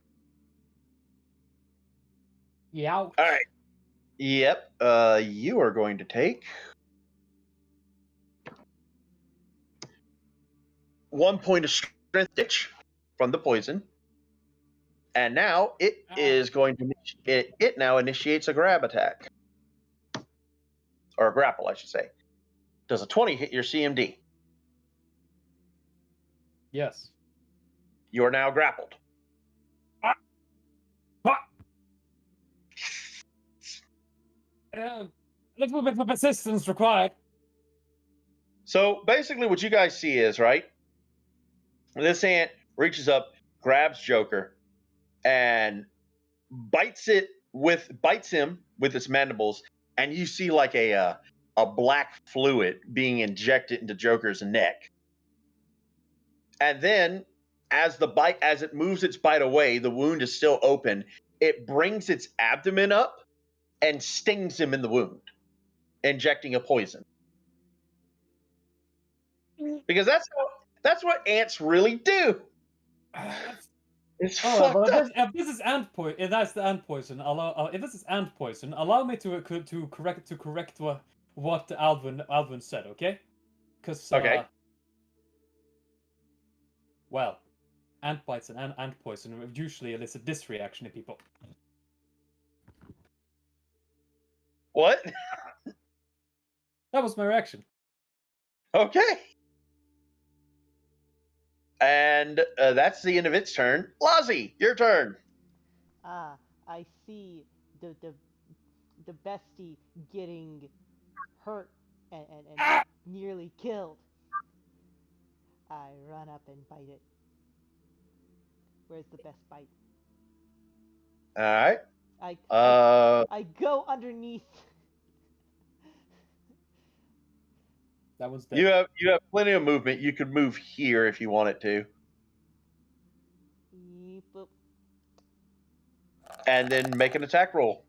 Yeah. All right. Yep. You are going to take 1 point of strength damage from the poison, and now it is going to it now initiates a grab attack, or a grapple, I should say. Does a 20 hit your CMD? Yes. You are now grappled. Little bit of persistence required. So basically, what you guys see is, right, this ant reaches up, grabs Joker, and bites him with its mandibles, and you see like a black fluid being injected into Joker's neck. And then, as it moves its bite away, the wound is still open. It brings its abdomen up and stings him in the wound, injecting a poison. Because that's what ants really do. It's fucked but up. if this is ant poison, if that's the ant poison, if this is ant poison, allow me to correct what Alvin said, okay? Because Okay. well, ant bites and ant poison usually elicit this reaction in people. What? That was my reaction. Okay. And that's the end of its turn. Lozzie, your turn. Ah, I see the bestie getting hurt and nearly killed. I run up and bite it. Where's the best bite? All right. I Uh, I go underneath. That one's dead. you have plenty of movement. You could move here if you wanted to, Yeep, boop. and then make an attack roll.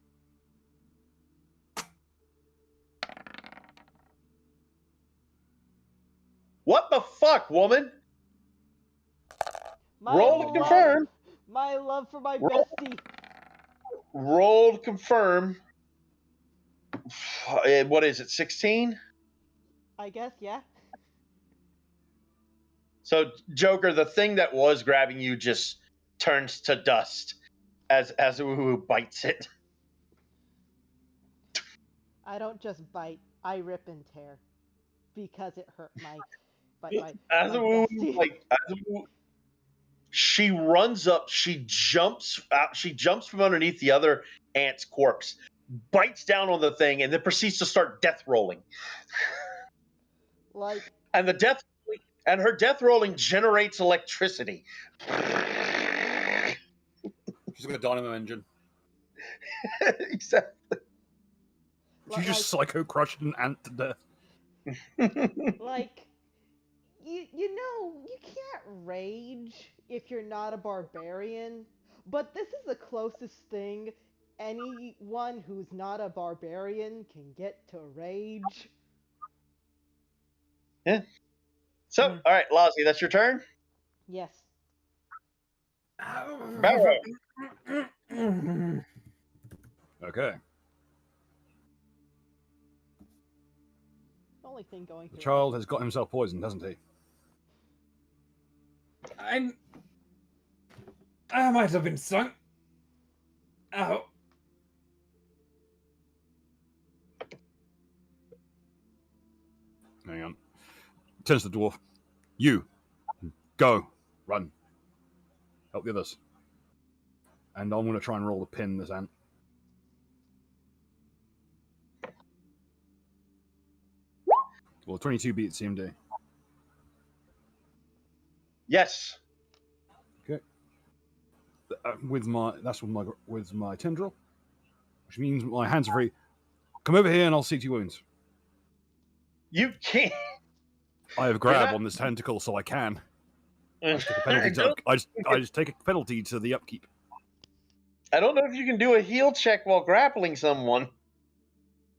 What the fuck, woman? My Roll to love, confirm. my love for my Roll. bestie. Roll to confirm. What is it? 16. I guess, yeah. So, Joker, the thing that was grabbing you just turns to dust as Uwu bites it. I don't just bite. I rip and tear because it hurt my Azuwu, bestie. like Azuwu, she runs up, she jumps out, she jumps from underneath the other ant's corpse, bites down on the thing, and then proceeds to start death rolling. Like, And her death rolling generates electricity. She's got a dynamo engine. Exactly. She just psycho crushed an ant to death. like you know, you can't rage if you're not a barbarian, but this is the closest thing anyone who's not a barbarian can get to rage. Yeah. So, all right, Lozzie, that's your turn. Yes. Barrow. Okay. The only thing going The through child has got himself poisoned, hasn't he? I might have been stung. Ow. Hang on. Turns to the dwarf. You. Go. Run. Help the others. And I'm going to try and roll the pin this ant. Well, 22 beats CMD. Yes. Okay. With my tendril, which means my hands are free. Come over here and I'll see to your wounds. You can't. I have grab on this tentacle, so I can. I just take a penalty to, I just take a penalty to the upkeep. I don't know if you can do a heal check while grappling someone.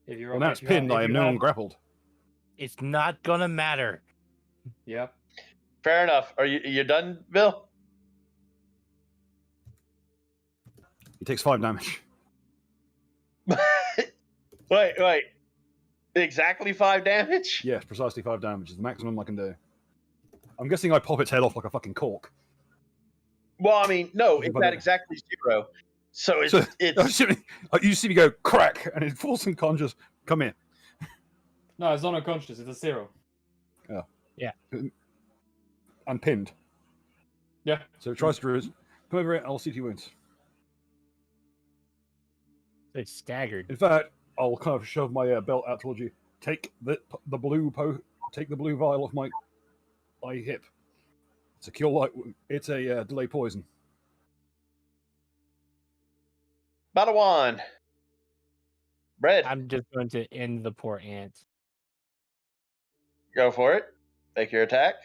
If you're Well, now it's pinned. I am no longer grappled. It's not gonna matter. Yep. Fair enough. Are you done, Bill? He takes 5 damage. Wait. Exactly 5 damage? Yes, precisely 5 damage is the maximum I can do. I'm guessing I pop its head off like a fucking cork. Well, I mean, no, it's at exactly 0. So it's you see me go crack, and it falls unconscious. Come here. No, it's not unconscious. It's a 0. Oh. Yeah. I'm pinned. Yeah. So it tries to come over here. I'll see to your wounds. It's staggered. In fact, I'll kind of shove my belt out towards you. Take the blue vial off my hip. It's a cure light. It's a delay poison. Badawan. Bread. I'm just going to end the poor ant. Go for it. Make your attack.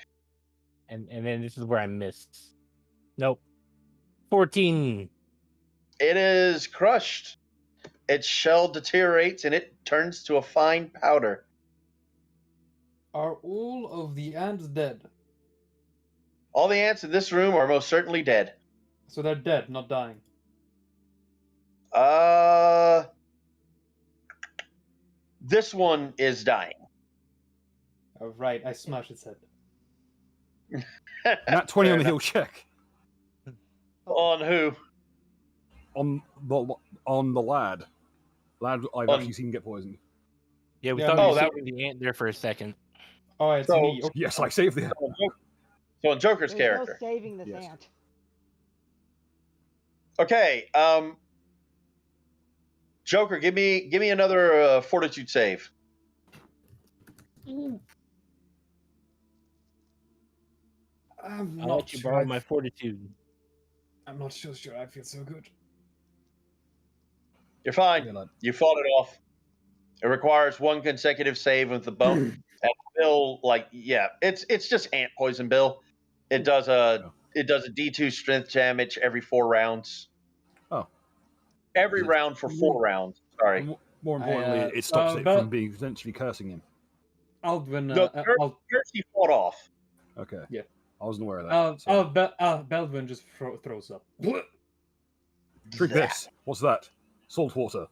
And then this is where I missed. Nope. 14. It is crushed. Its shell deteriorates and it turns to a fine powder. Are all of the ants dead? All the ants in this room are most certainly dead. So they're dead, not dying. This one is dying. Oh, right. I smashed its head. Nat 20 on the heal check. On who? On the lad. Lad, I've actually seen him get poisoned. Yeah, we Yeah, thought me we were too. saving the ant there for a second. Oh, it's So- me. Okay. Yes, I saved the. So in Joker's There's character. no saving this Yes. ant. Okay, Joker, give me another fortitude save. I'm I'll not let you sure. borrow my fortitude. I'm not so sure I feel so good. You're fine. Yeah, lad. You fought it off. It requires one consecutive save with the bone. And Bill, it's just ant poison, Bill. It does a D2 strength damage every 4 rounds. Oh. Every Is it- round for 4 rounds. Sorry. More importantly, it stops it but- from being potentially cursing him. Aldwin, No, curse he fought off. Okay. Yeah. I wasn't aware of that. Belvin just throws up. Drink this. What's that? Salt water.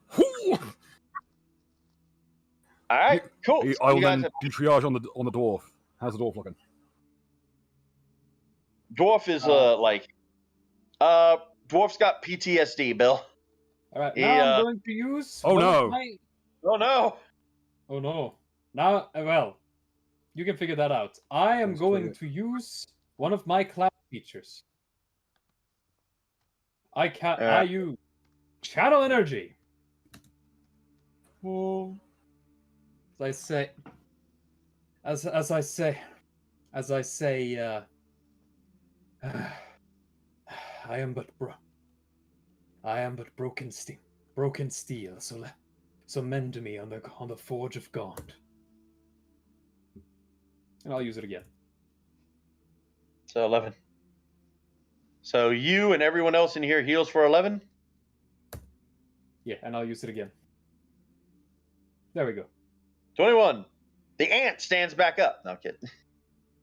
All right, cool. I will You guys then have, do triage on the dwarf. How's the dwarf looking? Dwarf is Dwarf's got PTSD, Bill. All right, He, now I'm going to use. Oh, one of no. my- Oh no. Oh no! Now, well, you can figure that out. I am Let's going play it. to use one of my class features. I use channel energy. Oh. As I say, I am but broken steel. So mend me on the forge of God. And I'll use it again. So 11. So you and everyone else in here heals for 11? Yeah, and I'll use it again. There we go. 21. The ant stands back up. No, I'm kidding.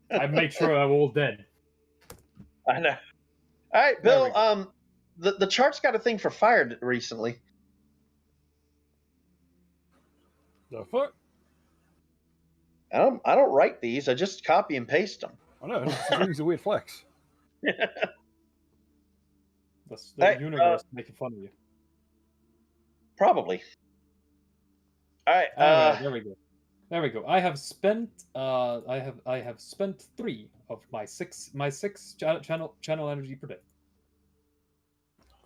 I made sure I'm all dead. I know. All right, There we Bill. The chart's got a thing for fire recently. The fuck? I don't write these. I just copy and paste them. I know. It's a weird flex. That's the Hey, universe making fun of you. Probably. All right. Alright, there we go. I have spent I have spent 3 of my 6 channel energy per day.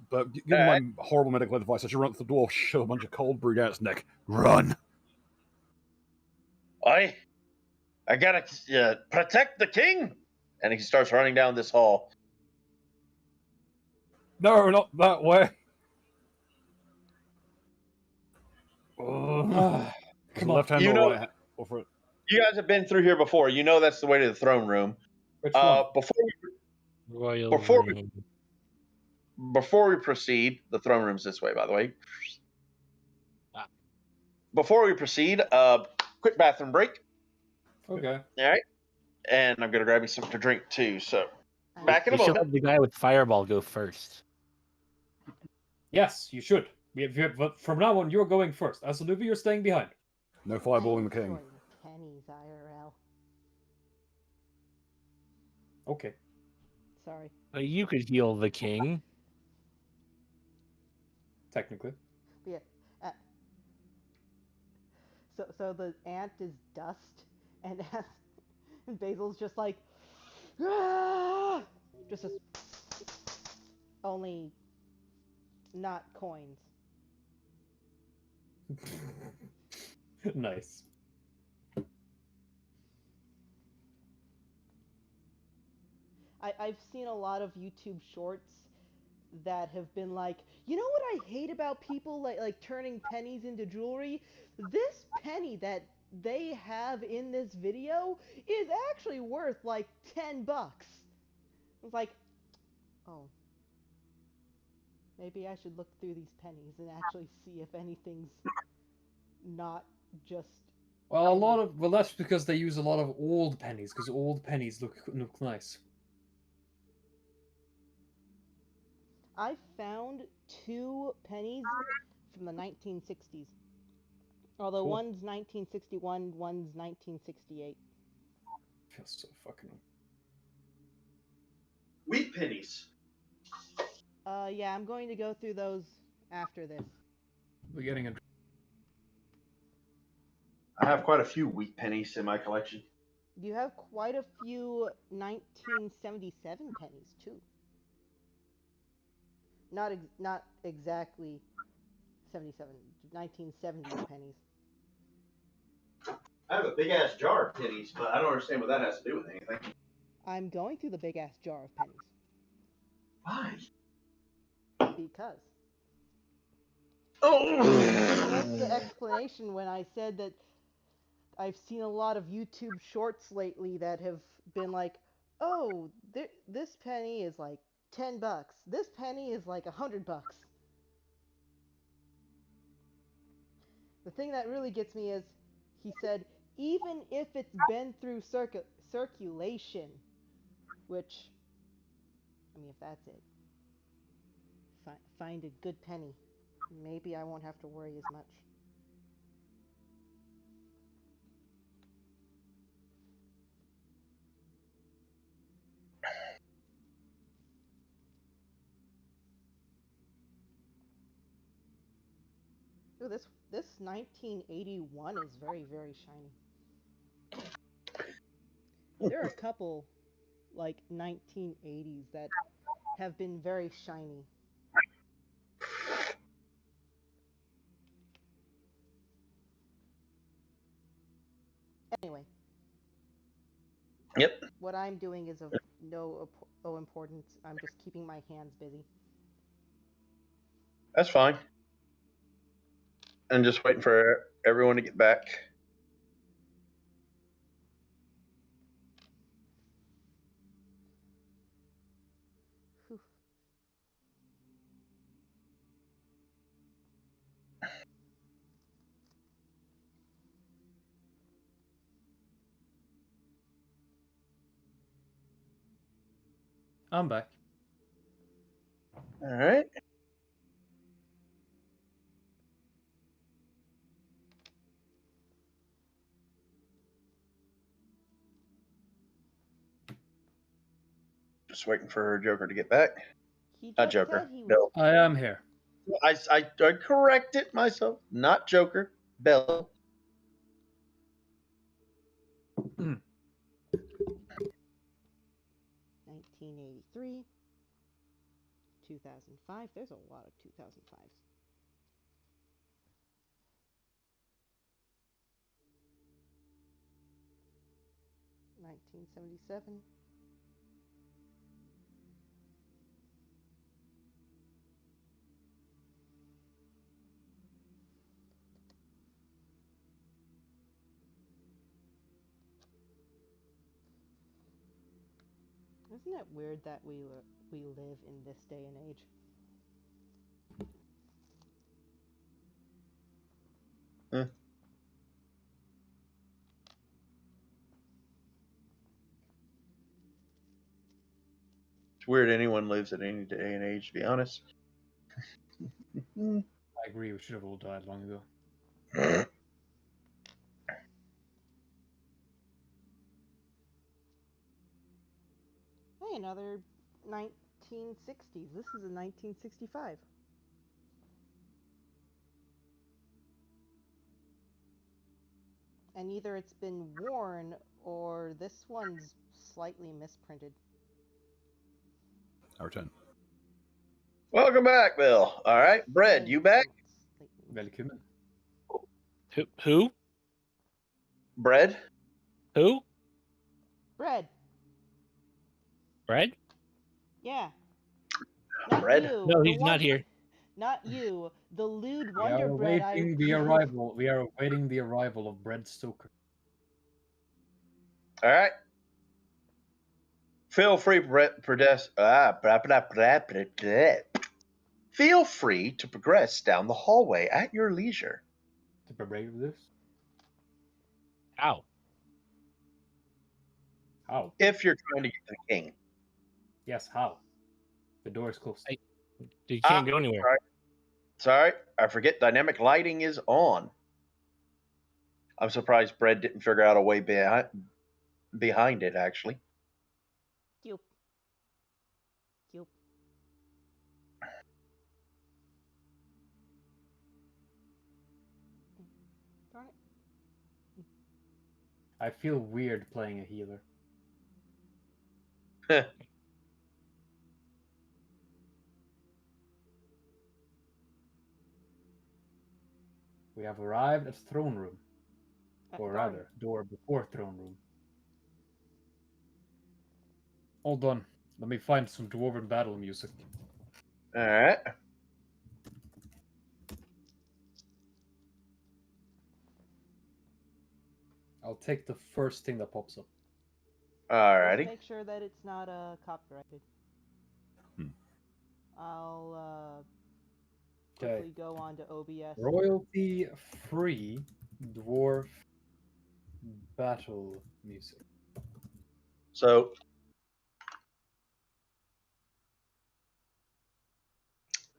But given my horrible medical advice, I should run to the dwarf, shove a bunch of cold brew down its neck. Run! I gotta protect the king. And he starts running down this hall. No, not that way. Come on. Left hand You or know- right hand? Or for it? You guys have been through here before. You know that's the way to the throne room. Which one? Royal Before we- room. Before we proceed, the throne room's this way, by the way. Ah. Before we proceed, quick bathroom break. Okay. All right. And I'm going to grab me something to drink too. So, back in a We should moment. have the guy with fireball go first. Yes, you should. But from now on, you're going first. As Olivia, you're staying behind. No fireballing the king. Pennies IRL. Okay. Sorry. You could heal the king. Technically. But yeah. So the ant is dust, and and Basil's just like, "Ah!" Just as only not coins. Nice. I've seen a lot of YouTube shorts that have been like, you know what I hate about people like turning pennies into jewelry? This penny that they have in this video is actually worth like $10. It's like, oh, maybe I should look through these pennies and actually see if anything's not just. Well, that's because they use a lot of old pennies, because old pennies look nice. I found 2 pennies from the 1960s. Although Cool. one's 1961, one's 1968. Feels so fucking. Wheat pennies. Yeah, I'm going to go through those after this. We're getting a. have quite a few wheat pennies in my collection. You have quite a few 1977 pennies too. Not exactly 77, 1970s pennies. I have a big ass jar of pennies, but I don't understand what that has to do with anything. I'm going through the big ass jar of pennies Why? because Oh. what's the explanation when I said that I've seen a lot of YouTube shorts lately that have been like, oh, this penny is like $10. This penny is like $100. The thing that really gets me is he said, even if it's been through circulation, which, I mean, if that's it, find a good penny. Maybe I won't have to worry as much. Ooh, this 1981 is very, very shiny. There are a couple like 1980s that have been very shiny. Anyway. Yep. What I'm doing is of no importance. I'm just keeping my hands busy. That's fine. I'm just waiting for everyone to get back. Whew. I'm back. All right. Just waiting for Joker to get back. He Not just Joker. said he was. Bill. I am here. I corrected myself. Not Joker. Bill. 1983, 2005. There's a lot of 2005s. $1977. Isn't it weird that we live in this day and age? It's weird anyone lives at any day and age, to be honest. I agree. We should have all died long ago. Hey, another 1960s. This is a 1965. And either it's been worn or this one's slightly misprinted. I return. Welcome back, Bill. All right. Bread, you back? Välkommen. Who? Bread? Who? Bread. Bread? Yeah. Not Bread? you. No, the he's not here. Not you. The lewd We are Wonder Bread. awaiting the arrival. We are awaiting the arrival of Bread Stoker. All right. Feel free Feel free to progress down the hallway at your leisure. To prepare this? How? How? If you're trying to get to the king. Yes, how? The door is closed. You can't go anywhere. Sorry, I forget dynamic lighting is on. I'm surprised Bread didn't figure out a way behind it, actually. Yup. Yup. Darn it. I feel weird playing a healer. We have arrived at throne room. Or Darn. rather, door before throne room. Hold on. Let me find some dwarven battle music. All right. I'll take the first thing that pops up. All Just righty. make sure that it's not copyrighted. Hmm. I'll Okay. quickly go on to OBS. Royalty free dwarf battle music. So,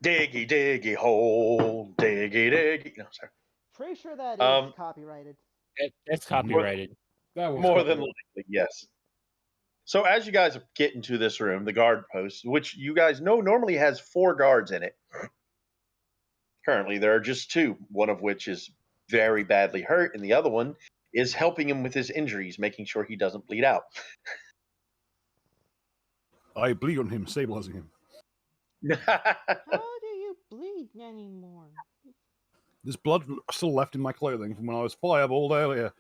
diggy, diggy hole, diggy, diggy. No, sorry. Pretty sure that is Um, copyrighted. That's copyrighted. That was More than copyrighted. likely, yes. So as you guys get into this room, the guard post, which you guys know normally has 4 guards in it. Currently, there are just 2, one of which is very badly hurt, and the other one is helping him with his injuries, making sure he doesn't bleed out. I bleed on him, stabilizing him. How do you bleed anymore? There's blood still left in my clothing from when I was fireballed earlier.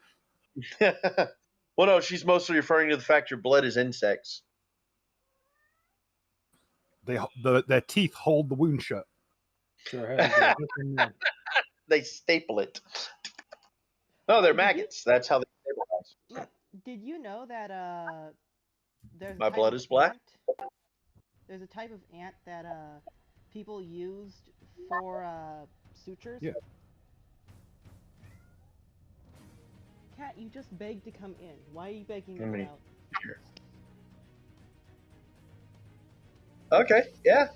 Well, no, she's mostly referring to the fact your blood is insects. Their teeth hold the wound shut. Sure, how to get in there. They staple it. No, they're Did you- maggots. That's how they stabilize. Did you know that there's a My type blood of is black? ant? There's a type of ant that people used for sutures. Yeah. Cat, you just begged to come in. Why are you begging to I go mean- out? Okay, yeah.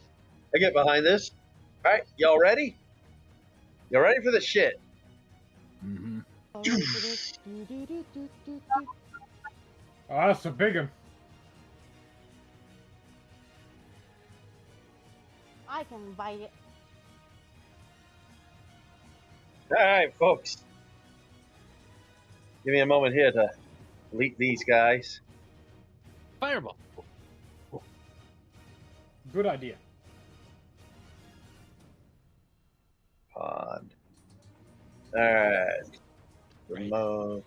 I get behind this. All right, y'all ready? Y'all ready for this shit? Mm-hmm. All ready for this? Do, do, do, do, do, do. Oh, that's a big one. I can bite it. All right, folks. Give me a moment here to delete these guys. Fireball. Good idea. Pond. All right. Remote.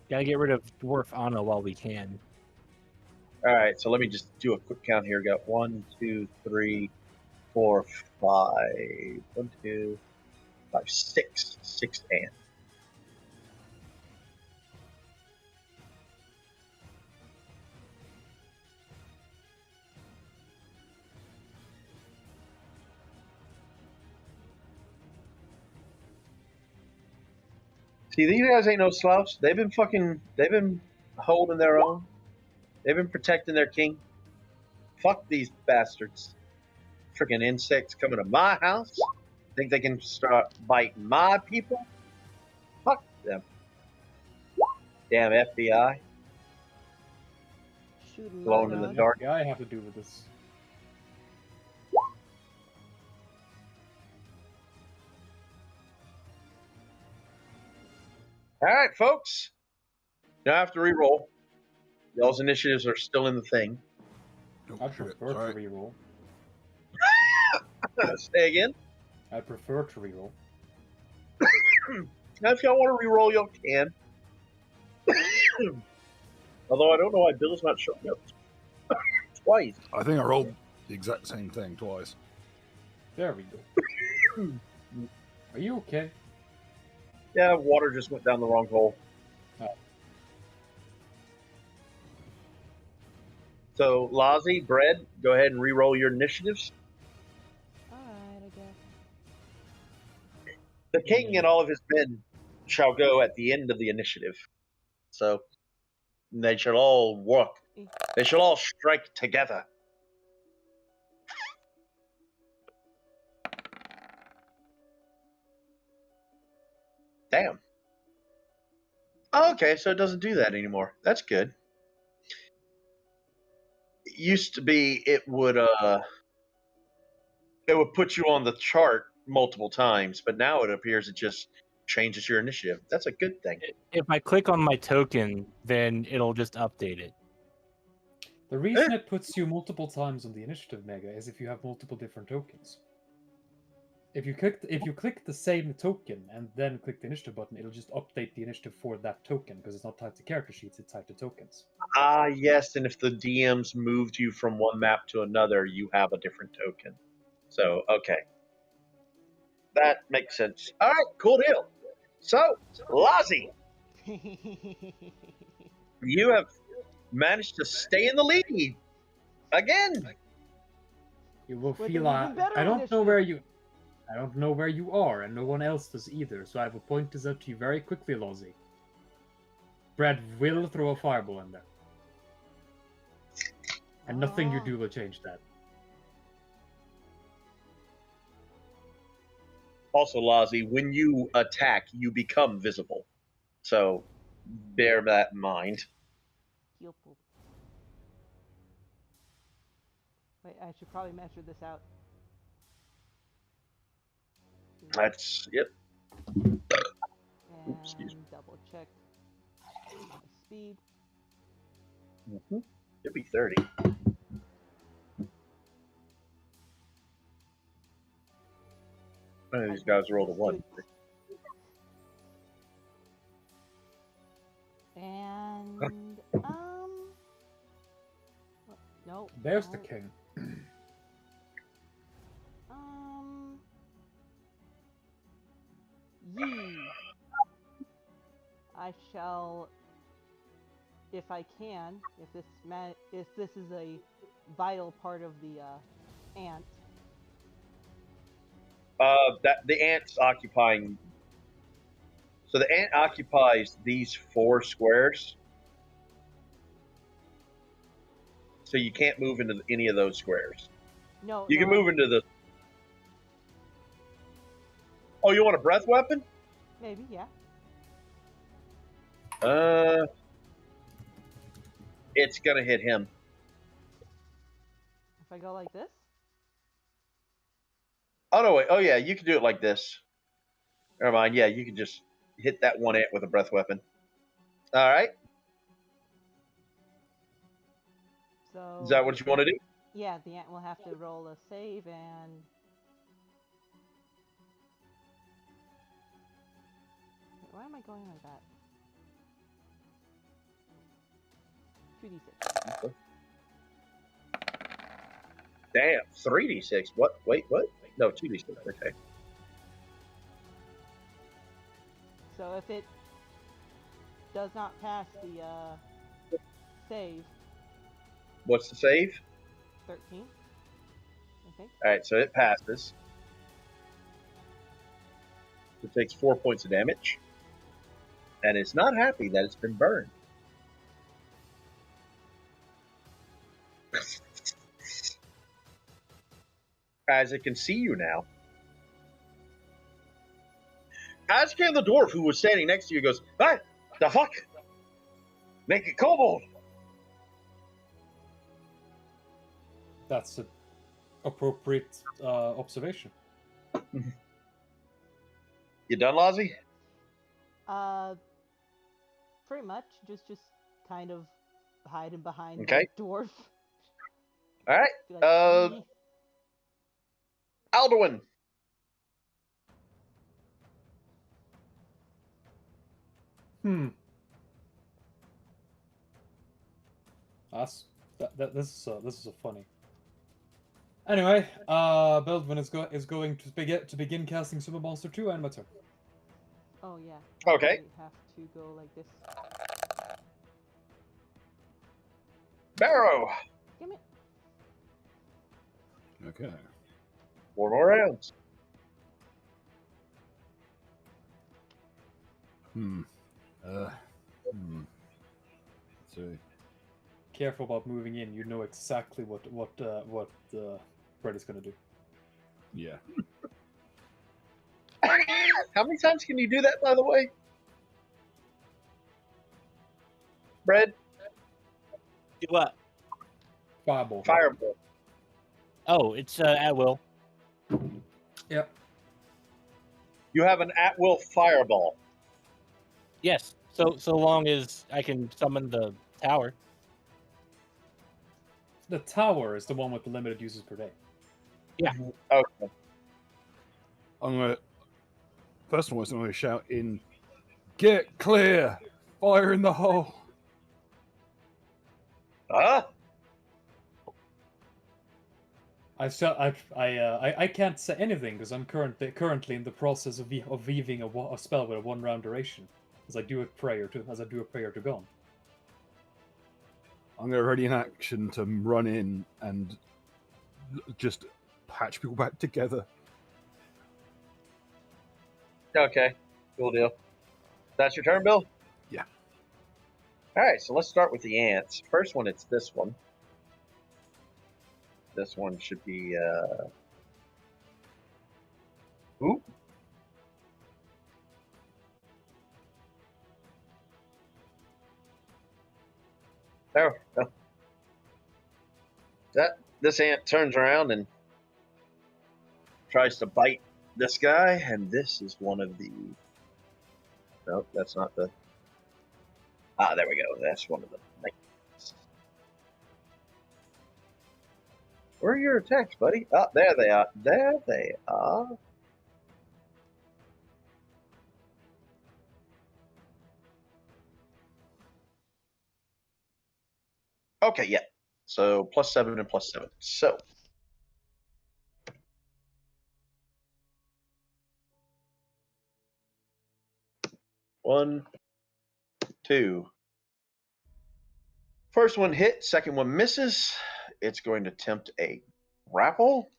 Gotta get rid of Dwarf Anna while we can. All right, so let me just do a quick count here. Got 1, 2, 3, 4, 5. 1, 2, 5, 6. 6 ants. See, these guys ain't no slouch. They've been holding their own. They've been protecting their king. Fuck these bastards. Freaking insects coming to my house. Think they can start biting my people? Fuck them. Damn FBI. Shooting Glowing my in the dog. dark. Yeah, I have to do with this. All right, folks. Now I have to re-roll. Y'all's initiatives are still in the thing. Oh, I shit. prefer to Sorry. reroll. Say again. I prefer to reroll. Now, if y'all want to re-roll, y'all can. Although I don't know why Bill's not showing up twice. I think I rolled the exact same thing twice. There we go. Are you okay? Yeah, water just went down the wrong hole. Oh. So, Lazi, Bread, go ahead and re-roll your initiatives. Alright, I guess. The king and all of his men shall go at the end of the initiative. So, they shall all work. They shall all strike together. Damn. Okay, so it doesn't do that anymore. That's good. It used to be it would put you on the chart multiple times, but now it appears it just changes your initiative. That's a good thing. If I click on my token, then it'll just update it. The reason it puts you multiple times on the initiative, Mega, is if you have multiple different tokens. If you click the same token and then click the initiative button, it'll just update the initiative for that token because it's not tied to character sheets; it's tied to tokens. Ah, yes, and if the DMs moved you from one map to another, you have a different token. So, okay. That makes sense. All right, cool deal. So, Lazi, you have managed to stay in the lead again. You will With feel an even better I don't know initiative. where you I don't know where you are, and no one else does either, so I will point this out to you very quickly, Lozzie. Brad will throw a fireball in there. And nothing you do will change that. Also, Lazi, when you attack, you become visible. So, bear that in mind. Wait, I should probably measure this out. That's it. And excuse me. double check my speed. It'd be 30. One of these guys rolled a 1. And no. There's the king. Yee. I shall, if I can, if this is a vital part of the ant. The ant's occupying. So the ant occupies these 4 squares. So you can't move into any of those squares. No. You can move into the. Oh, you want a breath weapon? Maybe, yeah. It's gonna hit him. If I go like this? Oh no, wait. Oh yeah, you can do it like this. Never mind. Yeah, you can just hit that one ant with a breath weapon. All right. So. Is that what you want to do? Yeah, the ant will have to roll a save and. Why am I going like that? 2d6. Damn, 3d6. What? Wait, what? No, 2d6. Okay. So if it does not pass the save. What's the save? 13. Okay. All right, so it passes. It takes 4 points of damage, and it's not happy that it's been burned. As it can see you now. Asking the dwarf who was standing next to you goes, "What the fuck? Make it kobold." That's an appropriate observation. You done, Lozzie? Pretty much. Just kind of hiding behind Okay. the dwarf. All right. Like, Alduin. This is a funny. Anyway, Beldwin is going to begin casting Super Monster 2 and my turn. Oh yeah. Okay. You have to go like this. Barrow. Give me. Okay. 4 more rounds. Let's see. Careful about moving in. You know exactly what Brett is going to do. Yeah. How many times can you do that, by the way? Brad? Do what? Fireball. Fireball. Oh, it's at will. Yep. You have an at-will fireball. Yes. So long as I can summon the tower. The tower is the one with the limited uses per day. Yeah. Okay. I'm gonna. First of all, I'm gonna shout in, "Get clear! Fire in the hole!" Huh? I can't say anything because I'm currently in the process of weaving a spell with a 1 round duration as I do a prayer to Gon. I'm gonna ready in action to run in and just patch people back together. Okay. Cool deal. That's your turn, Bill? Yeah. All right, so let's start with the ants. First one, it's this one. This one should be, Ooh. There we go. This ant turns around and tries to bite this guy, and this is one of the. Nope, that's not the. Ah, there we go. That's one of the. Where are your attacks, buddy? Oh, there they are. There they are. Okay, yeah. So +7 and +7. So. One, two. First one hit, second one misses. It's going to attempt a grapple.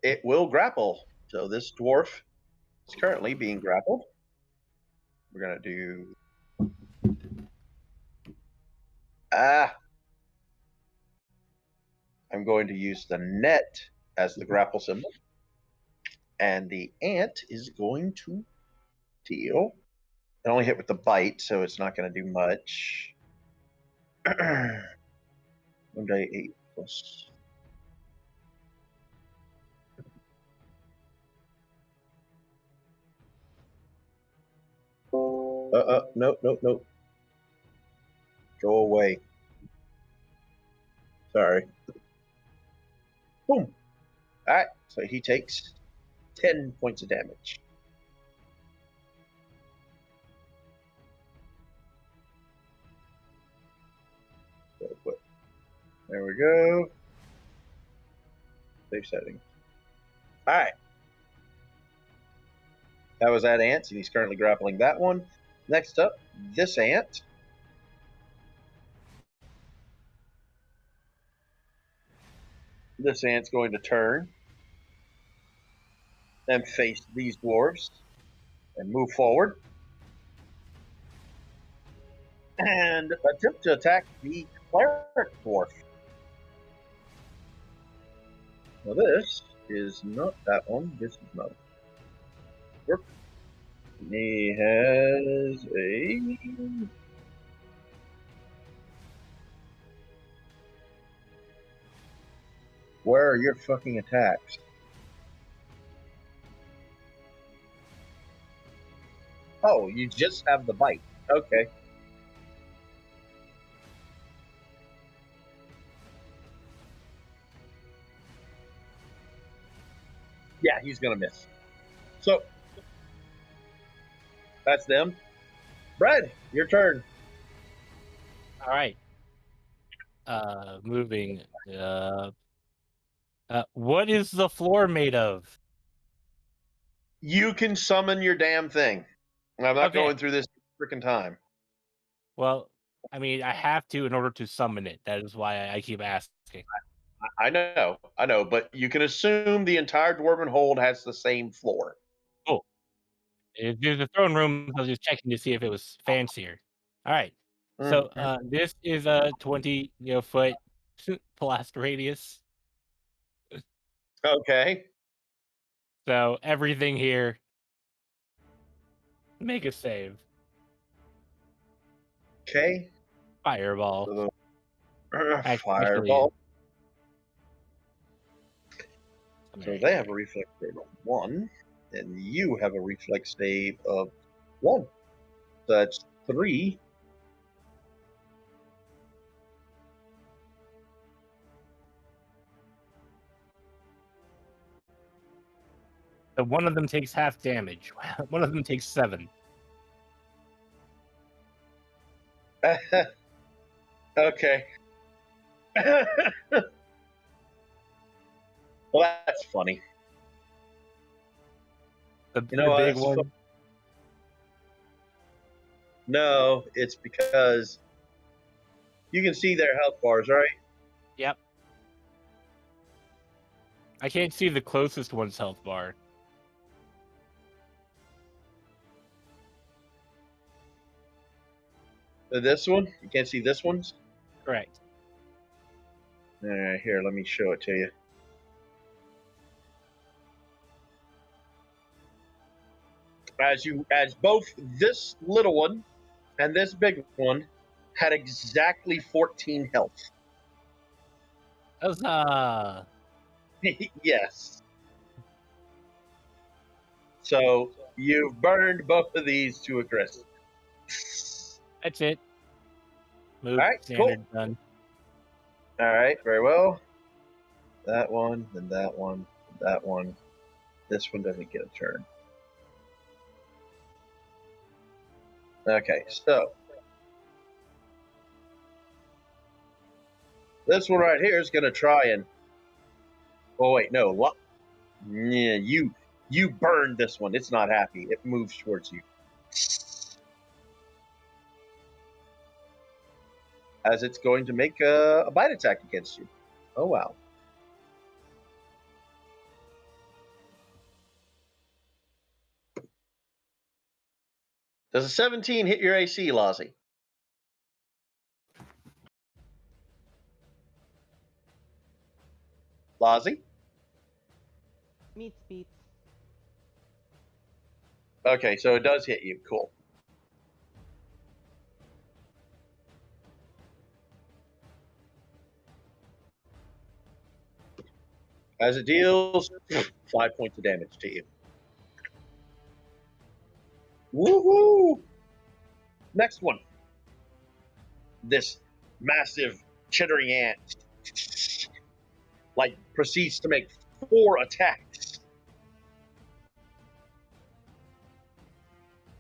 It will grapple. So this dwarf is currently being grappled. We're going to do. I'm going to use the net as the grapple symbol. And the ant is going to deal. It only hit with the bite, so it's not going to do much. 1d8 plus. Nope. Go away. Sorry. Boom. All right, so he takes 10 points of damage. There we go. Save settings. All right. That was that ant, and he's currently grappling that one. Next up, this ant. This ant's going to turn and face these dwarves and move forward and attempt to attack the cleric dwarf. Now this is not that one. This is not. He has a. Where are your fucking attacks? Oh, you just have the bite. Okay. Yeah, he's gonna miss. So that's them. Brad, your turn. All right. Moving. What is the floor made of? You can summon your damn thing. I'm not going through this freaking time. Well, I mean, I have to in order to summon it. That is why I keep asking. I know, but you can assume the entire Dwarven Hold has the same floor. Oh, if there's a throne room, I was just checking to see if it was fancier. All right. So this is a 20 foot blast radius. Okay. So everything here, make a save. Okay. Fireball. So Actually, fireball. So Alright. they have a reflex save of 1, and you have a reflex save of 1. So that's 3. So one of them takes half damage. One of them takes 7. Okay. Well, that's funny. The know what, big that's one. No, it's because you can see their health bars, right? Yep. I can't see the closest one's health bar. This one? You can't see this one's? Correct. All right, here, let me show it to you. As both this little one and this big one had exactly 14 health. Huzzah! Yes. So you've burned both of these to a crisp. That's it. Move. Alright, Standard done. All right, very well. That one, then that one, that one. This one doesn't get a turn. Okay, so this one right here is going to try and. Oh wait, no. Yeah, you burned this one. It's not happy. It moves towards you. As it's going to make a bite attack against you. Oh wow. Does a 17 hit your AC, Lozzie? Lozzie? Meets beats. Okay, so it does hit you. Cool. As it deals 5 points of damage to you. Woohoo! Next one. This massive chittering ant proceeds to make 4 attacks.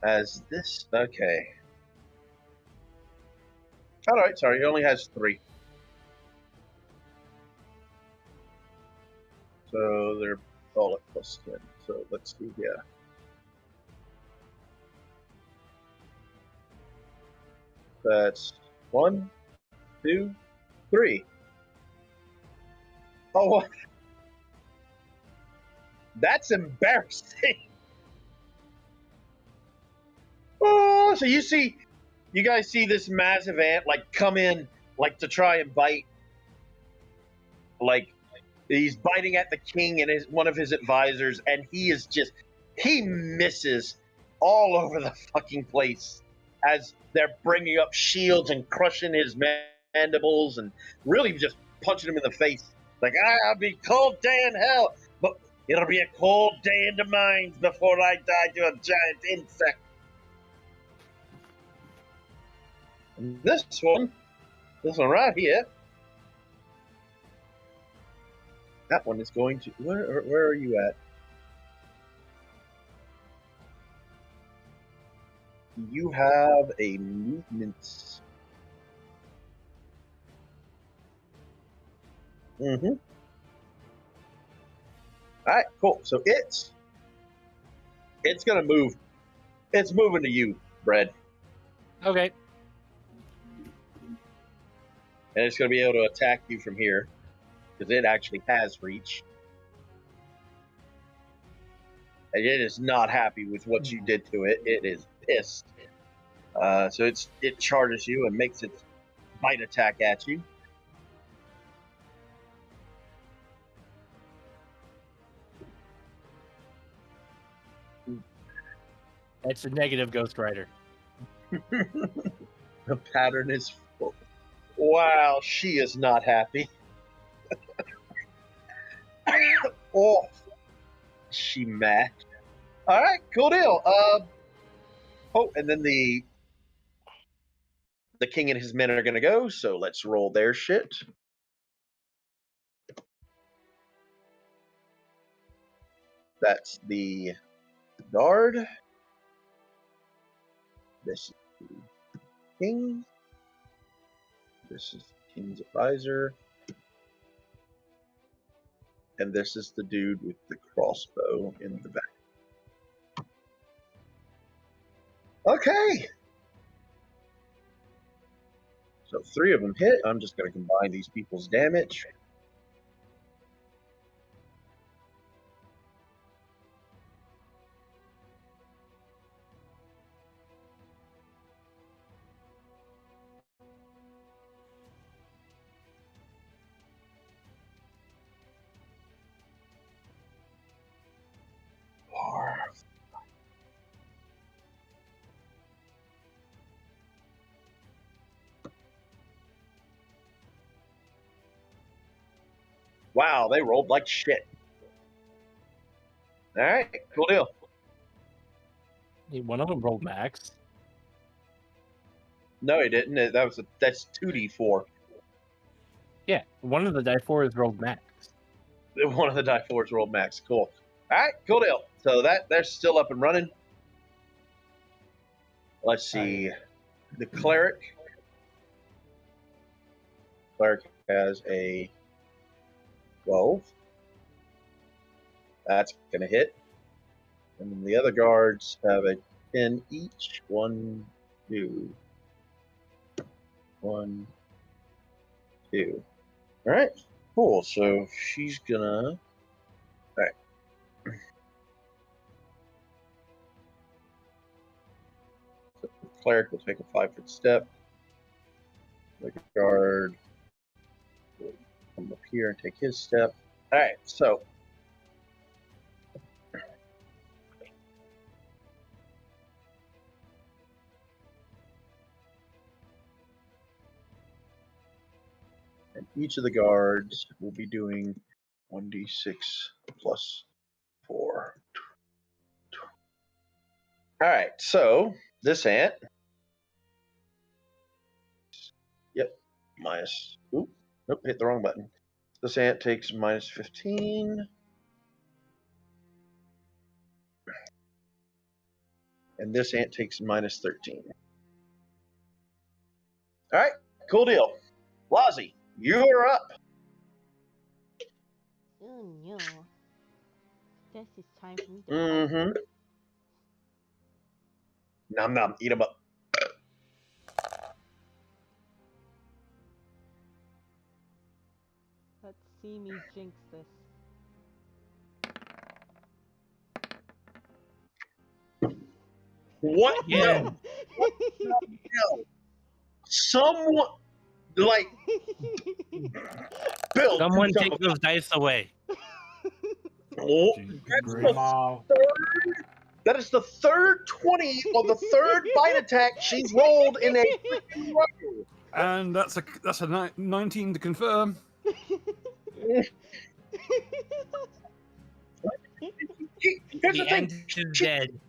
As this, okay. All right, sorry, he only has 3. So they're all at +10. So let's see here. That's 1, 2, 3. Oh, that's embarrassing. Oh, so you guys see this massive ant come in to try and bite. He's biting at the king and one of his advisors, and he misses all over the fucking place as they're bringing up shields and crushing his mandibles and really just punching him in the face. I'll be cold day in hell, but it'll be a cold day in the mines before I die to a giant insect. And this one right here, that one is going to. Where are you at? You have a movement. Mm-hmm. All right, cool. So it's gonna move. It's moving to you, Brad. Okay. And it's gonna be able to attack you from here because it actually has reach. And it is not happy with what you did to it. It is pissed. So it charges you and makes its bite attack at you. That's a negative Ghost Rider. The pattern is full. Wow, she is not happy. Oh, she mad. All right, cool deal. Oh, and then the king and his men are gonna go. So let's roll their shit. That's the guard. This is the king. This is the king's advisor. And this is the dude with the crossbow in the back. Okay. So 3 of them hit. I'm just going to combine these people's damage. Wow, they rolled like shit. All right, cool deal. One of them rolled max. No, he didn't. That's 2d4. Yeah, one of the die fours rolled max. One of the die fours rolled max. Cool. All right, cool deal. So they're still up and running. Let's see. The cleric. Cleric has a 12. That's going to hit. And then the other guards have a 10 each. 1, 2. 1, 2. All right, cool. So she's gonna. All right. So the cleric will take a 5-foot step. The guard will come up here and take his step. All right, so. And each of the guards will be doing 1d6 plus 4. All right, so this ant. Yep, minus. Oop, nope, hit the wrong button. This ant takes minus 15. And this ant takes minus 13. All right, cool deal. Lozzie, you're up. Oh no. Guess it's time for me to Mm-hmm. Nom nom, eat 'em up. Let's see me jinx this. What? Yeah. No. Someone, like, Bill. Someone take those dice away. Oh, Jesus that's Christ. the third, that is the third 20 of the third bite attack she's rolled in a freaking row. And that's a 19 to confirm. Here's The the ant thing. is dead.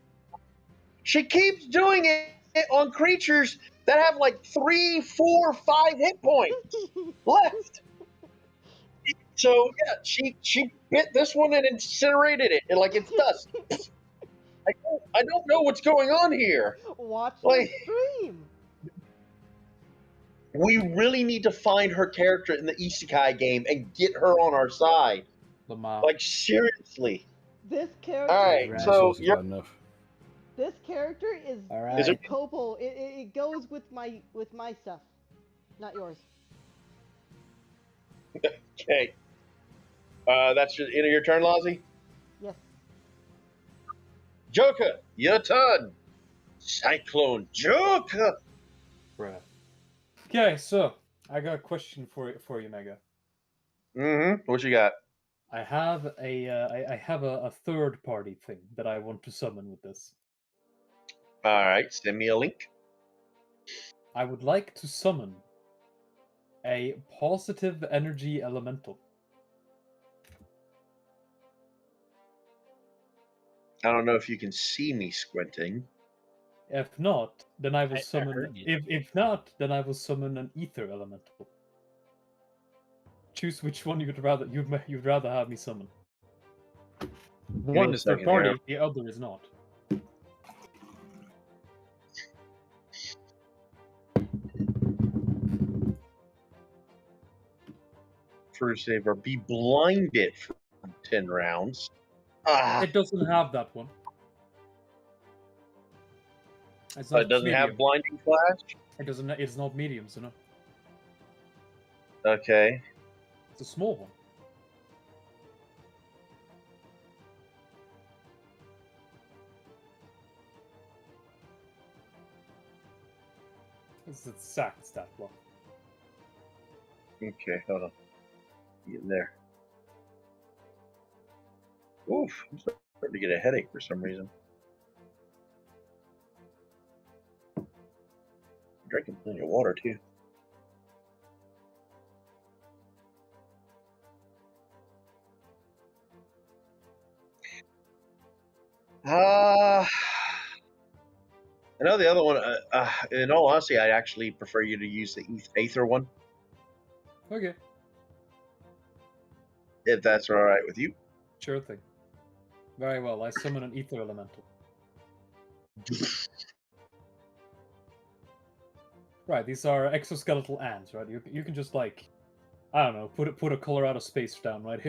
She keeps doing it on creatures that have like 3, 4, 5 hit points left. So yeah, she bit this one and incinerated it, and like it's dust. I don't know what's going on here. Watch Like, the stream. we really need to find her character in the Isekai game and get her on our side. Lamau. Like seriously. This character. All right, Right. so Resources bad enough. This character is All Is right. it- Copal. It goes with my stuff, not yours. okay. That's the end of your turn, Lozzie. Yes. Joker, your turn. Cyclone Joker. Bruh. Okay, so I got a question for you, Mega. Mm-hmm. What you got? I have a third party thing that I want to summon with this. All right, send me a link. I would like to summon a positive energy elemental. I don't know if you can see me squinting. If not, then I will I summon. heard you. If not, then I will summon an ether elemental. Choose which one you'd rather have me summon. me One a is third second here. party, the other is not. True Saver, be blinded for 10 rounds. Ah, It doesn't have that one. It's but not it doesn't medium. have blinding flash? It doesn't. It's not medium, so no. Okay. It's a small one. It's exact stat block. Okay, hold on. Get in there. Oof, I'm starting to get a headache for some reason. I'm drinking plenty of water too. I know the other one. In all honesty, I'd actually prefer you to use the Aether one, Okay, if that's all right with you. sure thing. Very well. I summon an ether elemental. Right, these are exoskeletal ants, right? You can just like, I don't know, put a Colorado space down right here.